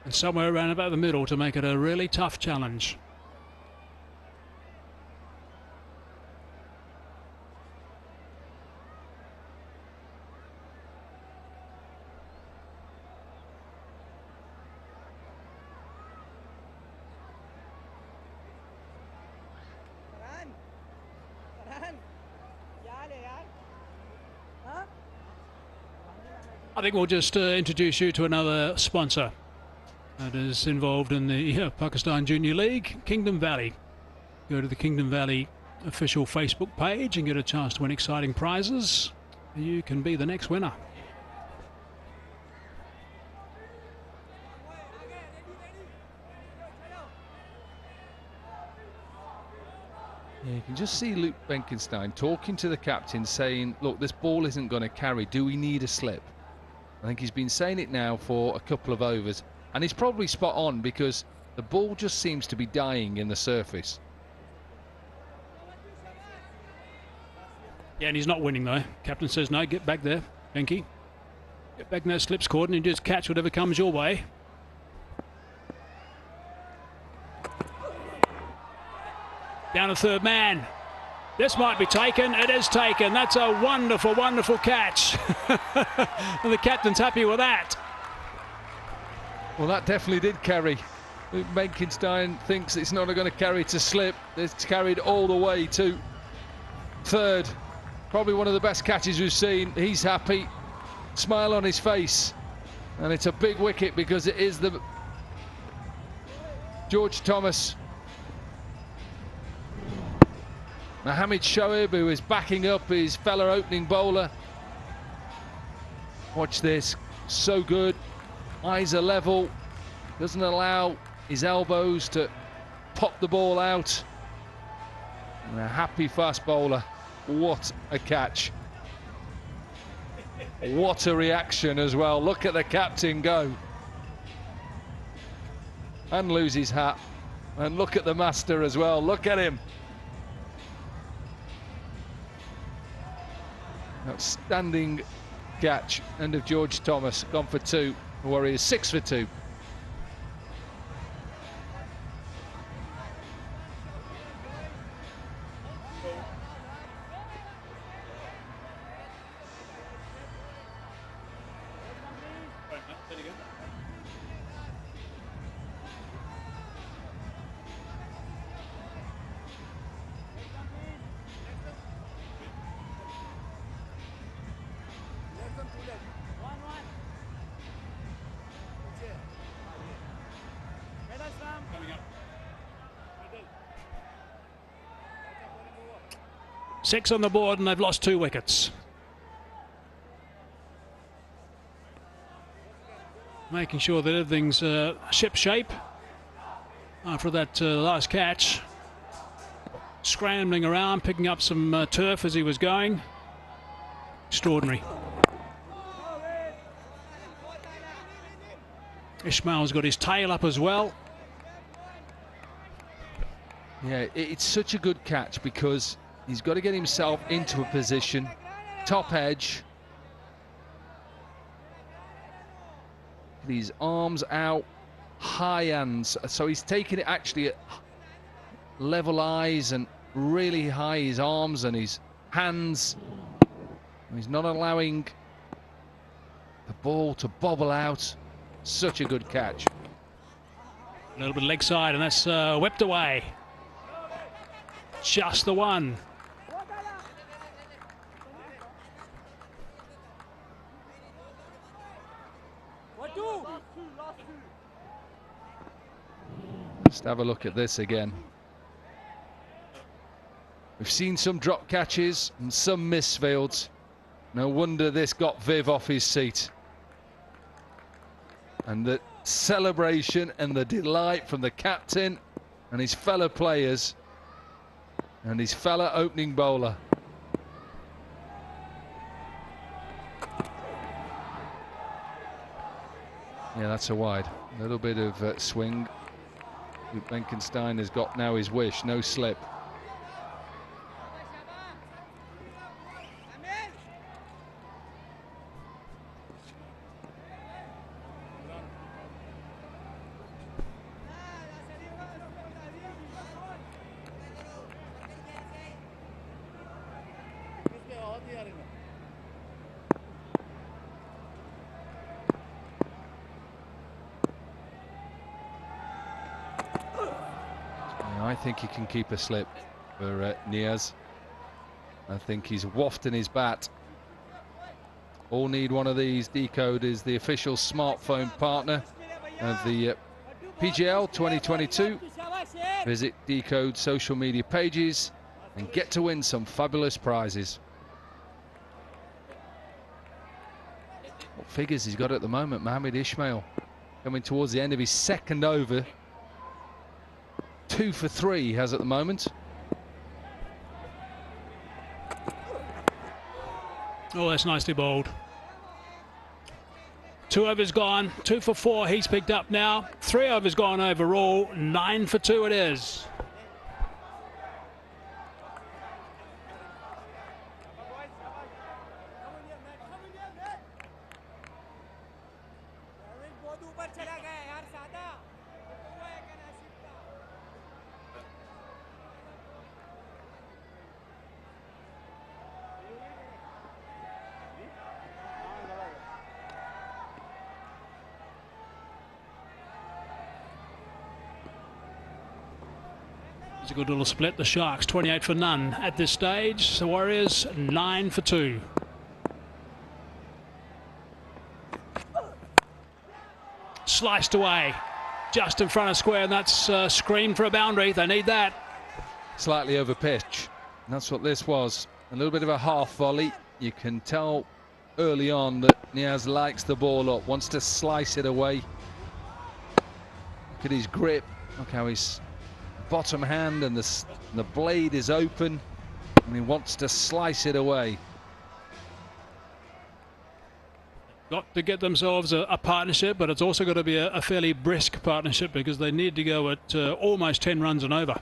and somewhere around about the middle to make it a really tough challenge. I think we'll just introduce you to another sponsor that is involved in the Pakistan Junior League, Kingdom Valley. Go to the Kingdom Valley official Facebook page and get a chance to win exciting prizes. You can be the next winner. Yeah, you can just see Luke Benkenstein talking to the captain, saying, look, this ball isn't going to carry. Do we need a slip? I think he's been saying it now for a couple of overs, and he's probably spot on because the ball just seems to be dying in the surface. Yeah, and he's not winning though. Captain says no, get back there, Benke. Get back in that slips cordon and just catch whatever comes your way. Down to third man. This might be taken. It is taken. That's a wonderful, wonderful catch. And the captain's happy with that. Well, that definitely did carry. Luke Benkenstein thinks it's not going to carry to slip. It's carried all the way to third. Probably one of the best catches we've seen. He's happy. Smile on his face. And it's a big wicket because it is the George Thomas. Mohamed Shoaib, who is backing up his fellow opening bowler. Watch this, so good. Eyes are level, doesn't allow his elbows to pop the ball out. And a happy fast bowler. What a catch. What a reaction as well. Look at the captain go. And lose his hat. And look at the master as well. Look at him. Outstanding catch. End of George Thomas. Gone for two. The Warriors 6 for 2. Six on the board and they've lost 2 wickets. Making sure that everything's ship shape after that last catch. Scrambling around, picking up some turf as he was going. Extraordinary. Ismail's got his tail up as well. Yeah, it's such a good catch because he's got to get himself into a position, top edge. These arms out, high hands. So he's taking it actually at level eyes and really high, his arms and his hands. He's not allowing the ball to bobble out. Such a good catch. A little bit leg side and that's whipped away. Just the one. Just have a look at this again. We've seen some drop catches and some misfields. No wonder this got Viv off his seat. And the celebration and the delight from the captain and his fellow players and his fellow opening bowler. Yeah, that's a wide. A little bit of swing. Luke Benkenstein has got now his wish, no slip. I think he can keep a slip for Niaz. I think he's wafting his bat. All need one of these. Decode is the official smartphone partner of the PJL 2022. Visit Decode social media pages and get to win some fabulous prizes. What figures he's got at the moment, Mohamed Ismail, coming towards the end of his second over. 2 for 3 he has at the moment. Oh, that's nicely bowled. 2 overs gone, 2 for 4 he's picked up now. 3 overs gone overall, 9 for 2 it is. It's a good little split. The Sharks 28 for none at this stage. The Warriors 9 for 2. Sliced away just in front of square, and that's screamed for a boundary. They need that. Slightly over pitch. That's what this was. A little bit of a half volley. You can tell early on that Niaz likes the ball up, wants to slice it away. Look at his grip. Look how his bottom hand and the blade is open, and he wants to slice it away. Got to get themselves a partnership, but it's also got to be a fairly brisk partnership because they need to go at almost 10 runs and over.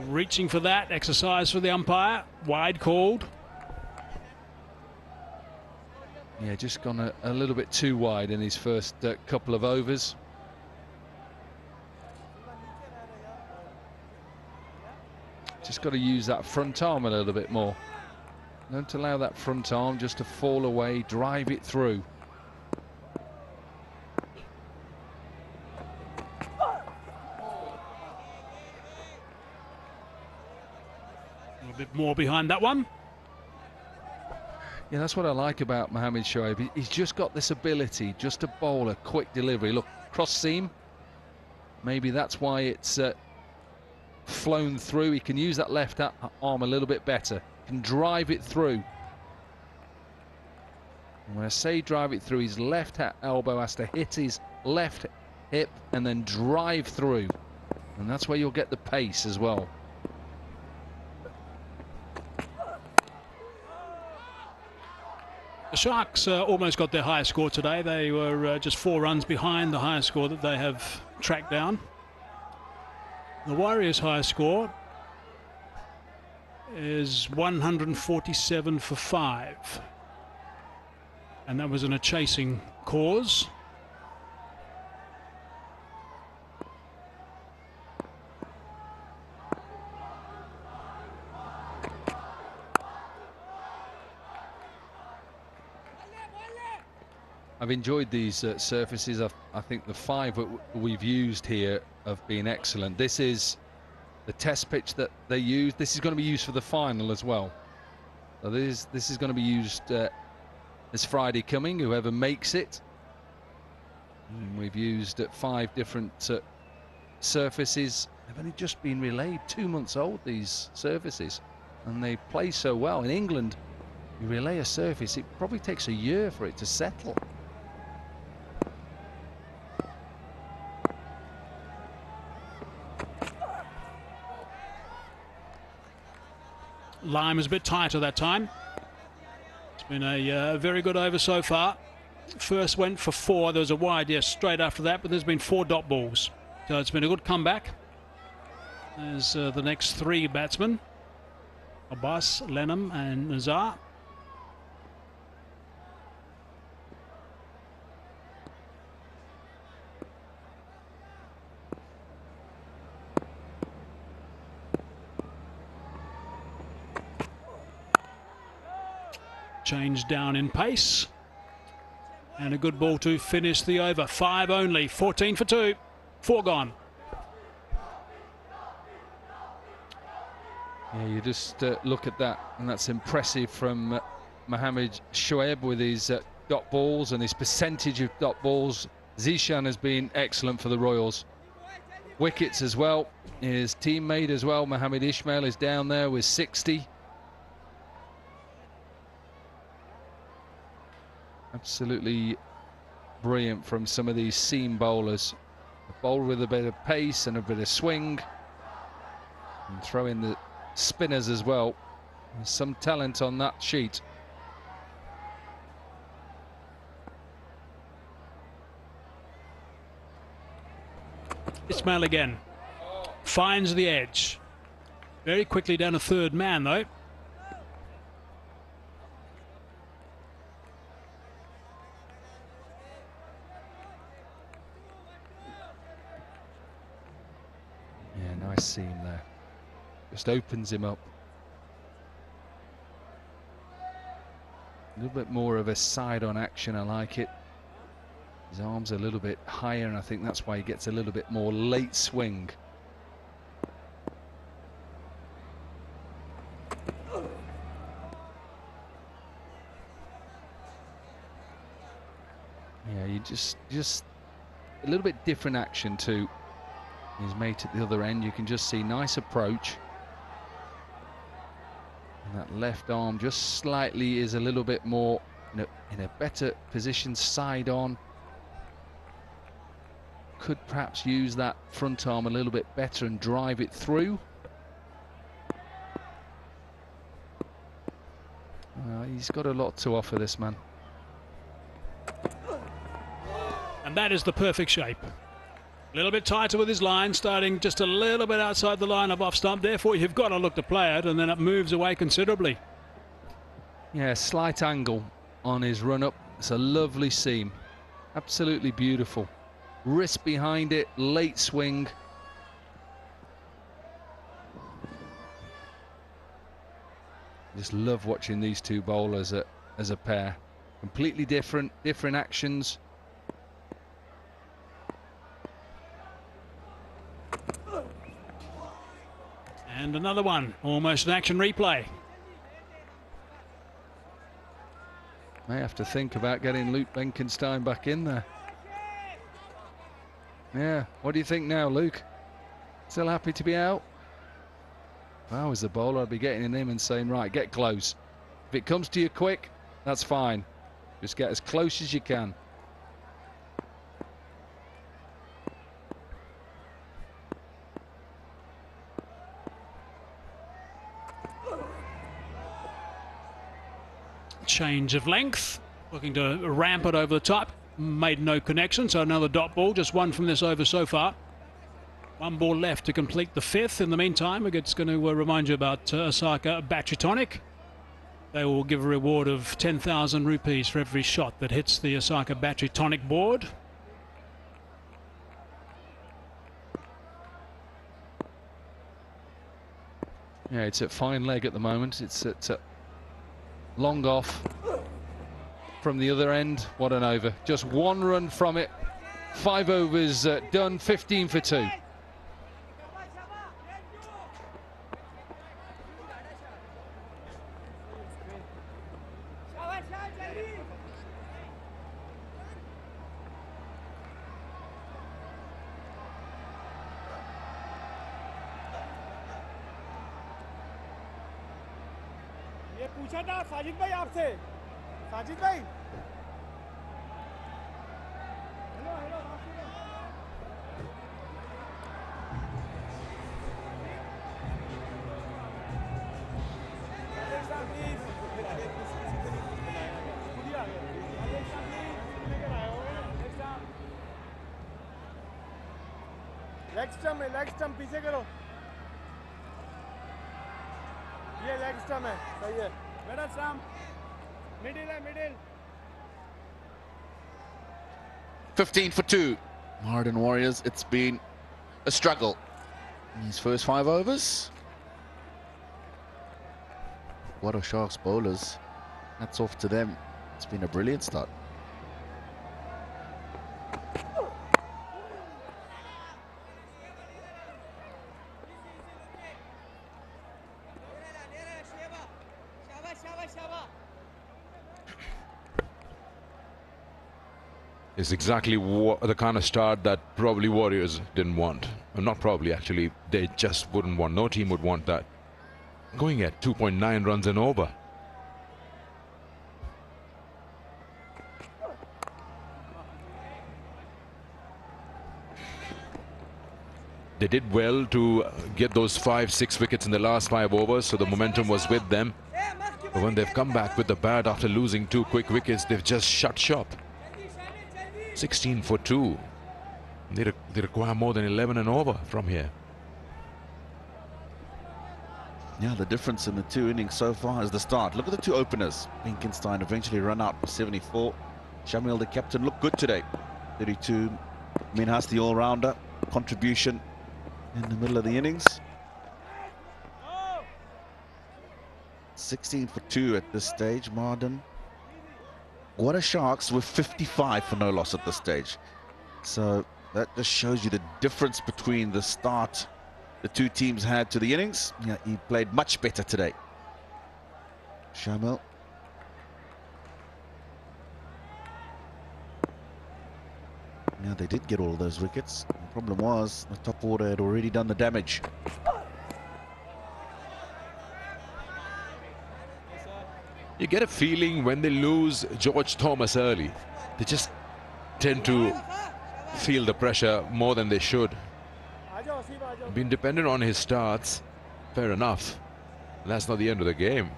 Reaching for that exercise for the umpire. Wide called. Yeah, just gone a little bit too wide in his first couple of overs. Just got to use that front arm a little bit more. Don't allow that front arm just to fall away, drive it through. A bit more behind that one. Yeah, that's what I like about Mohamed Shoaib. He's just got this ability just to bowl a quick delivery. Look, cross seam. Maybe that's why it's flown through. He can use that left arm a little bit better. Can drive it through. And when I say drive it through, his left elbow has to hit his left hip and then drive through. And that's where you'll get the pace as well. The Sharks almost got their highest score today. They were just 4 runs behind the highest score that they have tracked down. The Warriors' highest score is 147 for 5. And that was in a chasing cause. I've enjoyed these surfaces. I think the 5 that we've used here have been excellent. This is the test pitch that they use. This is going to be used for the final as well. So this is going to be used this Friday coming, whoever makes it. And we've used 5 different surfaces. They've only just been relayed, 2 months old, these surfaces. And they play so well. In England, you relay a surface, it probably takes a year for it to settle. Line was a bit tighter that time. It's been a very good over so far. First went for 4. There was a wide, yes, straight after that, but there's been 4 dot balls. So it's been a good comeback. There's the next 3 batsmen. Abbas, Lenham and Nazar. Change down in pace. And a good ball to finish the over. 5 only, 14 for 2. 4 gone. Yeah, you just look at that, and that's impressive from Mohamed Shoaib with his dot balls and his percentage of dot balls. Zishan has been excellent for the Royals. Wickets as well. His teammate as well, Mohamed Ismail, is down there with 60. Absolutely brilliant from some of these seam bowlers. A bowler with a bit of pace and a bit of swing. And throw in the spinners as well. There's some talent on that sheet. Ismail again. Finds the edge. Very quickly down a 3rd man though. Yeah, nice seam there. Just opens him up. A little bit more of a side-on action, I like it. His arm's a little bit higher, and I think that's why he gets a little bit more late swing. Yeah, you just a little bit different action to his mate at the other end. You can just see nice approach. And that left arm just slightly is a little bit more in a better position, side on. Could perhaps use that front arm a little bit better and drive it through. He's got a lot to offer, this man. And that is the perfect shape. A little bit tighter with his line, starting just a little bit outside the line of off stump. Therefore, you've got to look to play it, and then it moves away considerably. Yeah, slight angle on his run up. It's a lovely seam. Absolutely beautiful. Wrist behind it, late swing. Just love watching these two bowlers as a pair. Completely different actions. And another one, almost an action replay. May have to think about getting Luke Benkenstein back in there. Yeah, what do you think now, Luke? Still happy to be out? If I was the bowler, I'd be getting in him and saying, right, get close. If it comes to you quick, that's fine. Just get as close as you can. Change of length, looking to ramp it over the top. Made no connection, so another dot ball, just one from this over so far. One ball left to complete the fifth. In the meantime, it's going to remind you about Osaka Battery Tonic. They will give a reward of 10,000 rupees for every shot that hits the Osaka Battery Tonic board. Yeah, it's at fine leg at the moment. It's at long off from the other end. What an over. Just one run from it. 5 overs done, 15 for 2. ये पूछा था साजिद भाई आपसे साजिद भाई hello hello leg stump पीछे करो ये leg stump है सही है मिडिल स्टंप मिडिल है middle 15 for 2. Mardan Warriors, it's been a struggle in his first 5 overs. What a Sharks bowlers. Hats off to them. It's been a brilliant start. It's exactly the kind of start that probably Warriors didn't want. Well, not probably, actually. They just wouldn't want. No team would want that. Going at 2.9 runs and over. They did well to get those 5-6 wickets in the last 5 overs, so the momentum was with them. But when they've come back with the bat after losing 2 quick wickets, they've just shut shop. 16 for 2. They require more than 11 and over from here. Yeah, the difference in the 2 innings so far is the start. Look at the 2 openers. Benkenstein eventually run out for 74. Shamil, the captain, looked good today. 32. Minhas, the all-rounder. Contribution in the middle of the innings. 16 for 2 at this stage. Mardan Gwadar Sharks were 55 for no loss at this stage. So that just shows you the difference between the start the two teams had to the innings. Yeah, he played much better today. Shamil. Yeah, they did get all of those wickets. The problem was the top order had already done the damage. You get a feeling when they lose George Thomas early, they just tend to feel the pressure more than they should. Been dependent on his starts, fair enough. That's not the end of the game.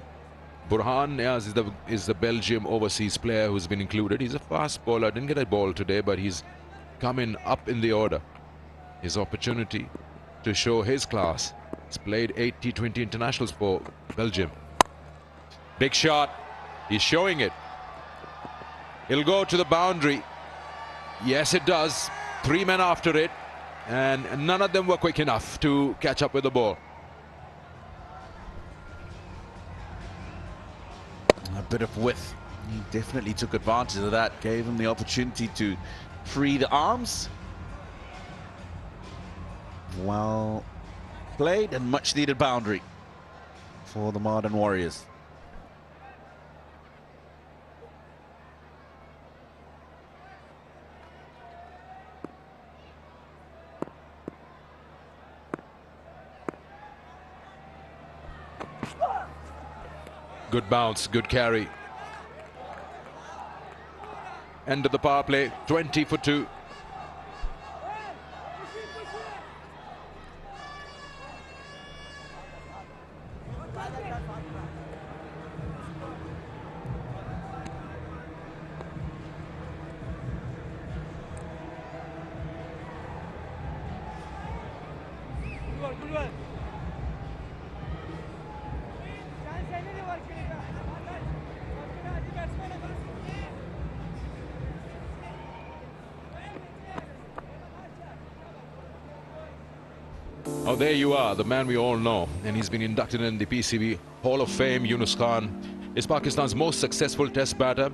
Burhan Niaz is the Belgium overseas player who's been included. He's a fast bowler, didn't get a ball today, but he's coming up in the order. His opportunity to show his class. He's played 8 T20 internationals for Belgium. Big shot. He's showing it. It'll go to the boundary. Yes, it does. 3 men after it. And none of them were quick enough to catch up with the ball. A bit of width. He definitely took advantage of that. Gave him the opportunity to free the arms. Well played and much needed boundary for the Mardan Warriors. Good bounce, good carry. End of the power play, 20 for 2. Oh, there you are, the man we all know, and he's been inducted in the PCB Hall of Fame. Yunus Khan is Pakistan's most successful test batter,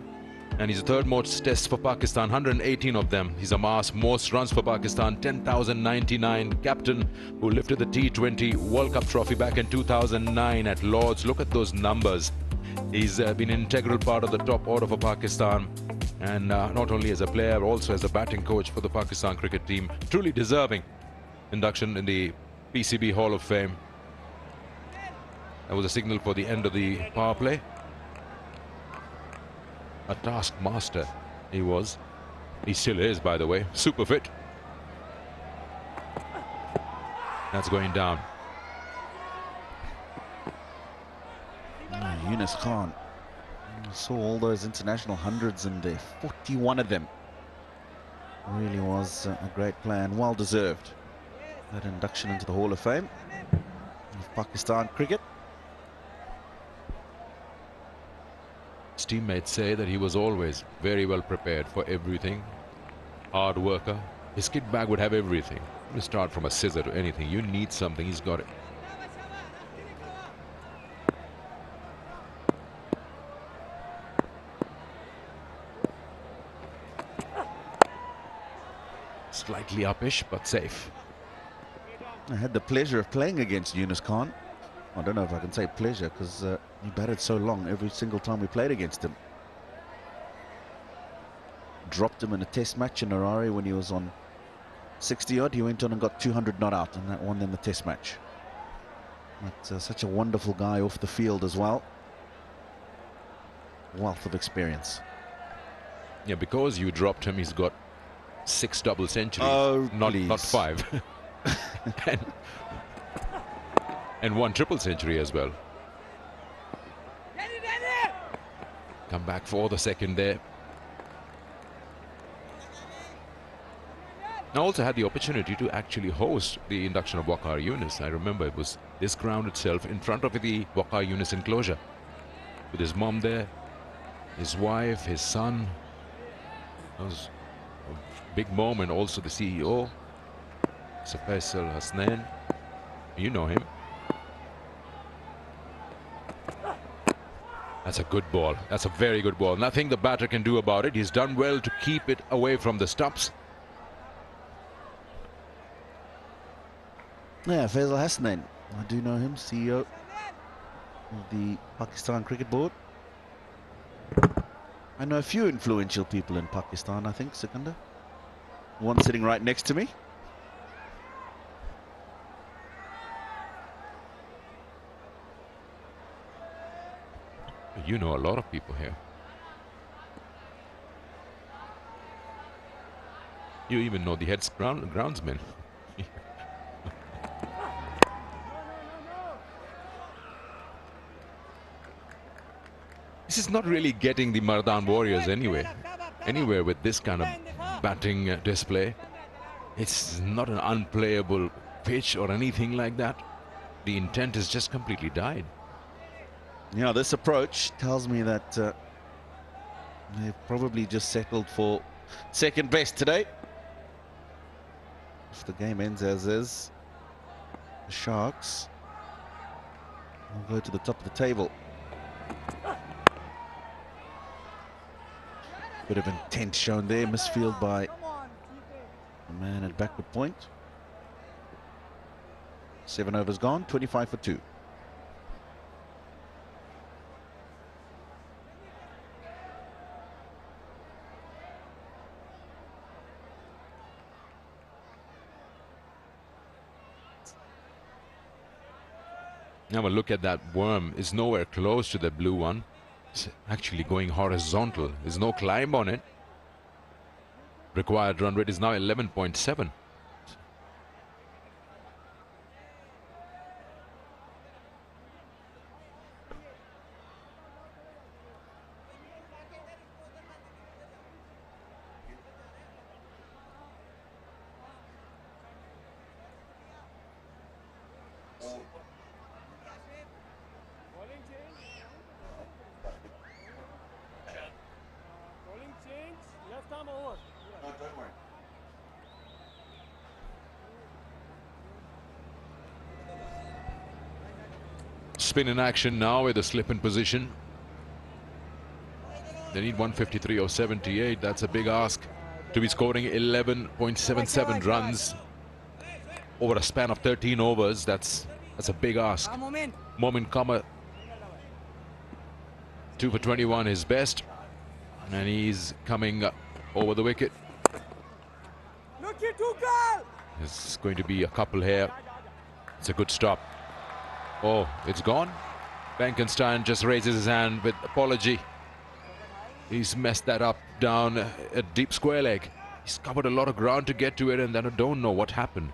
and he's the third most tests for Pakistan, 118 of them. He's amassed most runs for Pakistan, 10,099. Captain who lifted the T20 World Cup trophy back in 2009 at Lord's. Look at those numbers. He's been an integral part of the top order for Pakistan, and not only as a player, also as a batting coach for the Pakistan cricket team. Truly deserving induction in the PCB Hall of Fame. That was a signal for the end of the power play. A taskmaster he was. He still is, by the way. Super fit. That's going down. Yunus Khan. I saw all those international hundreds in there. 41 of them. Really was a great player and well deserved. That induction into the Hall of Fame of Pakistan cricket. His teammates say that he was always very well prepared for everything. Hard worker. His kit bag would have everything. You start from a scissor to anything. You need something, he's got it. Slightly uppish, but safe. I had the pleasure of playing against Yunus Khan. I don't know if I can say pleasure because he batted so long every single time we played against him. Dropped him in a test match in Harare when he was on 60 odd. He went on and got 200 not out, and that won them the test match. But such a wonderful guy off the field as well. Wealth of experience. Yeah, because you dropped him, he's got 6 double centuries. Oh, not 5. and 1 triple century as well. Come back for the second there. I also had the opportunity to actually host the induction of Waqar Younis. I remember it was this ground itself in front of the Waqar Younis enclosure, with his mom there, his wife, his son. It was a big moment. Also the CEO, Sir Faisal Hasnain. You know him. That's a good ball. That's a very good ball. Nothing the batter can do about it. He's done well to keep it away from the stumps. Yeah, Faisal Hasnain. I do know him, CEO of the Pakistan Cricket Board. I know a few influential people in Pakistan, I think, Sikandar. One sitting right next to me. You know a lot of people here. You even know the head groundsman. This is not really getting the Mardan Warriors anywhere with this kind of batting display. It's not an unplayable pitch or anything like that. The intent is just completely died. Yeah, this approach tells me that they've probably just settled for second best today. If the game ends as is, the Sharks will go to the top of the table. Bit of intent shown there, misfield by the man at backward point. 7 overs gone, 25 for 2. Now a look at that worm. Is nowhere close to the blue one. It's actually going horizontal. There's no climb on it. Required run rate is now 11.7. Spin in action now with a slip in position. They need 153 or 78. That's a big ask to be scoring 11.77 runs over a span of 13 overs. That's a big ask. Momin Kama 2 for 21 his best, and he's coming over the wicket. There's going to be a couple here. It's a good stop. Oh, it's gone. Benkenstein just raises his hand with apology. He's messed that up down a deep square leg. He's covered a lot of ground to get to it, and then I don't know what happened.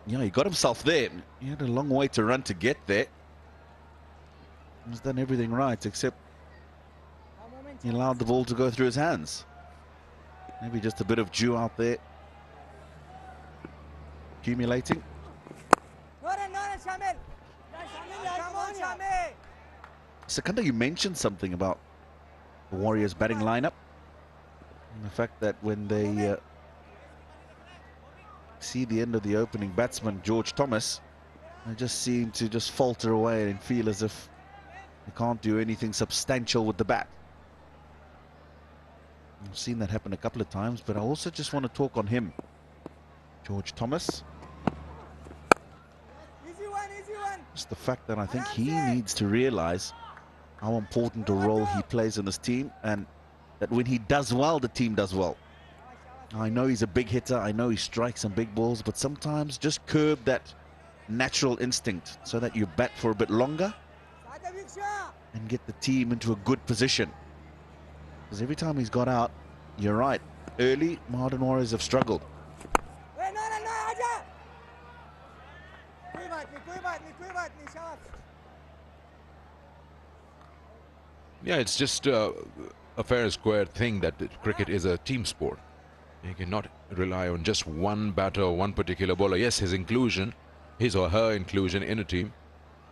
Yeah, he got himself there. He had a long way to run to get there. He's done everything right, except he allowed the ball to go through his hands. Maybe just a bit of dew out there. Accumulating. Sikandar, you mentioned something about the Warriors batting lineup and the fact that when they see the end of the opening batsman George Thomas, they just seem to just falter away and feel as if they can't do anything substantial with the bat. I've seen that happen a couple of times, but I also just want to talk on him, George Thomas. Just the fact that I think he needs to realize how important a role he plays in this team, and that when he does well, the team does well. I know he's a big hitter, I know he strikes some big balls, but sometimes just curb that natural instinct so that you bat for a bit longer and get the team into a good position. Because every time he's got out, you're right, early Mardan Warriors have struggled. Yeah, it's just a fair and square thing that cricket is a team sport. You cannot rely on just one batter or one particular bowler. Yes, his inclusion, his or her inclusion in a team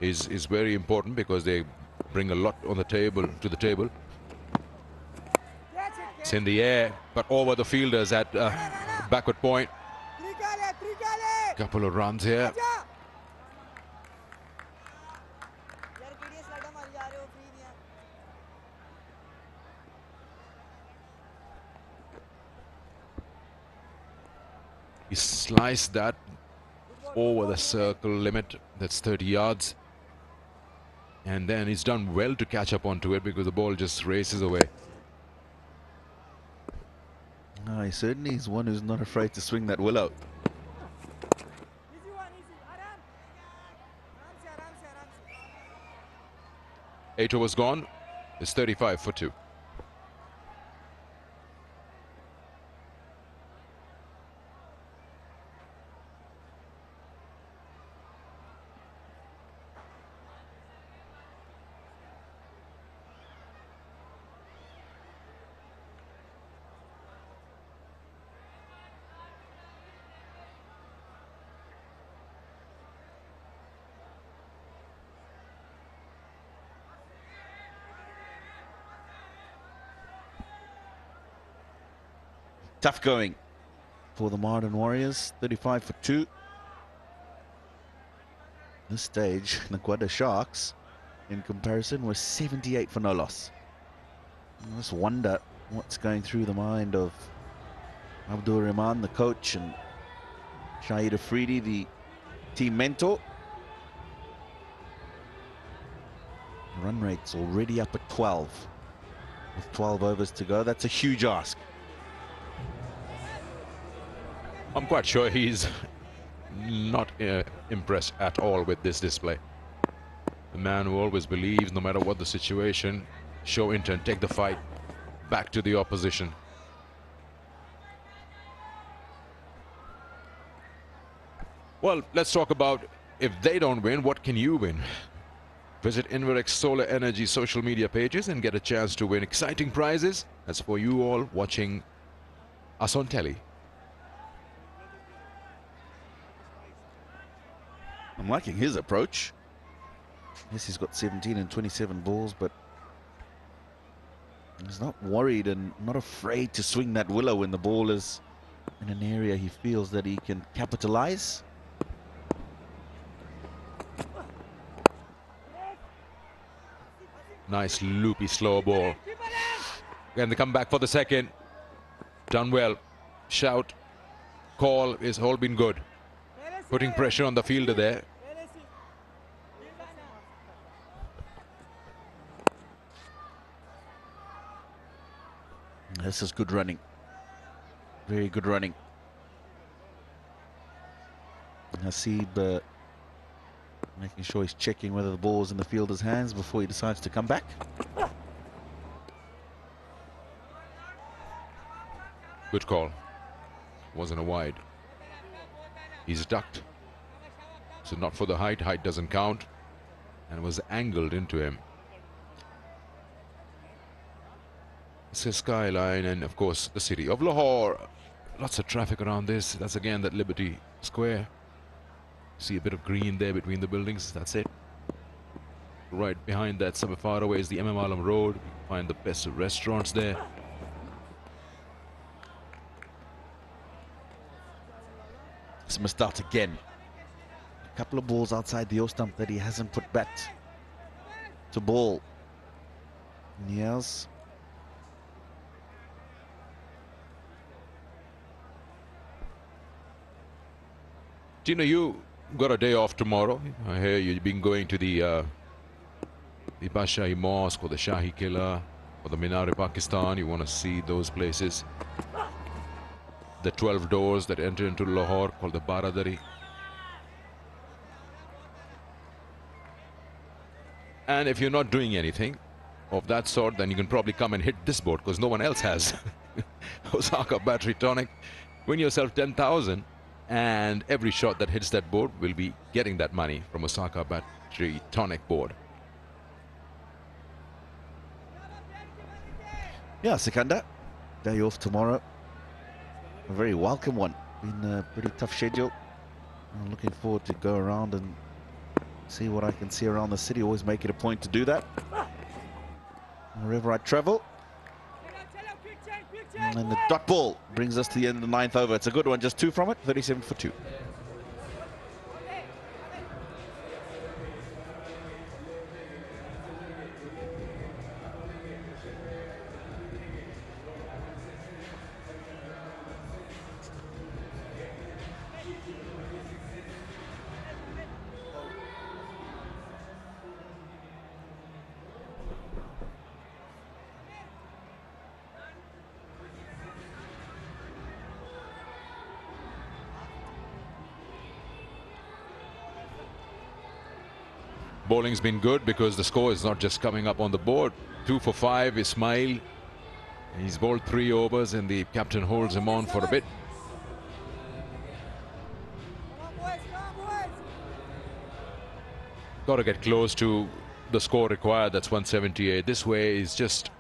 is very important because they bring a lot on the table, to the table. It's in the air, but over the fielders at backward point. Couple of runs here. He sliced that over the circle limit. That's 30 yards. And then he's done well to catch up onto it because the ball just races away. No, he certainly is one who's not afraid to swing that willow. Eight overs gone. It's 35 for 2. Tough going for the Mardan Warriors. 35 for 2. This stage, the Gwadar Sharks, in comparison, were 78 for no loss. I just wonder what's going through the mind of Abdul Rahman, the coach, and Shahid Afridi, the team mentor. Run rate's already up at 12. With 12 overs to go, that's a huge ask. I'm quite sure he's not impressed at all with this display. The man who always believes, no matter what the situation, show intent, take the fight back to the opposition. Well, let's talk about if they don't win, what can you win? Visit Inverex Solar Energy social media pages and get a chance to win exciting prizes. That's for you all watching us on telly. I'm liking his approach. Yes, he's got 17 and 27 balls, but he's not worried and not afraid to swing that willow when the ball is in an area he feels that he can capitalize. Nice loopy slow ball. And they come back for the second. Done well. Shout, call is all been good. Putting pressure on the fielder there. This is good running. Very good running. Hasib making sure he's checking whether the ball is in the fielder's hands before he decides to come back. Good call. Wasn't a wide. He's ducked. So not for the height. Height doesn't count. And was angled into him. It's a skyline and of course the city of Lahore. Lots of traffic around this. That's again that Liberty Square. See a bit of green there between the buildings. That's it. Right behind that, somewhere far away, is the MM Alam Road. You can find the best restaurants there. It's missed out again. A couple of balls outside the O-stump that he hasn't put back to ball. Niels. Tina, you got a day off tomorrow. I hear you've been going to the Bashahi Mosque or the Shahi Qila or the Minar-e-Pakistan. You want to see those places. The 12 doors that enter into Lahore called the Baradari. And if you're not doing anything of that sort, then you can probably come and hit this board because no one else has. Osaka Battery Tonic. Win yourself 10,000 and every shot that hits that board will be getting that money from Osaka Battery Tonic board. Yeah, Sikandar. Day off tomorrow. A very welcome one. Been a pretty tough schedule. I'm looking forward to go around and see what I can see around the city. Always make it a point to do that. Wherever I travel. And then the dot ball brings us to the end of the 9th over. It's a good one, just 2 from it, 37 for 2. bowling's been good because the score is not just coming up on the board. 2 for 5, Ismail. He's bowled 3 overs and the captain holds him on for a bit. Got to get close to the score required. That's 178. This way is just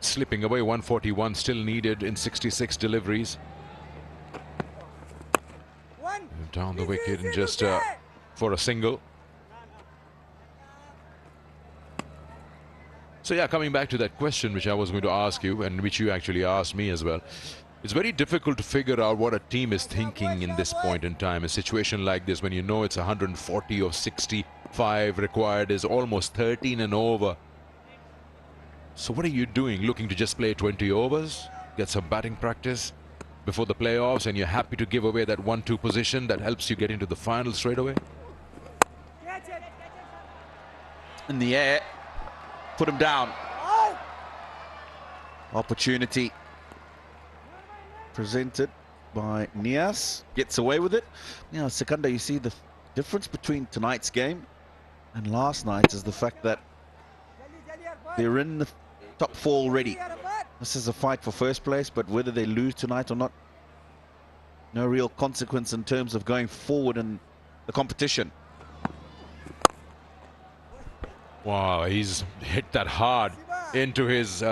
slipping away. 141 still needed in 66 deliveries. Down the wicket and just for a single. So yeah, coming back to that question which I was going to ask you and which you actually asked me as well. It's very difficult to figure out what a team is thinking in this point in time. A situation like this when you know it's 140 or 65 required is almost 13 and over. So what are you doing? Looking to just play 20 overs? Get some batting practice before the playoffs and you're happy to give away that 1-2 position that helps you get into the final straight away? In the air. Put him down. Opportunity presented by Niaz. Gets away with it. You know, Sikandar, you see the difference between tonight's game and last night's is the fact that they're in the top 4 already. This is a fight for first place, but whether they lose tonight or not, no real consequence in terms of going forward in the competition. Wow, he's hit that hard into his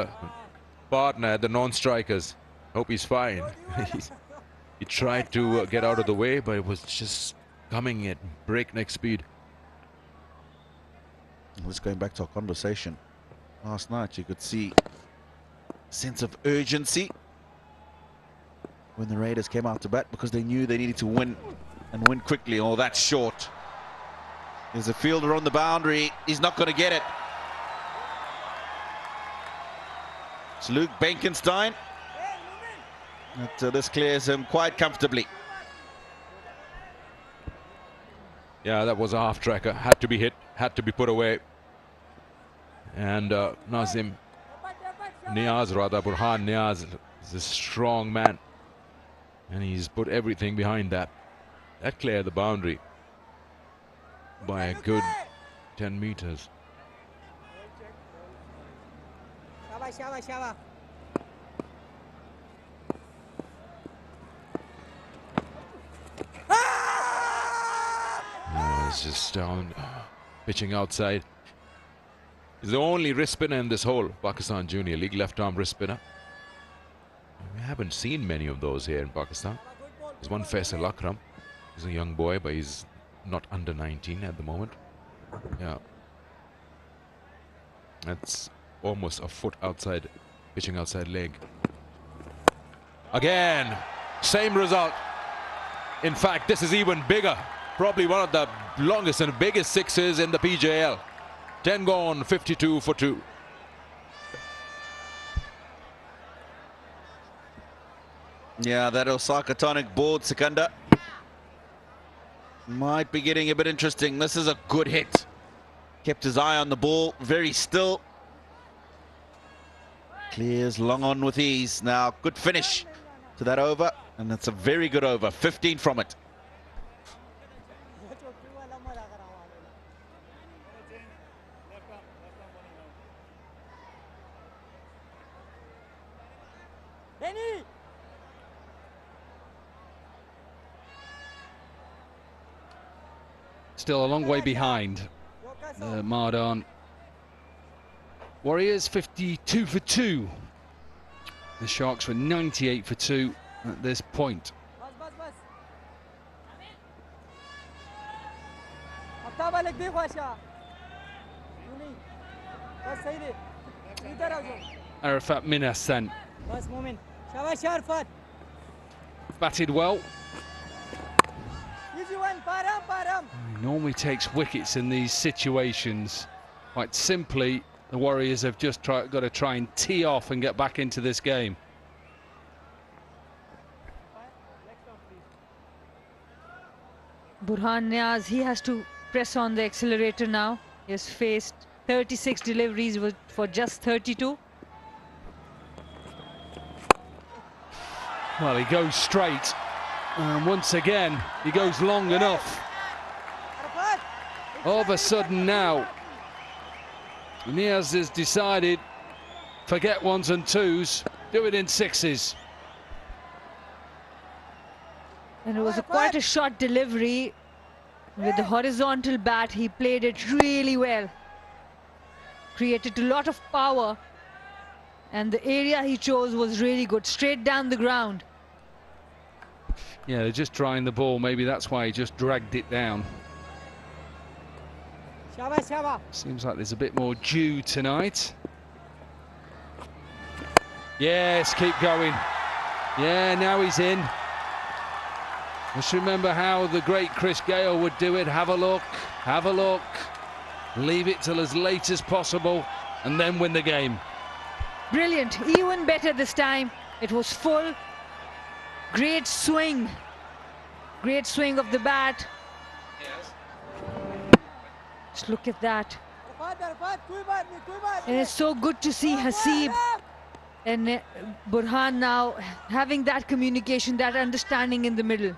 partner, the non-strikers. Hope he's fine. He tried to get out of the way, but it was just coming at breakneck speed. Let's going back to our conversation last night. You could see a sense of urgency when the Raiders came out to bat because they knew they needed to win and win quickly. Oh, that's short. There's a fielder on the boundary. He's not going to get it. It's Luke Benkenstein. But, this clears him quite comfortably. Yeah, that was a half-tracker. Had to be hit, had to be put away. And Nazim Niaz, rather, Burhan Niaz is a strong man. And he's put everything behind that. That cleared the boundary by a good 10 meters. He's just down, pitching outside. He's the only wrist spinner in this whole Pakistan Junior League, left-arm wrist spinner. We haven't seen many of those here in Pakistan. There's one Faisal Akram. He's a young boy, but he's not under 19 at the moment. Yeah. That's almost a foot outside, pitching outside leg. Again, same result. In fact, this is even bigger. Probably one of the longest and biggest sixes in the PJL. 10 gone, 52 for 2. Yeah, that Osaka tonic board, Sikandar, might be getting a bit interesting. This is a good hit. Kept his eye on the ball, very still. Clears long on with ease. Now, good finish to that over, and that's a very good over. 15 from it. Still a long way behind. Mardan. Warriors 52 for 2. The Sharks were 98 for 2 at this point. Arafat Minasan batted well. He normally takes wickets in these situations. Quite simply, the Warriors have just got to try and tee off and get back into this game. Burhan Niaz, he has to press on the accelerator now. He has faced 36 deliveries for just 32. Well, he goes straight. And once again, he goes long enough. All of a sudden now, Niaz has decided, forget ones and twos, do it in sixes. And it was quite a short delivery. With the horizontal bat, he played it really well. Created a lot of power. And the area he chose was really good, straight down the ground. Yeah, they're just drying the ball. Maybe that's why he just dragged it down. Seems like there's a bit more dew tonight. Yes, keep going. Yeah, now he's in. Just remember how the great Chris Gale would do it. Have a look, leave it till as late as possible, and then win the game. Brilliant, even better this time. It was full. Great swing of the bat. Just look at that. And it's so good to see Hasib and Burhan now having that communication, that understanding in the middle.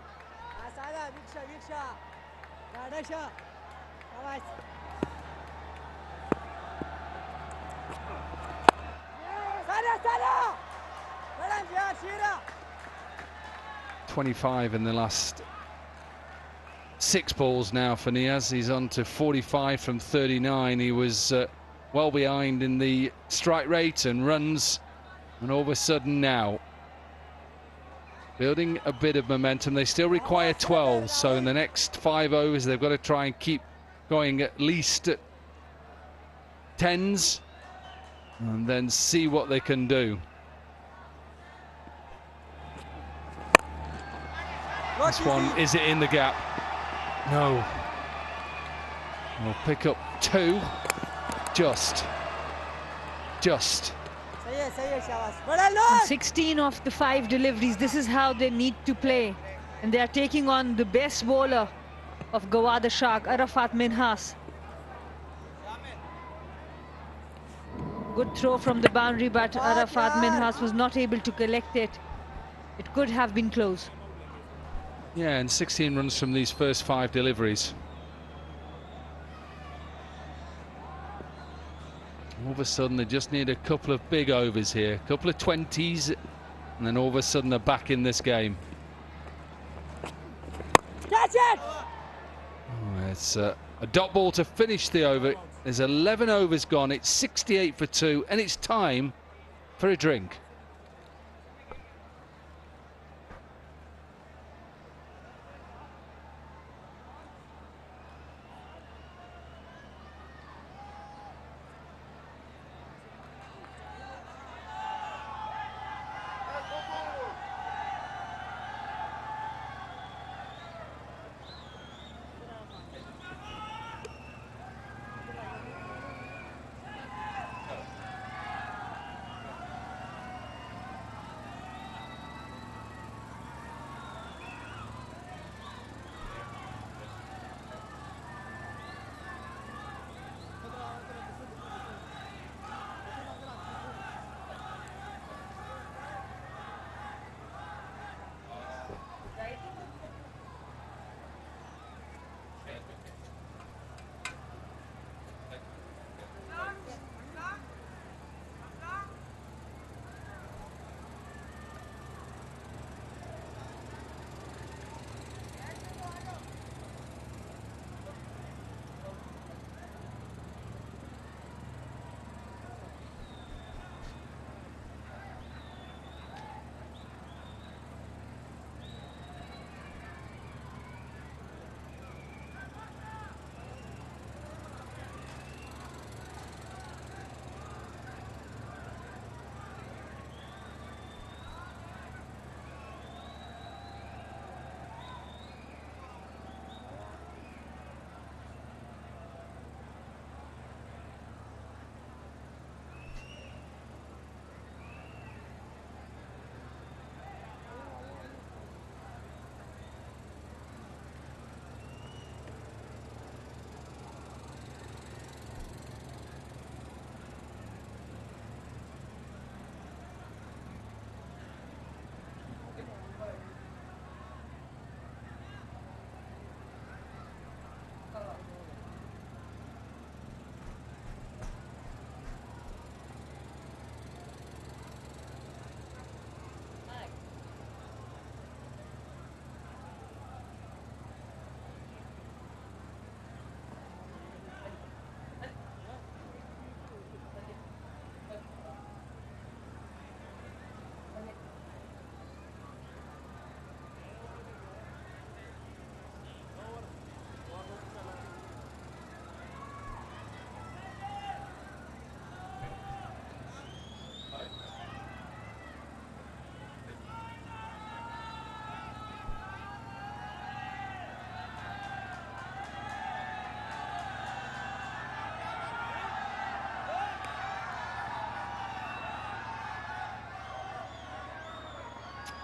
Russia. 25 in the last 6 balls now for Niaz. He's on to 45 from 39. He was well behind in the strike rate and runs, and all of a sudden now building a bit of momentum. They still require 12, so in the next 5 overs they've got to try and keep going at least at 10s and then see what they can do. This one, is it in the gap? No. We'll pick up 2. Just. And 16 of the 5 deliveries, this is how they need to play. And they are taking on the best bowler of Gwadar Shark, Arafat Minhas. Good throw from the boundary, but Arafat Minhas was not able to collect it. It could have been close. Yeah, and 16 runs from these first 5 deliveries. All of a sudden they just need a couple of big overs here, a couple of 20s, and then all of a sudden they're back in this game. Catch it! Oh, it's a dot ball to finish the over. There's 11 overs gone, it's 68 for 2, and it's time for a drink.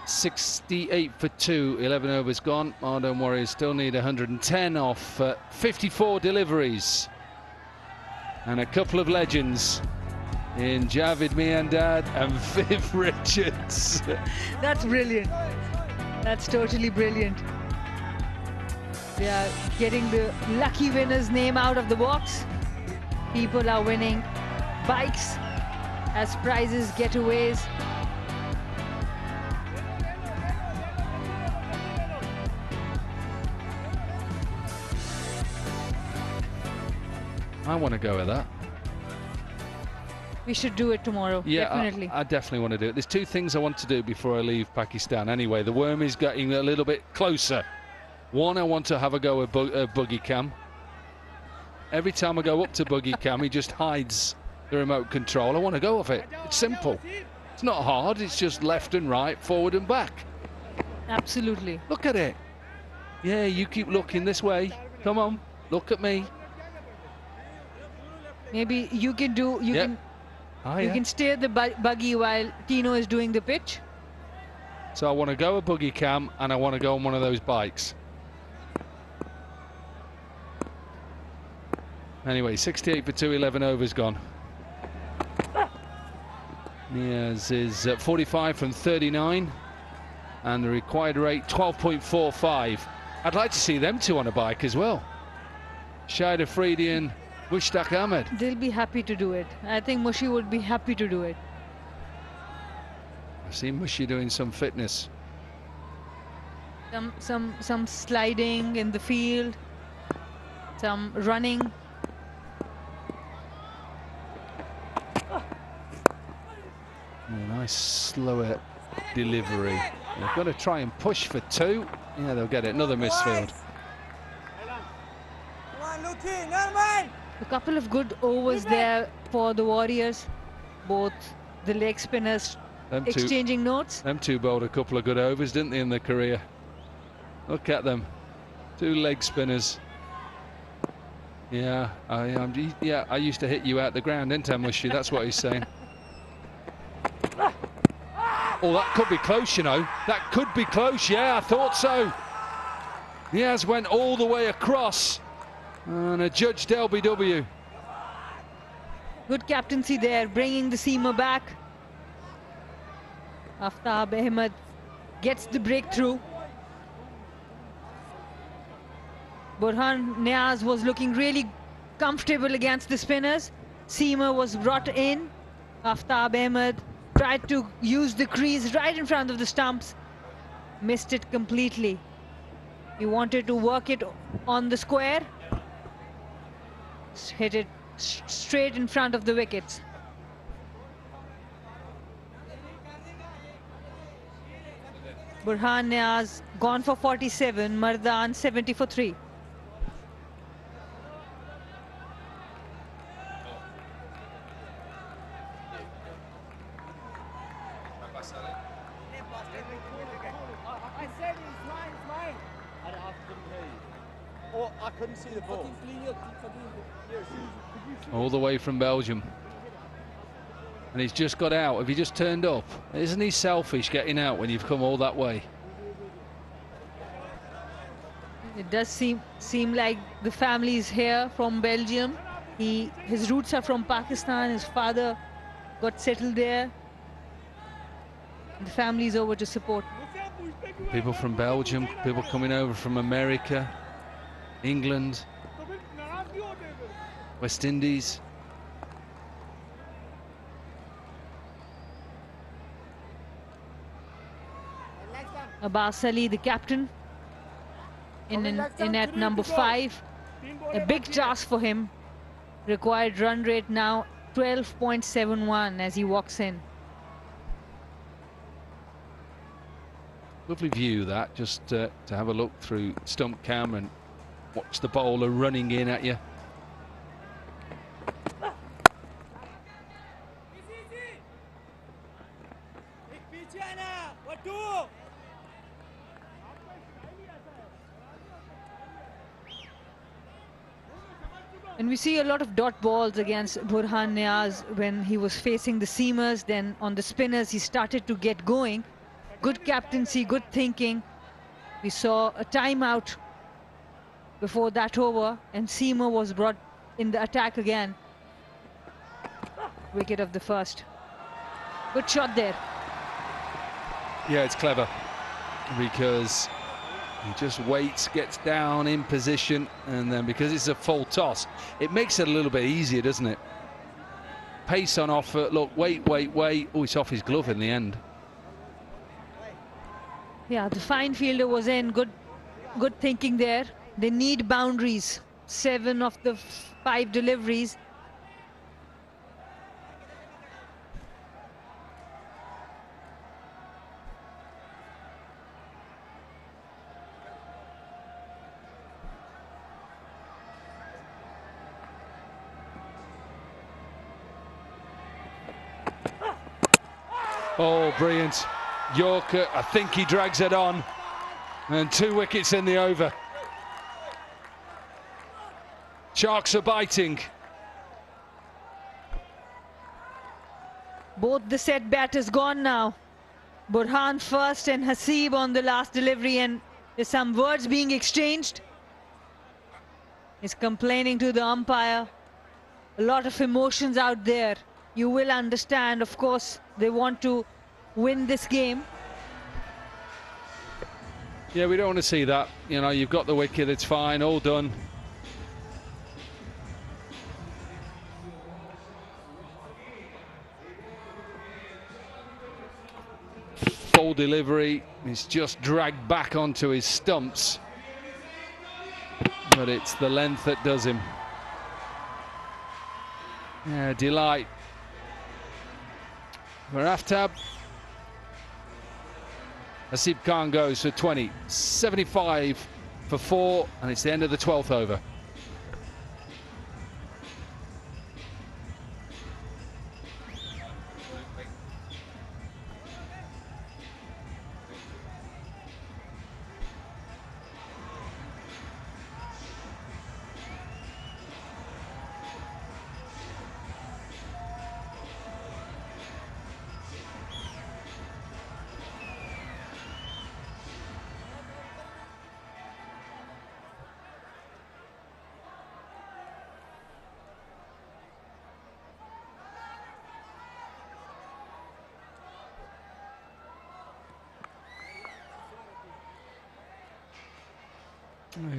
68 for 2, 11 overs gone. Mardan Warriors still need 110 off 54 deliveries. And a couple of legends in Javid Miandad and Viv Richards. That's brilliant. That's totally brilliant. They are getting the lucky winner's name out of the box. People are winning bikes as prizes, getaways. I want to go with that. We should do it tomorrow, Yeah, definitely. I definitely want to do it. There's two things I want to do before I leave Pakistan. Anyway, the worm is getting a little bit closer. One, I want to have a go at Buggy Cam. Every time I go up to Buggy Cam, he just hides the remote control. I want to go off it. It's simple. It's not hard. It's just left and right, forward and back. Absolutely. Look at it. Yeah, you keep looking this way. Come on, look at me. Maybe you can do. You can. You can steer the buggy while Tino is doing the pitch. So I want to go a Buggy Cam and I want to go on one of those bikes. Anyway, 68 for 2, 11 overs gone. Niaz is 45 from 39 and the required rate 12.45. I'd like to see them two on a bike as well. Shahid Afridi and Mushtaq Ahmed. They'll be happy to do it. I think Mushi would be happy to do it. I see Mushi doing some fitness. Some sliding in the field, some running. Nice slower delivery. They've got to try and push for 2. Yeah, they'll get it. Another misfield. A couple of good overs there for the Warriors. Both the leg spinners exchanging notes. Them two bowled a couple of good overs, didn't they, in their career? Look at them. 2 leg spinners. Yeah, I used to hit you out the ground, didn't I, Mushi? That's what he's saying. Oh, that could be close, you know. That could be close, yeah, I thought so. Niaz went all the way across and adjudged LBW. Good captaincy there, bringing the seamer back. Aftab Ahmed gets the breakthrough. Burhan Niaz was looking really comfortable against the spinners. Seamer was brought in. Aftab Ahmed tried to use the crease right in front of the stumps. Missed it completely. He wanted to work it on the square. Hit it straight in front of the wickets. Burhan Niaz gone for 47, Mardan 70 for 3. I couldn't see the ball. All the way from Belgium. And he's just got out. Have he just turned up? Isn't he selfish getting out when you've come all that way? It does seem like the family is here from Belgium. His roots are from Pakistan. His father got settled there. The family is over to support. People from Belgium, people coming over from America, England, West Indies. Abbas Ali, the captain, in at number 5. A big task for him. Required run rate now 12.71 as he walks in. Lovely view that, just to have a look through stump cam and watch the bowler running in at you. And we see a lot of dot balls against Burhan Niaz when he was facing the seamers. Then on the spinners, he started to get going. Good captaincy, good thinking. We saw a timeout before that over, and Seamer was brought in the attack again. Wicket of the first. Good shot there. Yeah, it's clever because he just waits, gets down in position, and then because it's a full toss, it makes it a little bit easier, doesn't it? Pace on offer. Look, wait. Oh, it's off his glove in the end. Yeah, the fine fielder was in. Good thinking there. They need boundaries. 7 of the 5 deliveries. Oh, brilliant. Yorker, I think he drags it on. And 2 wickets in the over. Sharks are biting. Both the set batters gone now. Burhan first and Hasib on the last delivery, and there's some words being exchanged. He's complaining to the umpire. A lot of emotions out there. You will understand, of course, they want to win this game. Yeah, we don't want to see that. You know, you've got the wicket, it's fine, all done. Full delivery, he's just dragged back onto his stumps. But it's the length that does him. Yeah, delight for Aftab. Hasib Khan goes for 20, 75 for 4, and it's the end of the 12th over.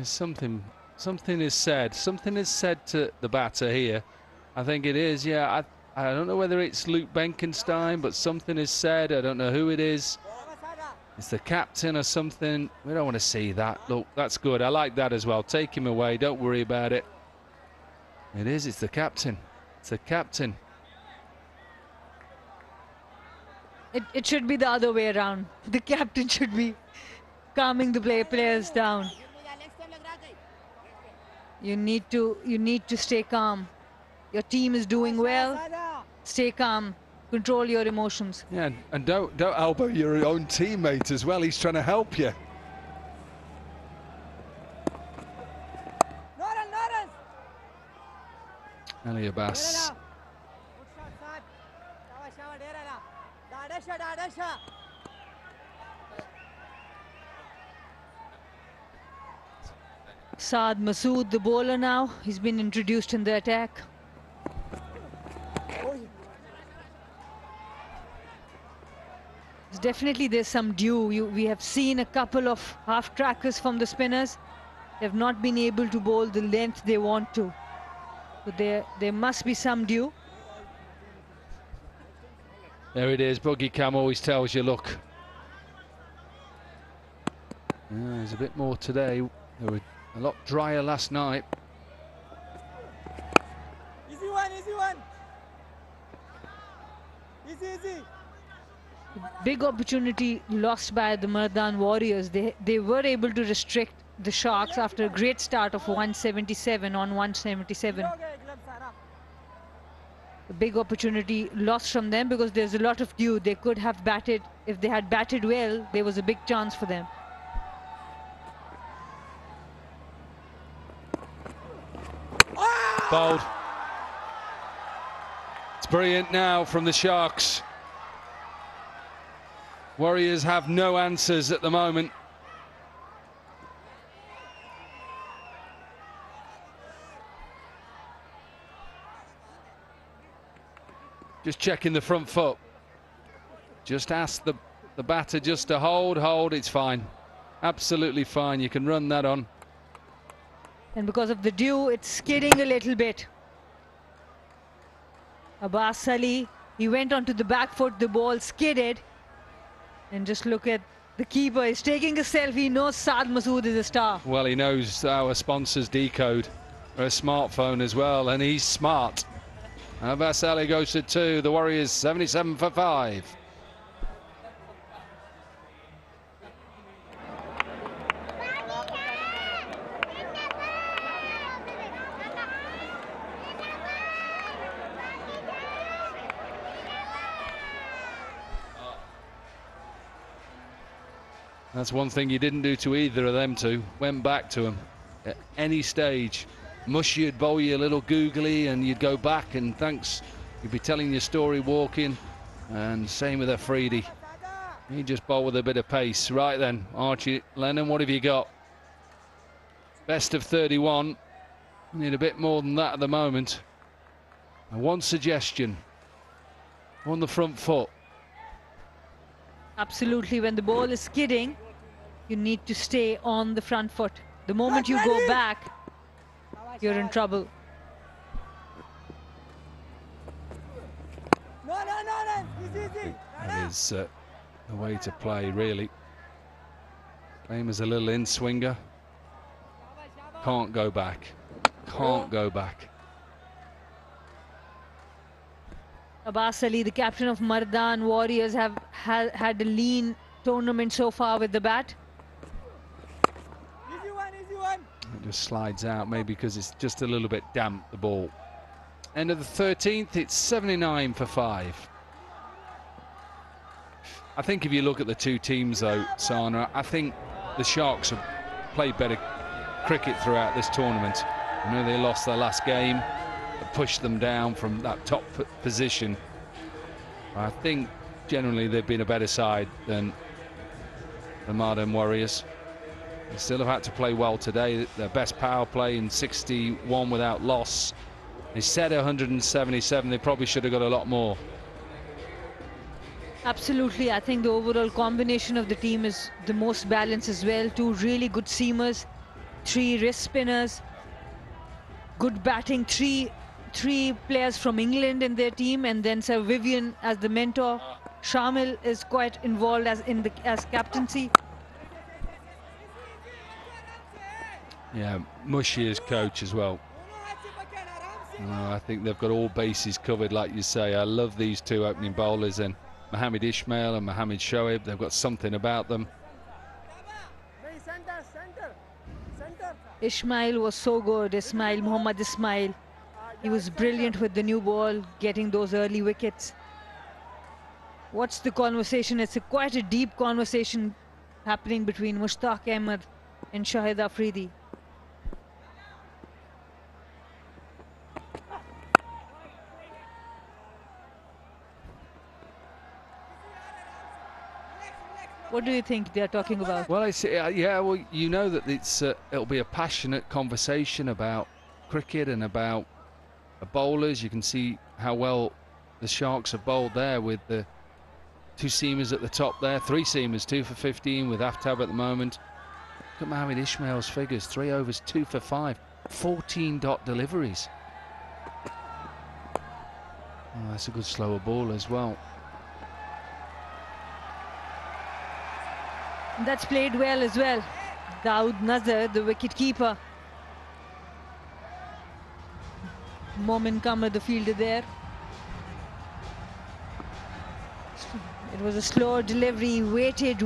Something is said. Something is said to the batter here. I think it is, yeah. I don't know whether it's Luke Benkenstein, but something is said. I don't know who it is. It's the captain or something. We don't want to see that. Look, that's good. I like that as well. Take him away. Don't worry about it. It is. It's the captain. It's the captain. It should be the other way around. The captain should be calming the players down. You need to stay calm. Your team is doing well. Stay calm. Control your emotions. Yeah, and don't elbow your own teammate as well. He's trying to help you. Ali Abbas. Saad Masood, the bowler now. He's been introduced in the attack. Definitely there's some due. We have seen a couple of half-trackers from the spinners. They've not been able to bowl the length they want to. So there must be some due. There it is. Buggy Cam always tells you, look. Yeah, there's a bit more today. They were a lot drier last night. Easy one, easy one. Easy. Big opportunity lost by the Mardan Warriors. They were able to restrict the Sharks after a great start of 177 on 177. A big opportunity lost from them because there's a lot of due. They could have batted. If they had batted well, there was a big chance for them. Bowled. It's brilliant now from the Sharks. Warriors have no answers at the moment. Just checking the front foot. Just ask the batter just to hold, it's fine. Absolutely fine, you can run that on. And because of the dew, it's skidding a little bit. Abbas Ali, he went onto the back foot, the ball skidded. And just look at the keeper, he's taking a selfie, he knows Saad Masood is a star. Well, he knows our sponsors decode a smartphone as well, and he's smart. Abbas Ali goes to 2, the Warriors 77 for 5. That's one thing you didn't do to either of them two. Went back to him at any stage. Mushy would bowl you a little googly and you'd go back and thanks. You'd be telling your story walking. And same with Afridi. He just bowled with a bit of pace. Right then, Archie Lennon, what have you got? Best of 31. Need a bit more than that at the moment. And one suggestion. On the front foot. Absolutely, when the ball is skidding, you need to stay on the front foot. The moment you go back, you're in trouble. That is the way to play, really. Same as a little in-swinger. Can't go back. Can't go back. Abbas Ali, the captain of Mardan Warriors, have had a lean tournament so far with the bat. It just slides out, maybe because it's just a little bit damp, the ball. End of the 13th, it's 79 for 5. I think if you look at the two teams, though, Sana, I think the Sharks have played better cricket throughout this tournament. I know they lost their last game, that pushed them down from that top position. I think generally they've been a better side than the Mardan Warriors. They still have had to play well today. Their best power play in 61 without loss. They set 177. They probably should have got a lot more. Absolutely, I think the overall combination of the team is the most balanced as well. 2 really good seamers, 3 wrist spinners, good batting, 3 players from England in their team, and then Sir Vivian as the mentor. Shamil is quite involved as captaincy. Yeah, Mushy is coach as well. I think they've got all bases covered, like you say. I love these two opening bowlers, and Mohammed Ismail and Mohammed Shoaib. They've got something about them. Ismail was so good. Mohammad Ismail. He was brilliant with the new ball, getting those early wickets. What's the conversation? It's quite a deep conversation happening between Mushtaq Ahmed and Shahid Afridi. What do you think they're talking about? Well, yeah, well, you know that it'll be a passionate conversation about cricket and about the bowlers. You can see how well the Sharks have bowled there with the 2 seamers at the top there, 3 seamers, 2 for 15 with Aftab at the moment. Look at Mohammed Ismail's figures: 3 overs, 2 for 5, 14 dot deliveries. Oh, that's a good slower ball as well. That's played well as well. Dawood Nazar, the wicket keeper. Momin Kamar, the fielder there. It was a slow delivery. Waited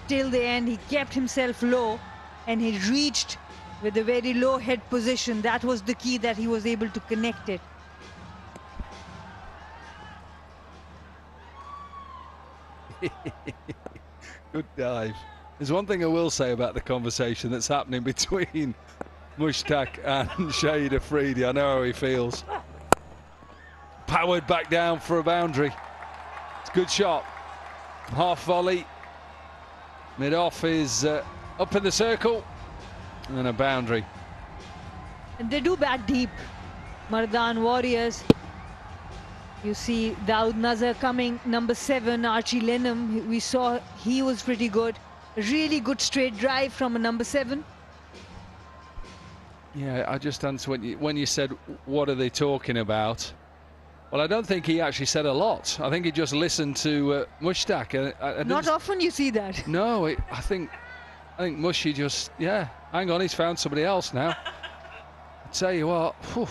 till the end. He kept himself low and he reached with a very low head position. That was the key, that he was able to connect it. Good dive. There's one thing I will say about the conversation that's happening between Mushtaq and Shahid Afridi. I know how he feels. Powered back down for a boundary. It's a good shot. Half volley. Mid-off is up in the circle and a boundary. And they do bat deep. Mardan Warriors. You see Daud Nazar coming, number 7, Archie Lenham. We saw he was pretty good. A really good straight drive from a number 7. Yeah, I just answered when you said, what are they talking about? Well, I don't think he actually said a lot. I think he just listened to Mushtaq. Not often you see that. No, I think Mushy just, yeah, hang on, he's found somebody else now. I tell you what, whew.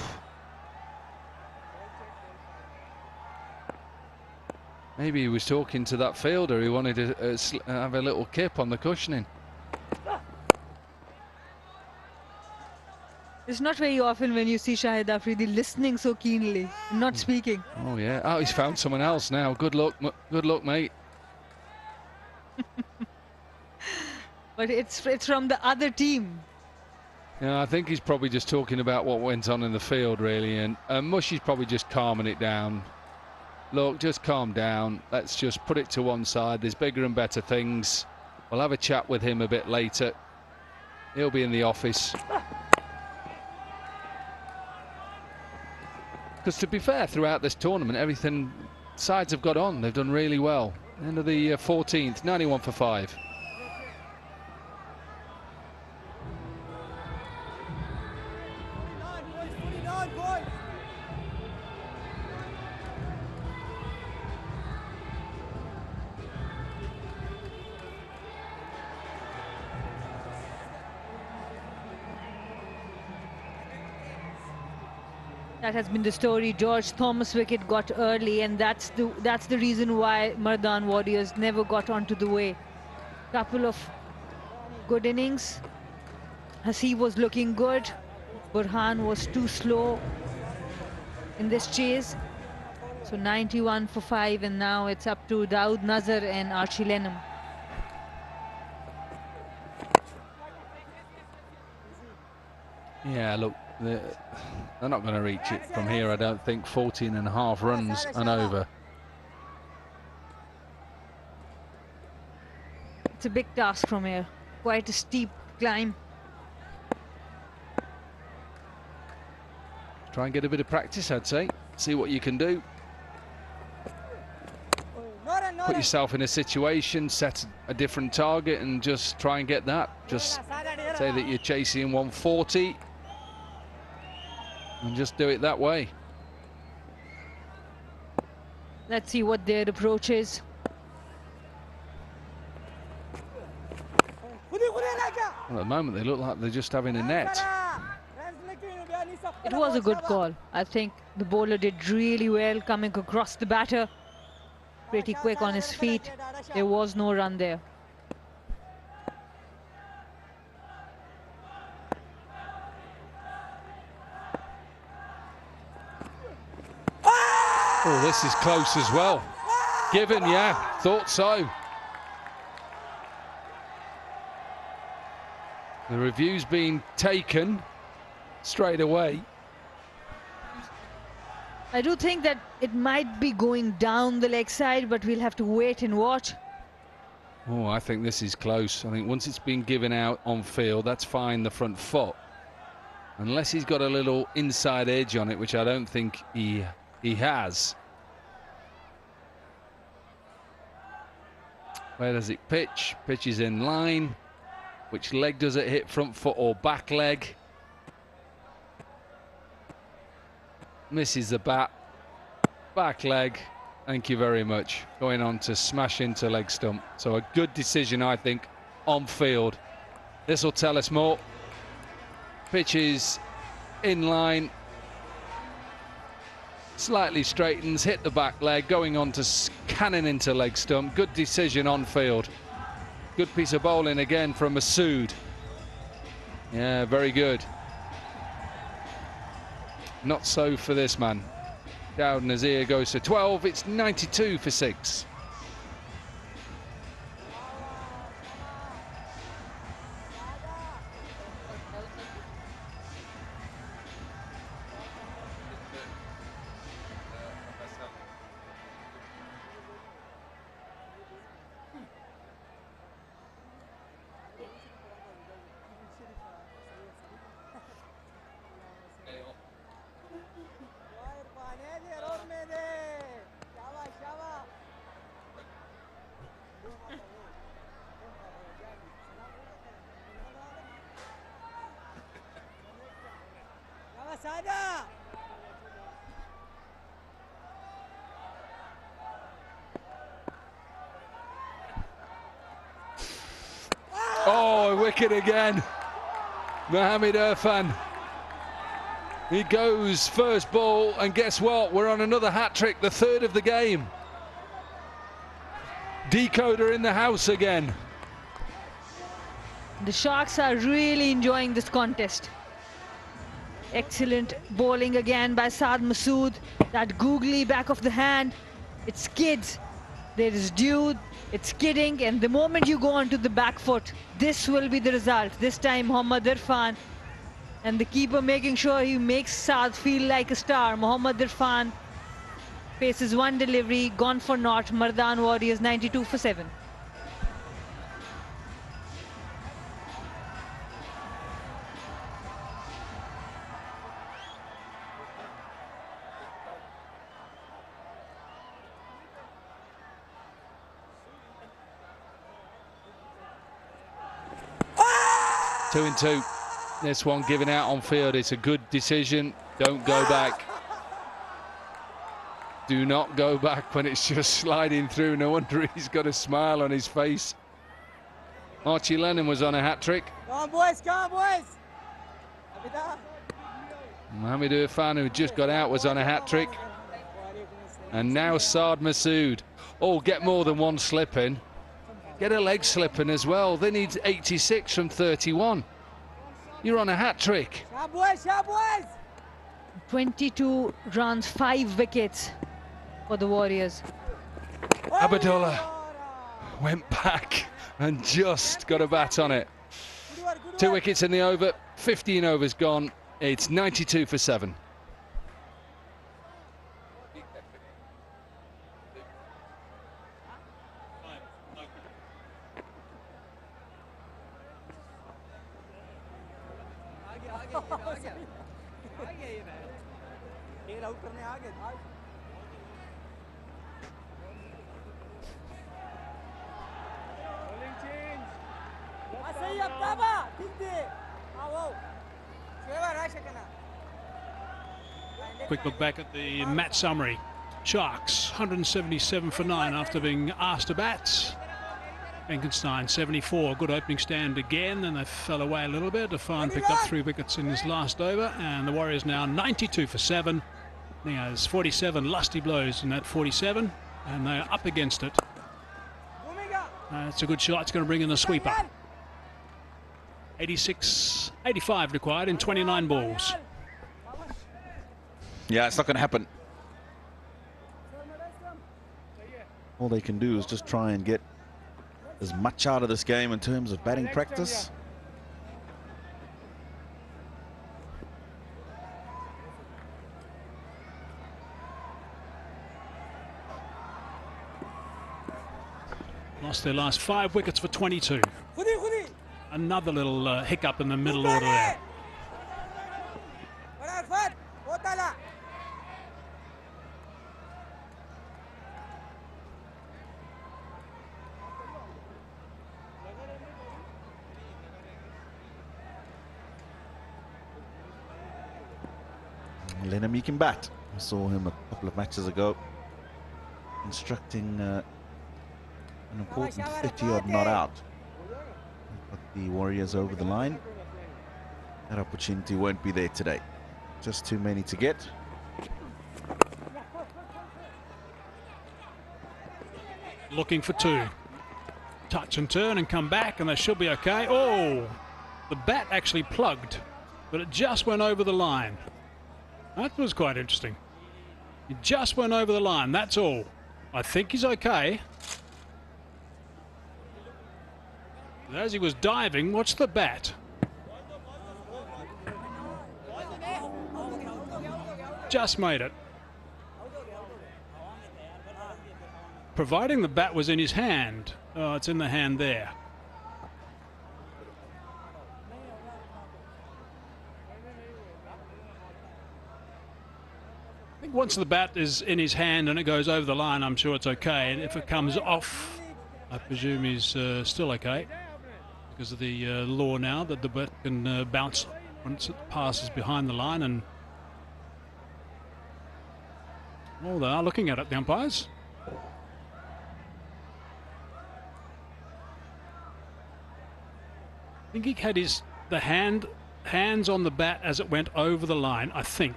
Maybe he was talking to that fielder. He wanted to have a little kip on the cushioning. It's not very often when you see Shahid Afridi listening so keenly, not speaking. Oh yeah. Oh, he's found someone else now. Good luck, mate. But it's from the other team. Yeah, I think he's probably just talking about what went on in the field, really, and Mushy's probably just calming it down. Look, just calm down. Let's just put it to one side. There's bigger and better things. We'll have a chat with him a bit later. He'll be in the office. Because to be fair, throughout this tournament, everything sides have got on. They've done really well. End of the 14th, 91 for 5. That has been the story. George Thomas wicket got early, and that's the reason why Mardan Warriors never got onto the way. Couple of good innings. Hasib was looking good. Burhan was too slow in this chase. So 91 for 5, and now it's up to Daud Nazar and Archie Lenham. Yeah, look, they're not going to reach it from here, I don't think. 14.5 runs and over. It's a big task from here. Quite a steep climb. Try and get a bit of practice, I'd say. See what you can do. Put yourself in a situation, set a different target and just try and get that. Just say that you're chasing 140 and just do it that way. Let's see what their approach is. Well, at the moment, they look like they're just having a net. It was a good call. I think the bowler did really well coming across the batter. Pretty quick on his feet. There was no run there. Oh, this is close as well. Given, yeah, thought so. The review's been taken straight away. I do think that it might be going down the leg side, but we'll have to wait and watch. Oh, I think this is close. I think once it's been given out on field, that's fine, the front foot. Unless he's got a little inside edge on it, which I don't think he has. Where does it pitch? Pitch is in line. Which leg does it hit, front foot or back leg? Misses the bat. Back leg. Thank you very much. Going on to smash into leg stump. So a good decision, I think, on field. This will tell us more. Pitch is in line. Slightly straightens, hit the back leg, going on to cannon into leg stump. Good decision on field. Good piece of bowling again from Masood. Yeah, very good. Not so for this man. Daud Nazir goes to 12. It's 92 for 6. Oh, wicket again. Mohamed Irfan. He goes first ball, and guess what? We're on another hat-trick, the third of the game. Decoder in the house again. The Sharks are really enjoying this contest. Excellent bowling again by Saad Masood. That googly back of the hand, it skids. There is dew, it's skidding, and the moment you go onto the back foot, this will be the result. This time Mohammad Irfan, and the keeper making sure he makes Saad feel like a star. Mohammad Irfan faces one delivery, gone for naught. Mardan Warriors 92 for 7. Two and two. This one given out on field. It's a good decision. Don't go back. Do not go back when it's just sliding through. No wonder he's got a smile on his face. Archie Lennon was on a hat-trick. Come on, boys, come on, boys. Mohamed Irfan, who just got out, was on a hat-trick. And now Saad Masood. Oh, get more than one slip in. Get a leg slip in as well. They need 86 from 31. You're on a hat-trick. 22 runs, 5 wickets for the Warriors. Abdullah went back and just got a bat on it. 2 wickets in the over, 15 overs gone. It's 92 for 7. Quick look back at the match summary. Sharks 177 for 9 after being asked to bat. Benkenstein 74, good opening stand again, and they fell away a little bit. Afan picked up 3 wickets in his last over, and the Warriors now 92 for 7. There's 47 lusty blows in that 47, and they're up against it. It's a good shot. It's going to bring in the sweeper. 85 required in 29 balls. Yeah, it's not going to happen. All they can do is just try and get as much out of this game in terms of batting practice. Lost their last 5 wickets for 22. Another little hiccup in the middle order there. Lennon can bat. I saw him a couple of matches ago instructing an important 50-odd not out. Put the Warriors over the line. That opportunity won't be there today. Just too many to get. Looking for 2. Touch and turn and come back, and they should be okay. Oh, the bat actually plugged, but it just went over the line. That was quite interesting. He just went over the line, that's all. I think he's okay. As he was diving, watch the bat. Just made it. Providing the bat was in his hand. Oh, it's in the hand there. I think once the bat is in his hand and it goes over the line, I'm sure it's okay. And if it comes off, I presume he's still okay, because of the law now that the bat can bounce once it passes behind the line and Oh, they are looking at it, the umpires. I think he had the hands on the bat as it went over the line, I think.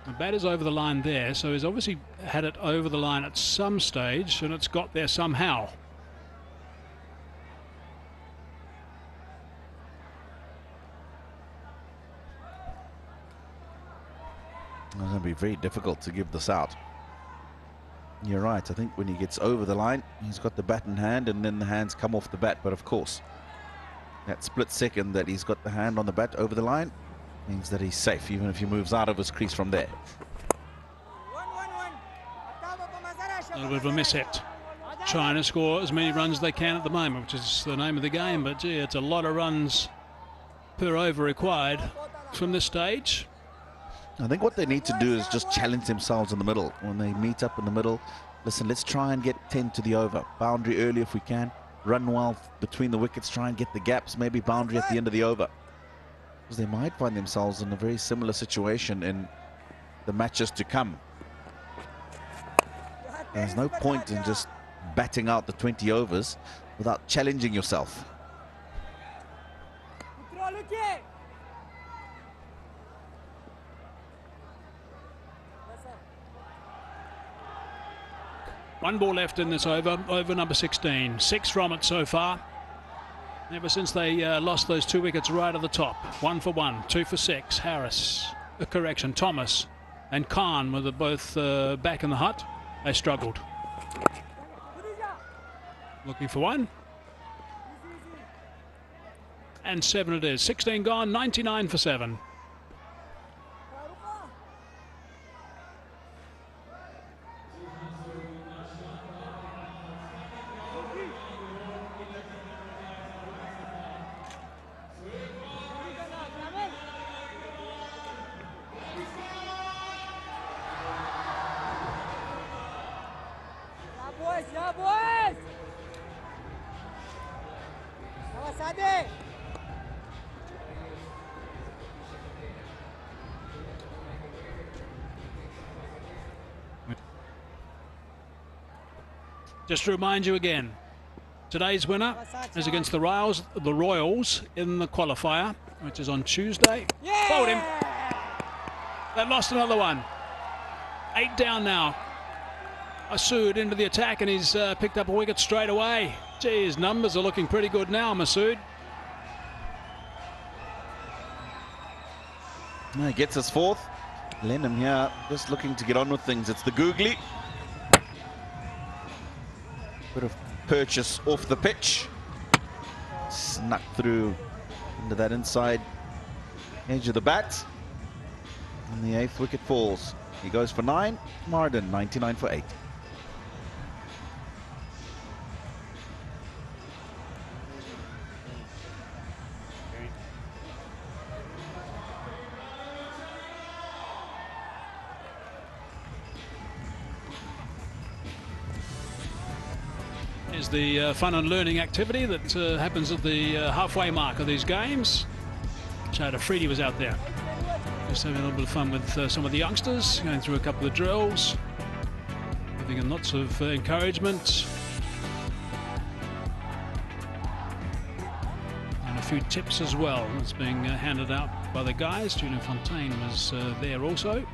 The bat is over the line there, so he's obviously had it over the line at some stage, and it's got there somehow. It's going to be very difficult to give this out. You're right. I think when he gets over the line, he's got the bat in hand, and then the hands come off the bat. But of course, that split second that he's got the hand on the bat over the line means that he's safe, even if he moves out of his crease from there. A little bit of a miss hit. Trying to score as many runs as they can at the moment, which is the name of the game. But gee, it's a lot of runs per over required from this stage. I think what they need to do is just challenge themselves in the middle. When they meet up in the middle, listen, let's try and get 10 to the over. Boundary early if we can. Run well between the wickets, try and get the gaps, maybe boundary at the end of the over. Because they might find themselves in a very similar situation in the matches to come. There's no point in just batting out the 20 overs without challenging yourself. One ball left in this over number 16. 6 from it so far. Ever since they lost those 2 wickets right at the top. 1 for 1, 2 for 6. Harris, Thomas and Khan were both back in the hut. They struggled. Looking for 1. And 7 it is. 16 gone, 99 for 7. Just to remind you again, today's winner is against the Royals in the qualifier, which is on Tuesday. Bowled him. They lost another one. 8 down now. Masood into the attack, and he's picked up a wicket straight away. Gee, his numbers are looking pretty good now, Masood. He gets his 4th. Lenham here just looking to get on with things. It's the googly. Bit of purchase off the pitch. Snuck through into that inside edge of the bat. And the 8th wicket falls. He goes for 9. Mardan, 99 for 8. Is the fun and learning activity that happens at the halfway mark of these games. Chad Afridi was out there just having a little bit of fun with some of the youngsters, going through a couple of drills, giving them lots of encouragement and a few tips as well. It's being handed out by the guys. Julian Fontaine was there also.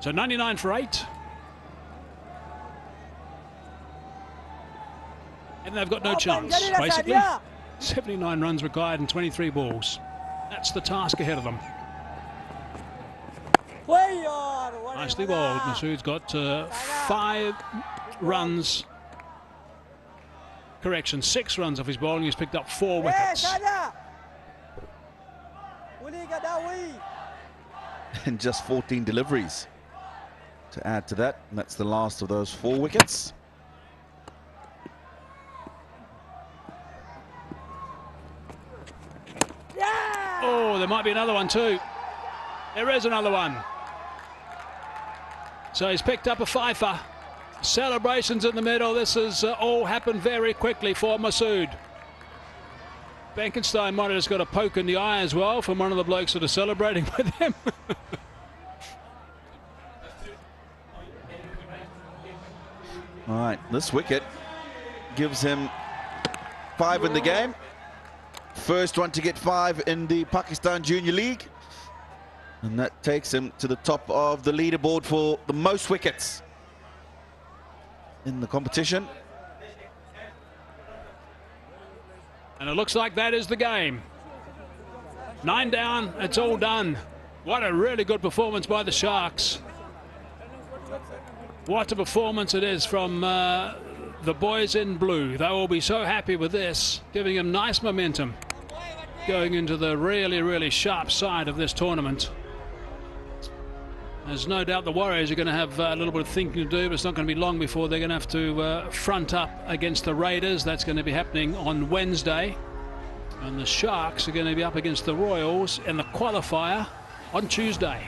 So 99 for 8. And they've got no chance, basically. 79 runs required and 23 balls. That's the task ahead of them. Nicely bowled. Masood's got 5 runs. Correction, 6 runs off his bowling. He's picked up 4 wickets. And just 14 deliveries to add to that, and that's the last of those 4 wickets. Oh, there might be another one too. There is another one. So he's picked up a fifer. Celebrations in the middle. This has all happened very quickly for Masood. Benkenstein might have just got a poke in the eye as well from one of the blokes that are celebrating with him. All right, this wicket gives him 5 in the game. First one to get 5 in the Pakistan Junior League. And that takes him to the top of the leaderboard for the most wickets in the competition. And it looks like that is the game. 9 down, it's all done. What a really good performance by the Sharks. What a performance it is from the boys in blue. They will be so happy with this, giving them nice momentum going into the really, really sharp side of this tournament. There's no doubt the Warriors are going to have a little bit of thinking to do, but it's not going to be long before they're going to have to front up against the Raiders. That's going to be happening on Wednesday. And the Sharks are going to be up against the Royals in the qualifier on Tuesday.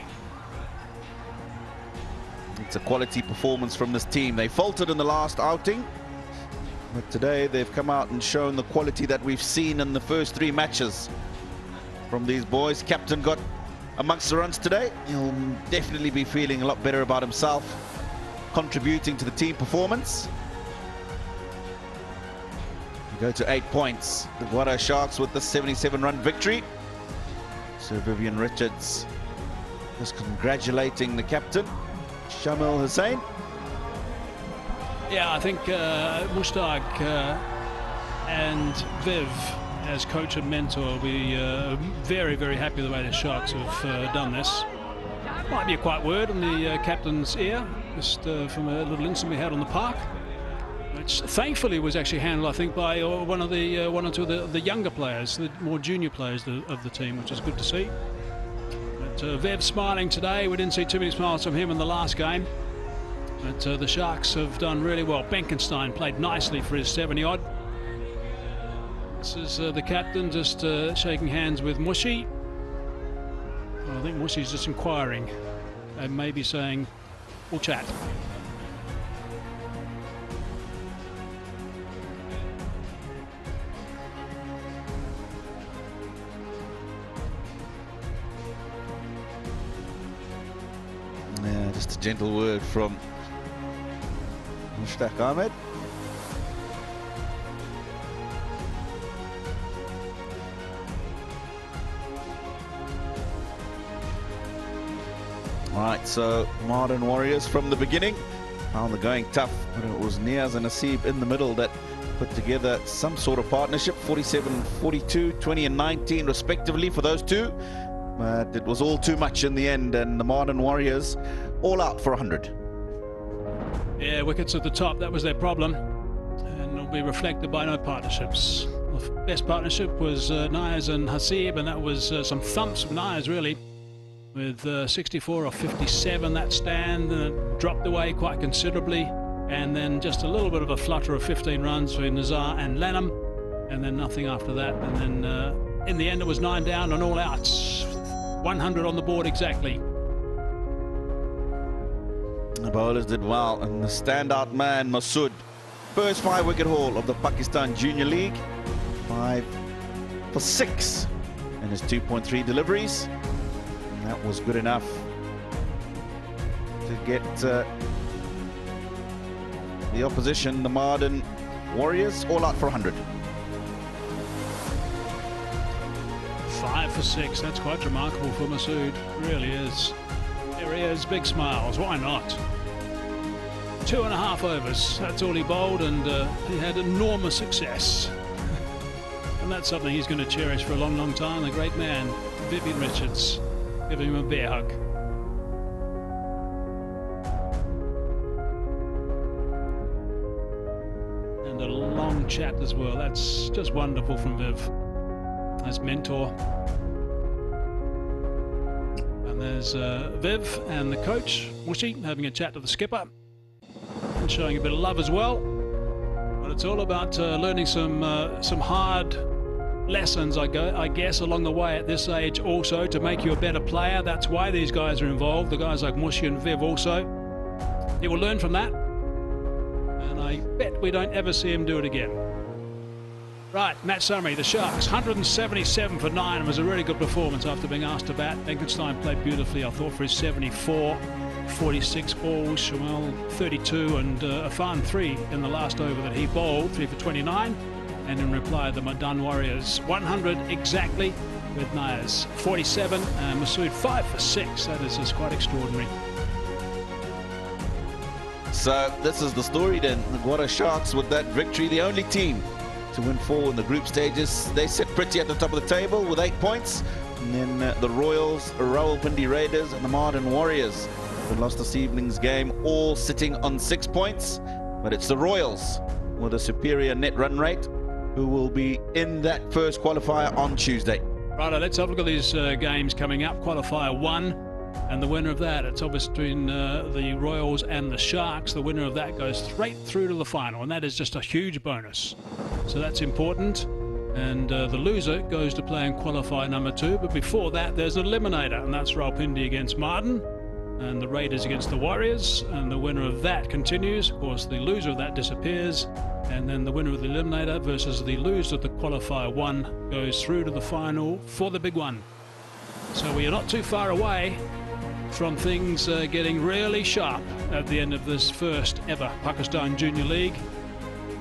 It's a quality performance from this team. They faltered in the last outing, but today they've come out and shown the quality that we've seen in the first 3 matches from these boys. Captain got amongst the runs today. He'll definitely be feeling a lot better about himself, contributing to the team performance. We go to 8 points. The Gwadar Sharks with the 77-run victory. Sir Vivian Richards just congratulating the captain, Shamil Hussain. Yeah, I think Mushtaq and Viv, as coach and mentor, will be very, very happy the way the Sharks have done this. Might be a quiet word in the captain's ear, just from a little incident we had on the park, which thankfully was actually handled, I think, by one or two of the younger players, the more junior players of the team, which is good to see. But Viv smiling today. We didn't see too many smiles from him in the last game. But the Sharks have done really well. Benkenstein played nicely for his 70-odd. This is the captain just shaking hands with Mushi. Well, I think Mushi's just inquiring and maybe saying, we'll chat. Yeah, just a gentle word from Mushtaq Ahmed. All right, so Mardan Warriors from the beginning found the going tough, but it was Niaz and Nasib in the middle that put together some sort of partnership. 47-42, 20 and 19 respectively for those two, but it was all too much in the end, and the Mardan Warriors all out for 100. Yeah, wickets at the top, that was their problem, and it'll be reflected by no partnerships. The best partnership was Niaz and Hasib, and that was some thumps from Niaz really, with 64 or 57 that stand, and it dropped away quite considerably, and then just a little bit of a flutter of 15 runs for Nazar and Lanham, and then nothing after that, and then in the end it was 9 down and all outs. 100 on the board exactly. The bowlers did well, and the standout man Masood, first 5-wicket haul of the Pakistan Junior League, 5 for 6 in his 2.3 deliveries, and that was good enough to get the opposition, the Mardan Warriors, all out for 100. 5 for 6, that's quite remarkable for Masood, really is. There he is, big smiles, why not? 2.5 overs, that's all he bowled, and he had enormous success. And that's something he's going to cherish for a long, long time. The great man, Vivian Richards, giving him a bear hug. And a long chat as well, that's just wonderful from Viv, as mentor. And there's Viv and the coach, Mushi, having a chat to the skipper and showing a bit of love as well. But it's all about learning some hard lessons, I guess, along the way at this age also, to make you a better player. That's why these guys are involved, the guys like Mushi and Viv also. He will learn from that. And I bet we don't ever see him do it again. Right, match summary. The Sharks, 177 for 9. It was a really good performance after being asked to bat. Benkenstein played beautifully, I thought, for his 74. 46 balls, Shamel 32, and Afan 3 in the last over that he bowled, 3 for 29. And in reply, the Mardan Warriors, 100 exactly, with Nayas 47, and Masood 5 for 6. That is just quite extraordinary. So this is the story then. The Gwadar Sharks with that victory, the only team to win 4 in the group stages. They sit pretty at the top of the table with 8 points. And then the Royals, Rawalpindi Raiders and the Mardan Warriors who lost this evening's game, all sitting on 6 points. But it's the Royals with a superior net run rate who will be in that first qualifier on Tuesday. Right, let's have a look at these games coming up. Qualifier 1. And the winner of that, it's obvious between the Royals and the Sharks. The winner of that goes straight through to the final, and that is just a huge bonus. So that's important. And the loser goes to play in qualifier number 2. But before that, there's an eliminator, and that's Rawalpindi against Mardan, and the Raiders against the Warriors. And the winner of that continues. Of course, the loser of that disappears. And then the winner of the eliminator versus the loser of the qualifier 1 goes through to the final for the big one. So we are not too far away from things getting really sharp at the end of this first ever Pakistan Junior League.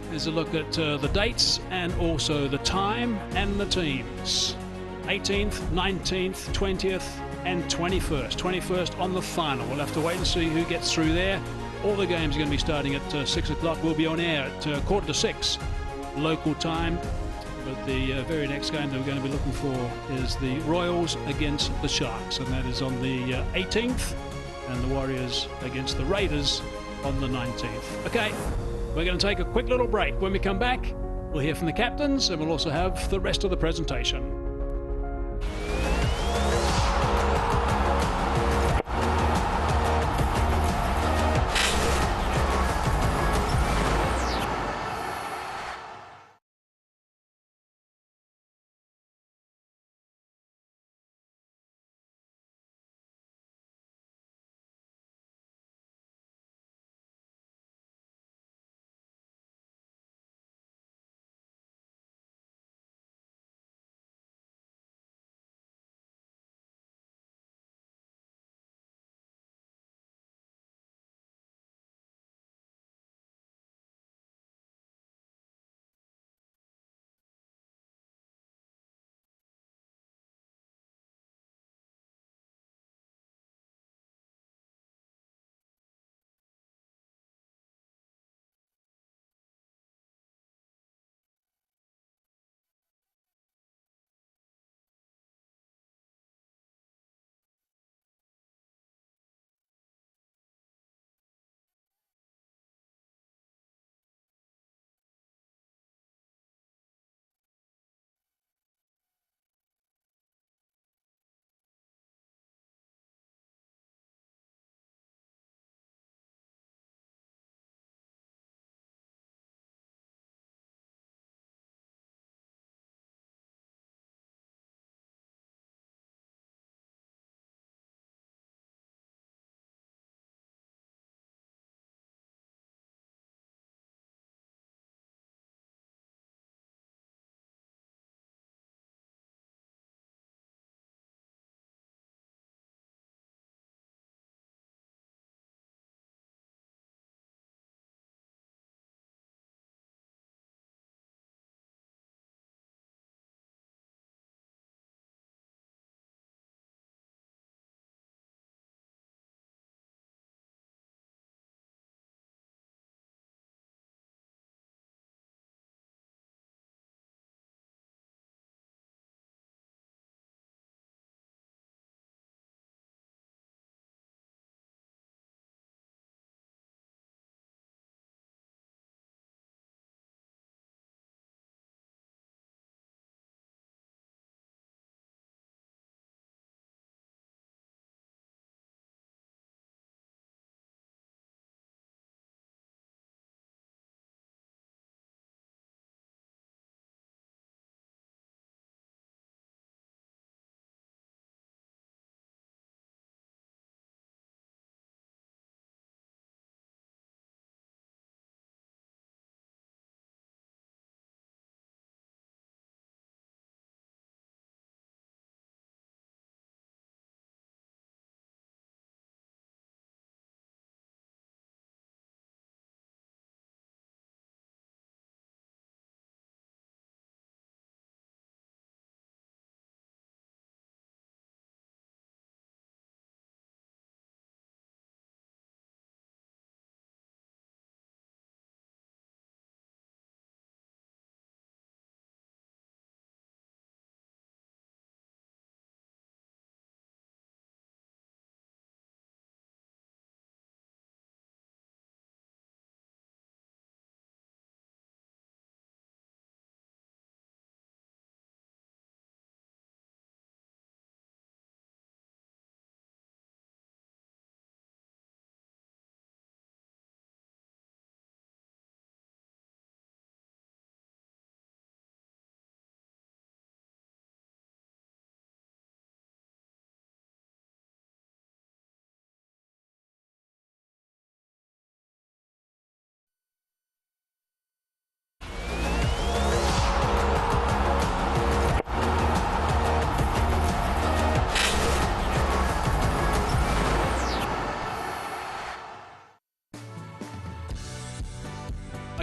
Here's a look at the dates and also the time and the teams. 18th, 19th, 20th and 21st. 21st on the final. We'll have to wait and see who gets through there. All the games are going to be starting at 6 o'clock. We'll be on air at 5:45 local time. But the very next game that we're going to be looking for is the Royals against the Sharks, and that is on the 18th, and the Warriors against the Raiders on the 19th. Okay, we're going to take a quick little break. When we come back, we'll hear from the captains, and we'll also have the rest of the presentation.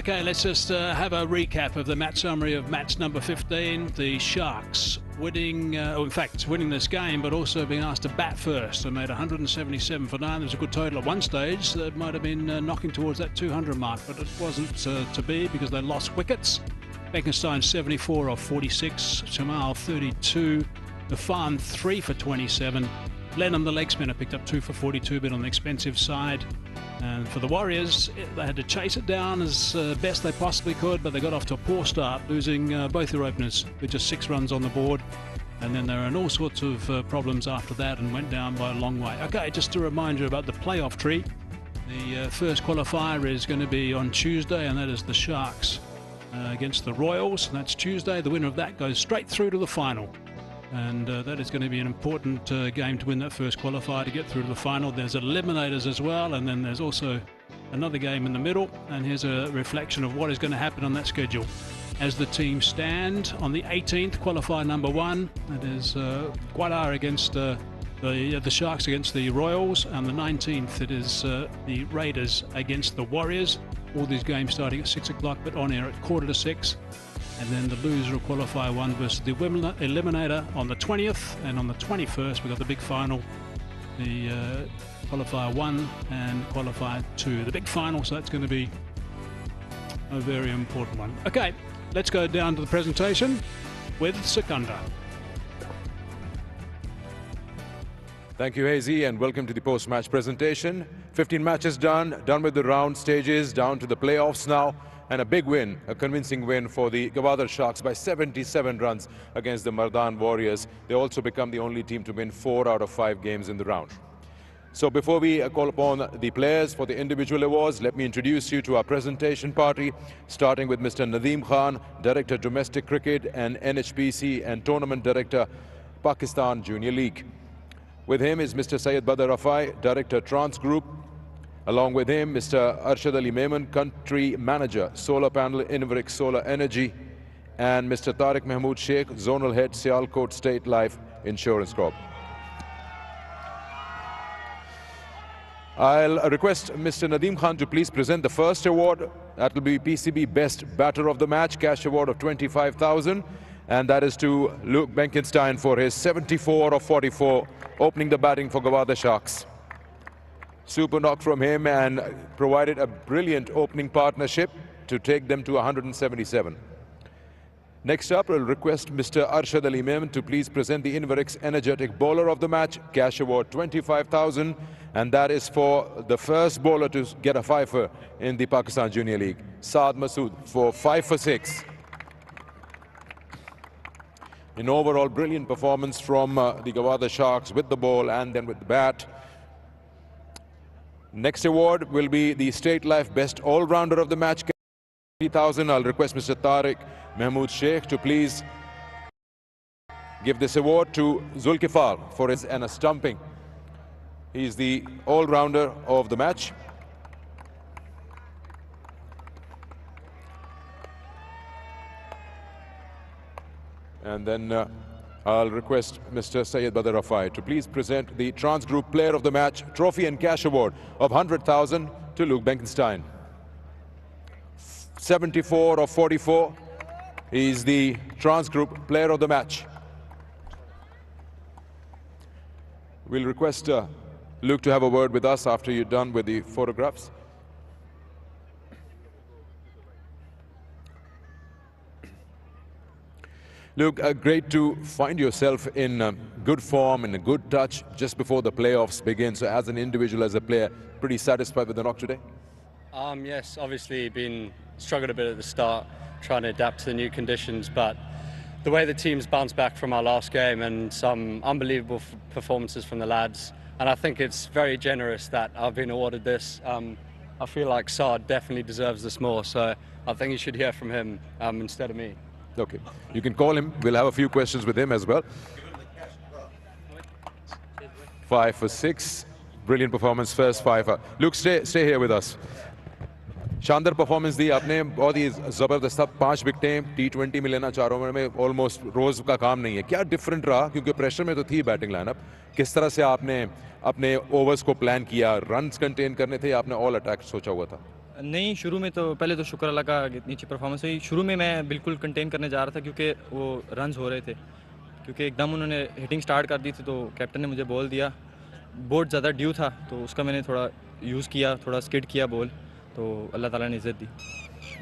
Okay, let's just have a recap of the match summary of match number 15. The Sharks winning, winning this game, but also being asked to bat first. They made 177 for 9. There's a good total at one stage. That might have been knocking towards that 200 mark, but it wasn't to be because they lost wickets. Bekenstein 74 off 46, Jamal 32, Afan 3 for 27. Lennon, the leg spinner, picked up 2 for 42, but on the expensive side. And for the Warriors, they had to chase it down as best they possibly could, but they got off to a poor start, losing both their openers with just 6 runs on the board. And then they were in all sorts of problems after that and went down by a long way. Okay, just to remind you about the playoff tree. The first qualifier is going to be on Tuesday, and that is the Sharks against the Royals. And that's Tuesday. The winner of that goes straight through to the final. And that is going to be an important game to win that first qualifier to get through to the final. There's eliminators as well, and then there's also another game in the middle. And here's a reflection of what is going to happen on that schedule. As the teams stand on the 18th, qualifier number 1, that is Gwadar against the Sharks against the Royals, and the 19th it is the Raiders against the Warriors. All these games starting at 6 o'clock, but on air at 5:45. And then the loser of qualifier 1 versus the eliminator on the 20th, and on the 21st we've got the big final, the qualifier 1 and qualifier 2, the big final. So that's going to be a very important one. Okay, let's go down to the presentation with Sikandar. Thank you, Hazy, and welcome to the post-match presentation. 15 matches done with the round stages, down to the playoffs now. And a big win, a convincing win for the Gwadar Sharks by 77 runs against the Mardan Warriors. They also become the only team to win 4 out of 5 games in the round. So before we call upon the players for the individual awards, let me introduce you to our presentation party, starting with Mr. Nadeem Khan, Director Domestic Cricket and NHPC and Tournament Director, Pakistan Junior League. With him is Mr. Syed Badr Rafai, Director Trans Group. Along with him, Mr. Arshad Ali Memon, Country Manager, Solar Panel, Inverix Solar Energy, and Mr. Tariq Mahmood Sheikh, Zonal Head, Sialkot State Life Insurance Corp. I'll request Mr. Nadeem Khan to please present the first award. That will be PCB Best Batter of the Match, cash award of 25,000. And that is to Luke Benkenstein for his 74 of 44, opening the batting for Gwadar Sharks. Super knock from him and provided a brilliant opening partnership to take them to 177. Next up, I'll request Mr. Arshad Ali Memon to please present the Inverix Energetic Bowler of the Match, cash award 25,000, and that is for the first bowler to get a fifer in the Pakistan Junior League, Saad Masood, for 5 for 6. An overall brilliant performance from the Gwadar Sharks with the ball and then with the bat. Next award will be the State Life Best All-Rounder of the Match, 30,000. I'll request Mr. Tariq Mahmood Sheikh to please give this award to Zulkifar for his and a stumping. He's the all-rounder of the match. And then I'll request Mr. Syed Badr Rafai to please present the Trans Group Player of the Match trophy and cash award of 100,000 to Luke Benkenstein. 74 of 44. He's the Trans Group Player of the Match. We'll request Luke to have a word with us after you're done with the photographs. Luke, great to find yourself in good form, in a good touch just before the playoffs begin. So as an individual, as a player, pretty satisfied with the knock today? Yes, obviously been struggled a bit at the start, trying to adapt to the new conditions, but the way the team's bounced back from our last game and some unbelievable performances from the lads, and I think it's very generous that I've been awarded this. I feel like Saad definitely deserves this more, so I think you should hear from him instead of me. Okay, you can call him. We'll have a few questions with him as well. 5 for 6. Brilliant performance, first fiver. Luke, stay here with us. शानदार performance दी आपने, बहुत ही ज़बरदस्त था. 5 विकेटें T20 में लेना 4 over में almost रोज़ का काम नहीं है. क्या डिफरेंट रहा, क्योंकि प्रेशर में तो थी बैटिंग लाइनअप. किस तरह से आपने अपने ओवर्स को प्लान किया? रन्स कंटेन करने थे या आपने ऑल अटैक सोचा हुआ था? नहीं, शुरू में तो पहले तो शुक्र अल्लाह का इतनी अच्छी परफॉर्मेंस हुई। शुरू में मैं बिल्कुल कंटेन करने जा रहा था क्योंकि वो रन्स हो रहे थे, क्योंकि एकदम उन्होंने हिटिंग स्टार्ट कर दी थी तो कैप्टन ने मुझे बॉल दिया। बोर्ड ज़्यादा ड्यू था तो उसका मैंने थोड़ा यूज़ किया, थोड़ा स्किड किया बॉल, तो अल्लाह ताला ने इज़्ज़त दी।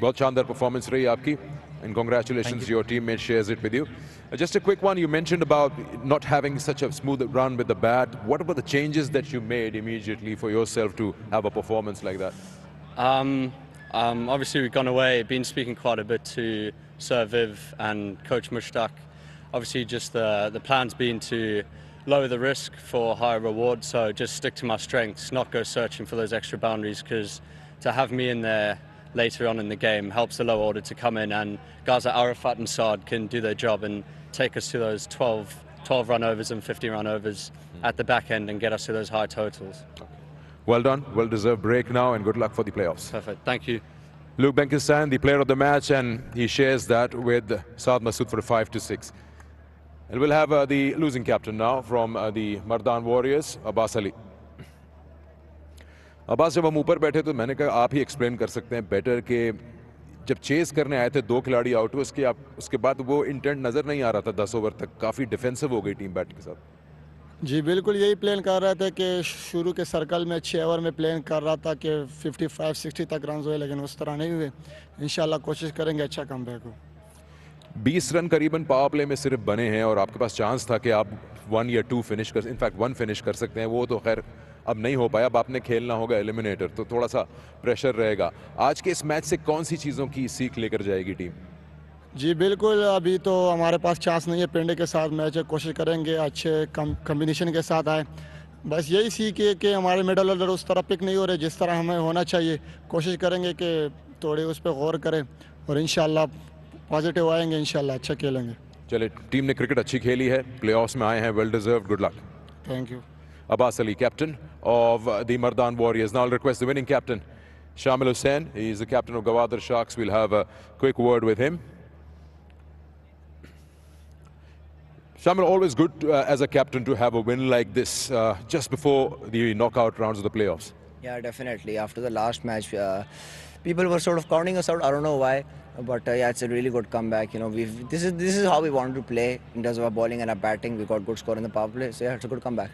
बहुत शानदार परफॉर्मेंस रही आपकी and congratulations, your teammate shares it with you. Just a quick one, you mentioned about not having such a smooth run with the bat. What about the changes that you made immediately for yourself to have a performance like that? Obviously we've gone away, been speaking quite a bit to Sir Viv and Coach Mushtaq. Obviously just the plan's been to lower the risk for higher reward, so just stick to my strengths, not go searching for those extra boundaries, because to have me in there later on in the game helps the lower order to come in, and guys like Arafat and Saad can do their job and take us to those 12 run overs and 15 run overs at the back end and get us to those high totals. Well done, well-deserved break now, and good luck for the playoffs. Perfect, thank you. Luke Benkistan, the player of the match, and he shares that with Saad Masood for a 5-6. And we'll have the losing captain now from the Mardan Warriors, Abbas Ali. Abbas, जब हम ऊपर बैठे तो मैंने कहा आप ही explain कर सकते हैं बेटर कि जब चेस करने आए थे 2 खिलाड़ी आउट हुए, उसके बाद वो इंटेंट नज़र नहीं आ रहा था 10 ओवर तक, काफ़ी डिफेंसिव हो गई टीम बैट के साथ। जी बिल्कुल यही प्लान कर रहे थे कि शुरू के सर्कल में 6 ओवर में प्लान कर रहा था कि 55-60 तक रन हुए, लेकिन उस तरह नहीं हुए। इंशाल्लाह कोशिश करेंगे अच्छा कमबैक हो। 20 रन करीबन पावर प्ले में सिर्फ बने हैं और आपके पास चांस था कि आप 1 या 2 फिनिश कर, इनफैक्ट 1 फिनिश कर सकते हैं, वो तो खैर अब नहीं हो पाया। अब आपने खेलना होगा एलिमिनेटर, तो थोड़ा सा प्रेशर रहेगा। आज के इस मैच से कौन सी चीज़ों की सीख लेकर जाएगी टीम? जी बिल्कुल, अभी तो हमारे पास चांस नहीं है, पिंडे के साथ मैच है, कोशिश करेंगे अच्छे कम्बिनेशन के साथ आए। बस यही सीख है कि हमारे मिडल ऑर्डर उस तरह पिक नहीं हो रहे जिस तरह हमें होना चाहिए। कोशिश करेंगे कि थोड़े उस पर गौर करें और इंशाल्लाह पॉजिटिव आएंगे, इंशाल्लाह अच्छा खेलेंगे। चले, टीम ने क्रिकेट अच्छी खेली है, प्लेऑफ्स में आए हैं, well deserved, good luck. Thank you. Abbas Ali, captain of the Mardan Warriors. Now I'll request the winning captain, Shamil Hussain. He's the captain of Gwadar Sharks. We'll have a quick word with him. Shamil, always good as a captain to have a win like this just before the knockout rounds of the playoffs. Yeah, definitely. After the last match, people were sort of counting us out. I don't know why, but yeah, it's a really good comeback. You know, this is how we wanted to play in terms of our bowling and our batting. We got good score in the power play, so yeah, it's a good comeback.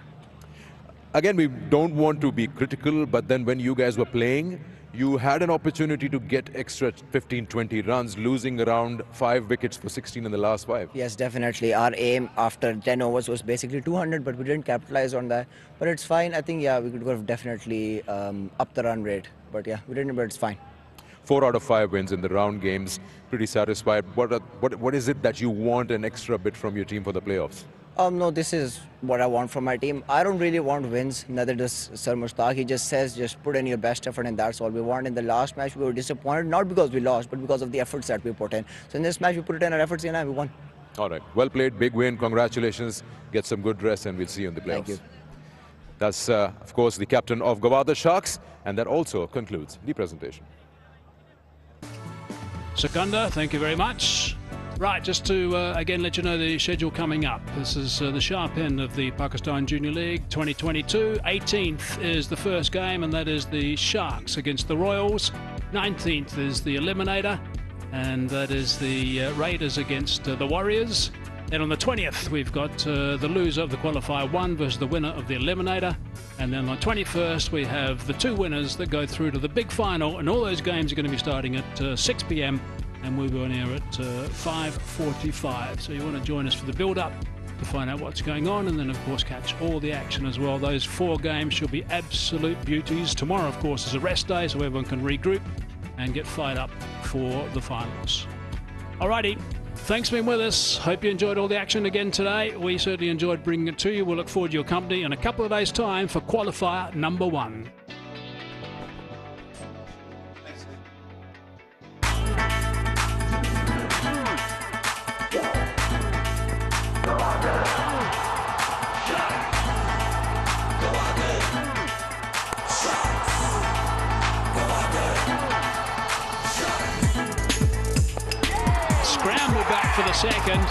Again, we don't want to be critical, but then when you guys were playing, you had an opportunity to get extra 15-20 runs, losing around 5 wickets for 16 in the last 5. Yes, definitely. Our aim after 10 overs was basically 200, but we didn't capitalize on that. But it's fine. I think, yeah, we could have definitely upped the run rate. But yeah, we didn't, but it's fine. 4 out of 5 wins in the round games. Pretty satisfied. What is it that you want an extra bit from your team for the playoffs? No, this is what I want from my team. I don't really want wins, neither does Sir Mushtaq. He just says, just put in your best effort, and that's all we want. In the last match, we were disappointed, not because we lost, but because of the efforts that we put in. So in this match, we put in our efforts and we won. All right, well played, big win, congratulations. Get some good rest, and we'll see you in the playoffs. Thank you. That's, of course, the captain of Gwadar Sharks, and that also concludes the presentation. Secunda, thank you very much. Right, just to again let you know the schedule coming up. This is the sharp end of the Pakistan Junior League 2022. 18th is the first game, and that is the Sharks against the Royals. 19th is the Eliminator, and that is the Raiders against the Warriors. Then on the 20th, we've got the loser of the Qualifier 1 versus the winner of the Eliminator. And then on the 21st, we have the 2 winners that go through to the big final, and all those games are going to be starting at 6 p.m. and we'll be on air at 5:45. So you want to join us for the build-up to find out what's going on, and then of course catch all the action as well. Those 4 games should be absolute beauties. Tomorrow, of course, is a rest day, so everyone can regroup and get fired up for the finals. Alrighty, thanks for being with us. Hope you enjoyed all the action again today. We certainly enjoyed bringing it to you. We'll look forward to your company in a couple of days' time for qualifier number 1. Scramble back for the second.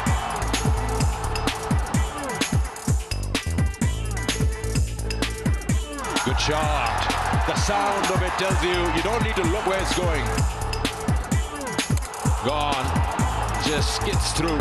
Good shot. The sound of it tells you don't need to look where it's going. Gone. Just skids through.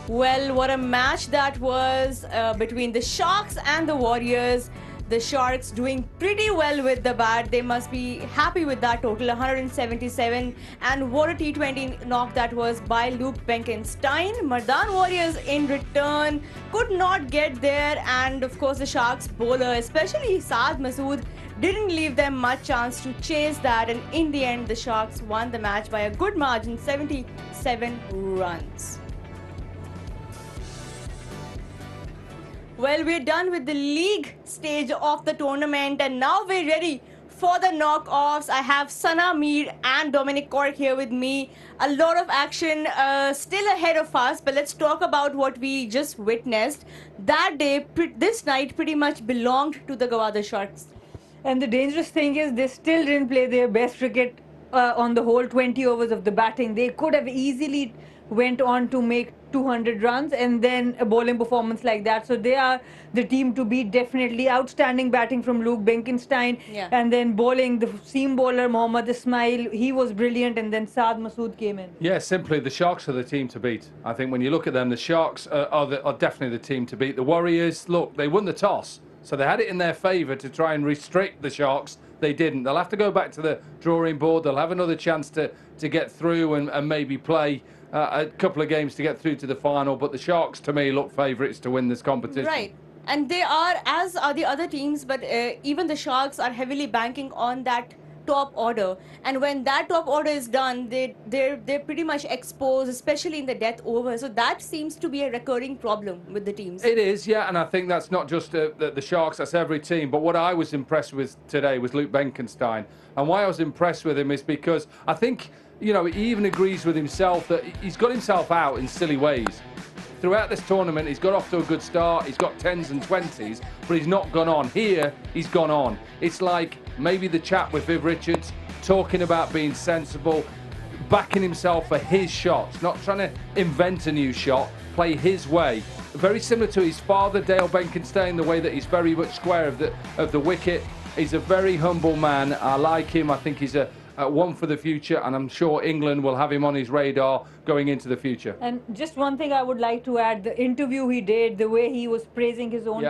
Well, what a match that was between the Sharks and the Warriors. The Sharks doing pretty well with the bat. They must be happy with that total, 177. And what a T20 knock that was by Luke Benkenstein. Mardan Warriors in return could not get there. And of course, the Sharks bowler, especially Saad Masood, didn't leave them much chance to chase that. And in the end, the Sharks won the match by a good margin, 77 runs. Well, we're done with the league stage of the tournament and now we're ready for the knockoffs. I have Sana Mir and Dominic Cork here with me. A lot of action still ahead of us, but let's talk about what we just witnessed. That day, this night pretty much belonged to the Gwadar Sharks. And the dangerous thing is they still didn't play their best cricket on the whole 20 overs of the batting. They could have easily went on to make 200 runs and then a bowling performance like that. So they are the team to beat, definitely. Outstanding batting from Luke Benkenstein. Yeah. And then bowling, the seam bowler Mohammad Ismail, he was brilliant. And then Saad Masood came in. Yeah, simply the Sharks are the team to beat. I think when you look at them, the Sharks are definitely the team to beat. The Warriors, look, they won the toss. So they had it in their favour to try and restrict the Sharks. They didn't. They'll have to go back to the drawing board. They'll have another chance to get through and maybe play a couple of games to get through to the final. But the Sharks, to me, look favourites to win this competition. Right. And they are, as are the other teams, but even the Sharks are heavily banking on that top order. And when that top order is done, they're pretty much exposed, especially in the death over. So that seems to be a recurring problem with the teams. It is, yeah, and I think that's not just the Sharks, that's every team. But what I was impressed with today was Luke Benkenstein. And why I was impressed with him is because I think, you know, he even agrees with himself that he's got himself out in silly ways. Throughout this tournament, he's got off to a good start. He's got 10s and 20s, but he's not gone on. Here, he's gone on. It's like maybe the chat with Viv Richards, talking about being sensible, backing himself for his shots, not trying to invent a new shot, play his way. Very similar to his father, Dale Benkenstein, the way that he's very much square of the wicket. He's a very humble man. I like him. I think he's a one for the future, and I'm sure England will have him on his radar going into the future. And just one thing I would like to add, the interview he did, the way he was praising his own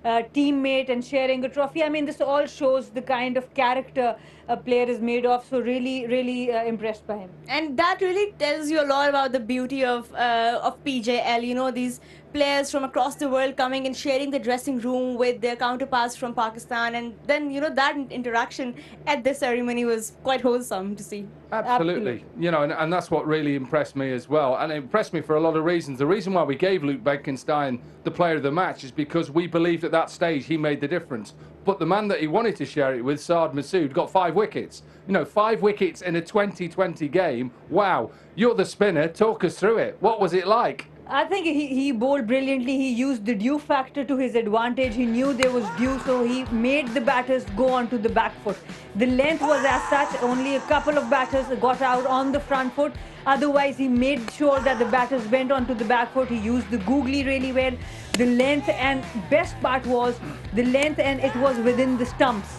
teammate and sharing a trophy. I mean, this all shows the kind of character a player is made of. So really impressed by him. And that really tells you a lot about the beauty of PJL. You know, these players from across the world coming and sharing the dressing room with their counterparts from Pakistan. And then, you know, that interaction at the ceremony was quite wholesome to see. Absolutely. You know, and that's what really impressed me as well. And it impressed me for a lot of reasons. The reason why we gave Luke Benkenstein the player of the match is because we believed at that stage he made the difference. But the man that he wanted to share it with, Saad Masood, got 5 wickets. You know, 5 wickets in a 2020 game. Wow. You're the spinner. Talk us through it. What was it like? I think he bowled brilliantly. He used the dew factor to his advantage. He knew there was dew, so he made the batters go onto the back foot. The length was as such, only a couple of batters got out on the front foot. Otherwise, he made sure that the batters went onto the back foot. He used the googly really well. The length, and best part was the length, and it was within the stumps.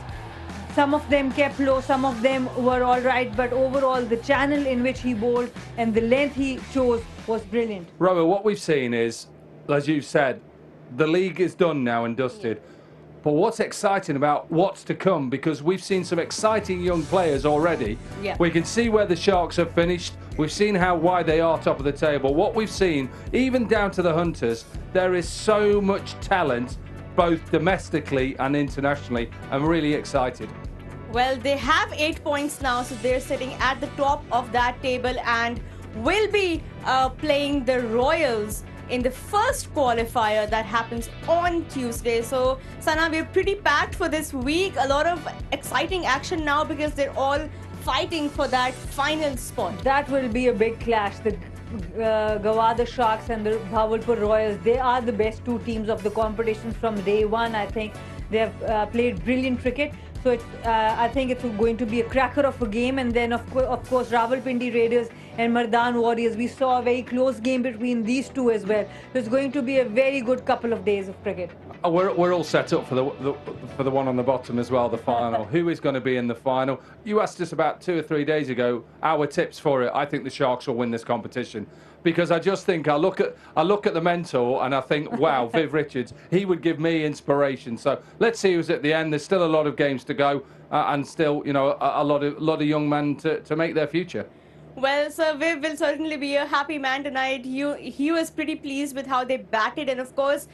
Some of them kept low, some of them were all right, but overall the channel in which he bowled and the length he chose was brilliant. Roa, what we've seen is, as you've said, the league is done now and dusted. But what's exciting about what's to come, because we've seen some exciting young players already. Yeah. We can see where the Sharks have finished. We've seen why they are top of the table. What we've seen, even down to the Hunters, there is so much talent, both domestically and internationally. I'm really excited. Well, they have 8 points now, so they're sitting at the top of that table and will be playing the Royals in the first qualifier that happens on Tuesday. So, Sana, we're pretty packed for this week. A lot of exciting action now because they're all fighting for that final spot. That will be a big clash. The Gwadar Sharks and the Bhavalpur Royals, they are the best 2 teams of the competition from day one. I think they have played brilliant cricket. So I think it's going to be a cracker of a game. And then, of course, Rawalpindi Raiders and Mardan Warriors. We saw a very close game between these 2 as well. So it's going to be a very good couple of days of cricket. We're all set up for the one on the bottom as well, the final. Who is going to be in the final? You asked us about 2 or 3 days ago our tips for it. I think the Sharks will win this competition. Because I just think I look at the mentor and I think, wow, Viv Richards, he would give me inspiration. So let's see who's at the end. There's still a lot of games to go, and still, you know, a lot of young men to make their future. Well, Sir Viv will certainly be a happy man tonight. He was pretty pleased with how they batted, and of course,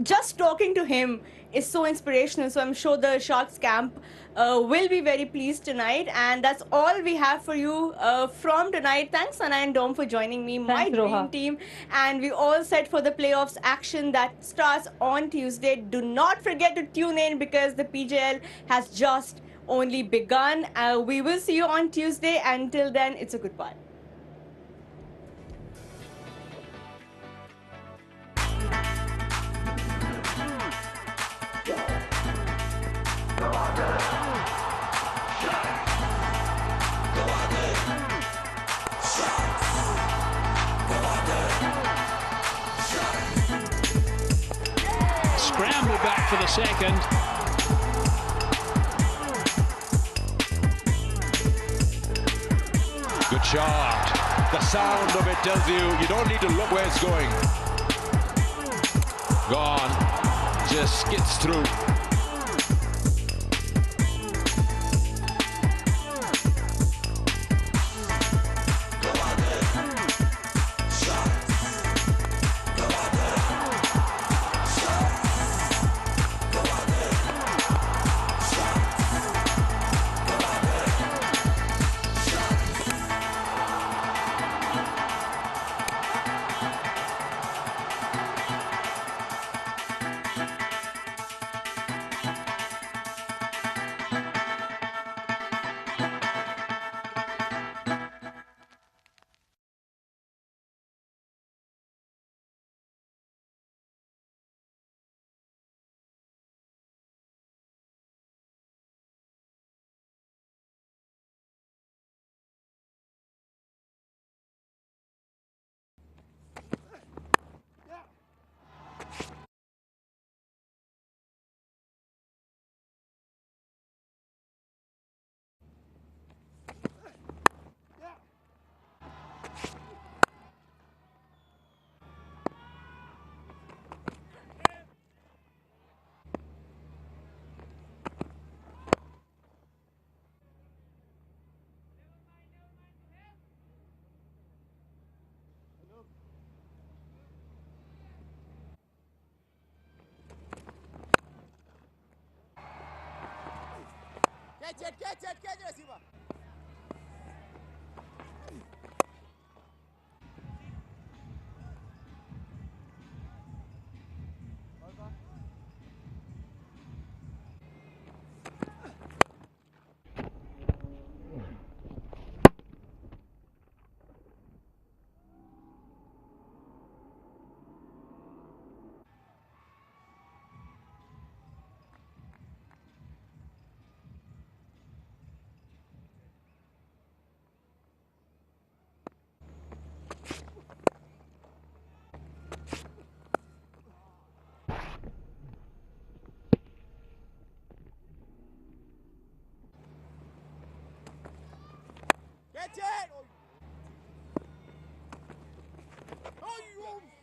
just talking to him is so inspirational. So I'm sure the Sharks camp will be very pleased tonight. And that's all we have for you from tonight. Thanks, Sana and Dom, for joining me, my dream team. And we all set for the playoffs action that starts on Tuesday. Do not forget to tune in because the PJL has just only begun. We will see you on Tuesday. Until then, it's a goodbye. scramble back for the second. Good shot. The sound of it tells you don't need to look where it's going. Gone. Just skids through. Catch it, receiver. Catch it! Oh, you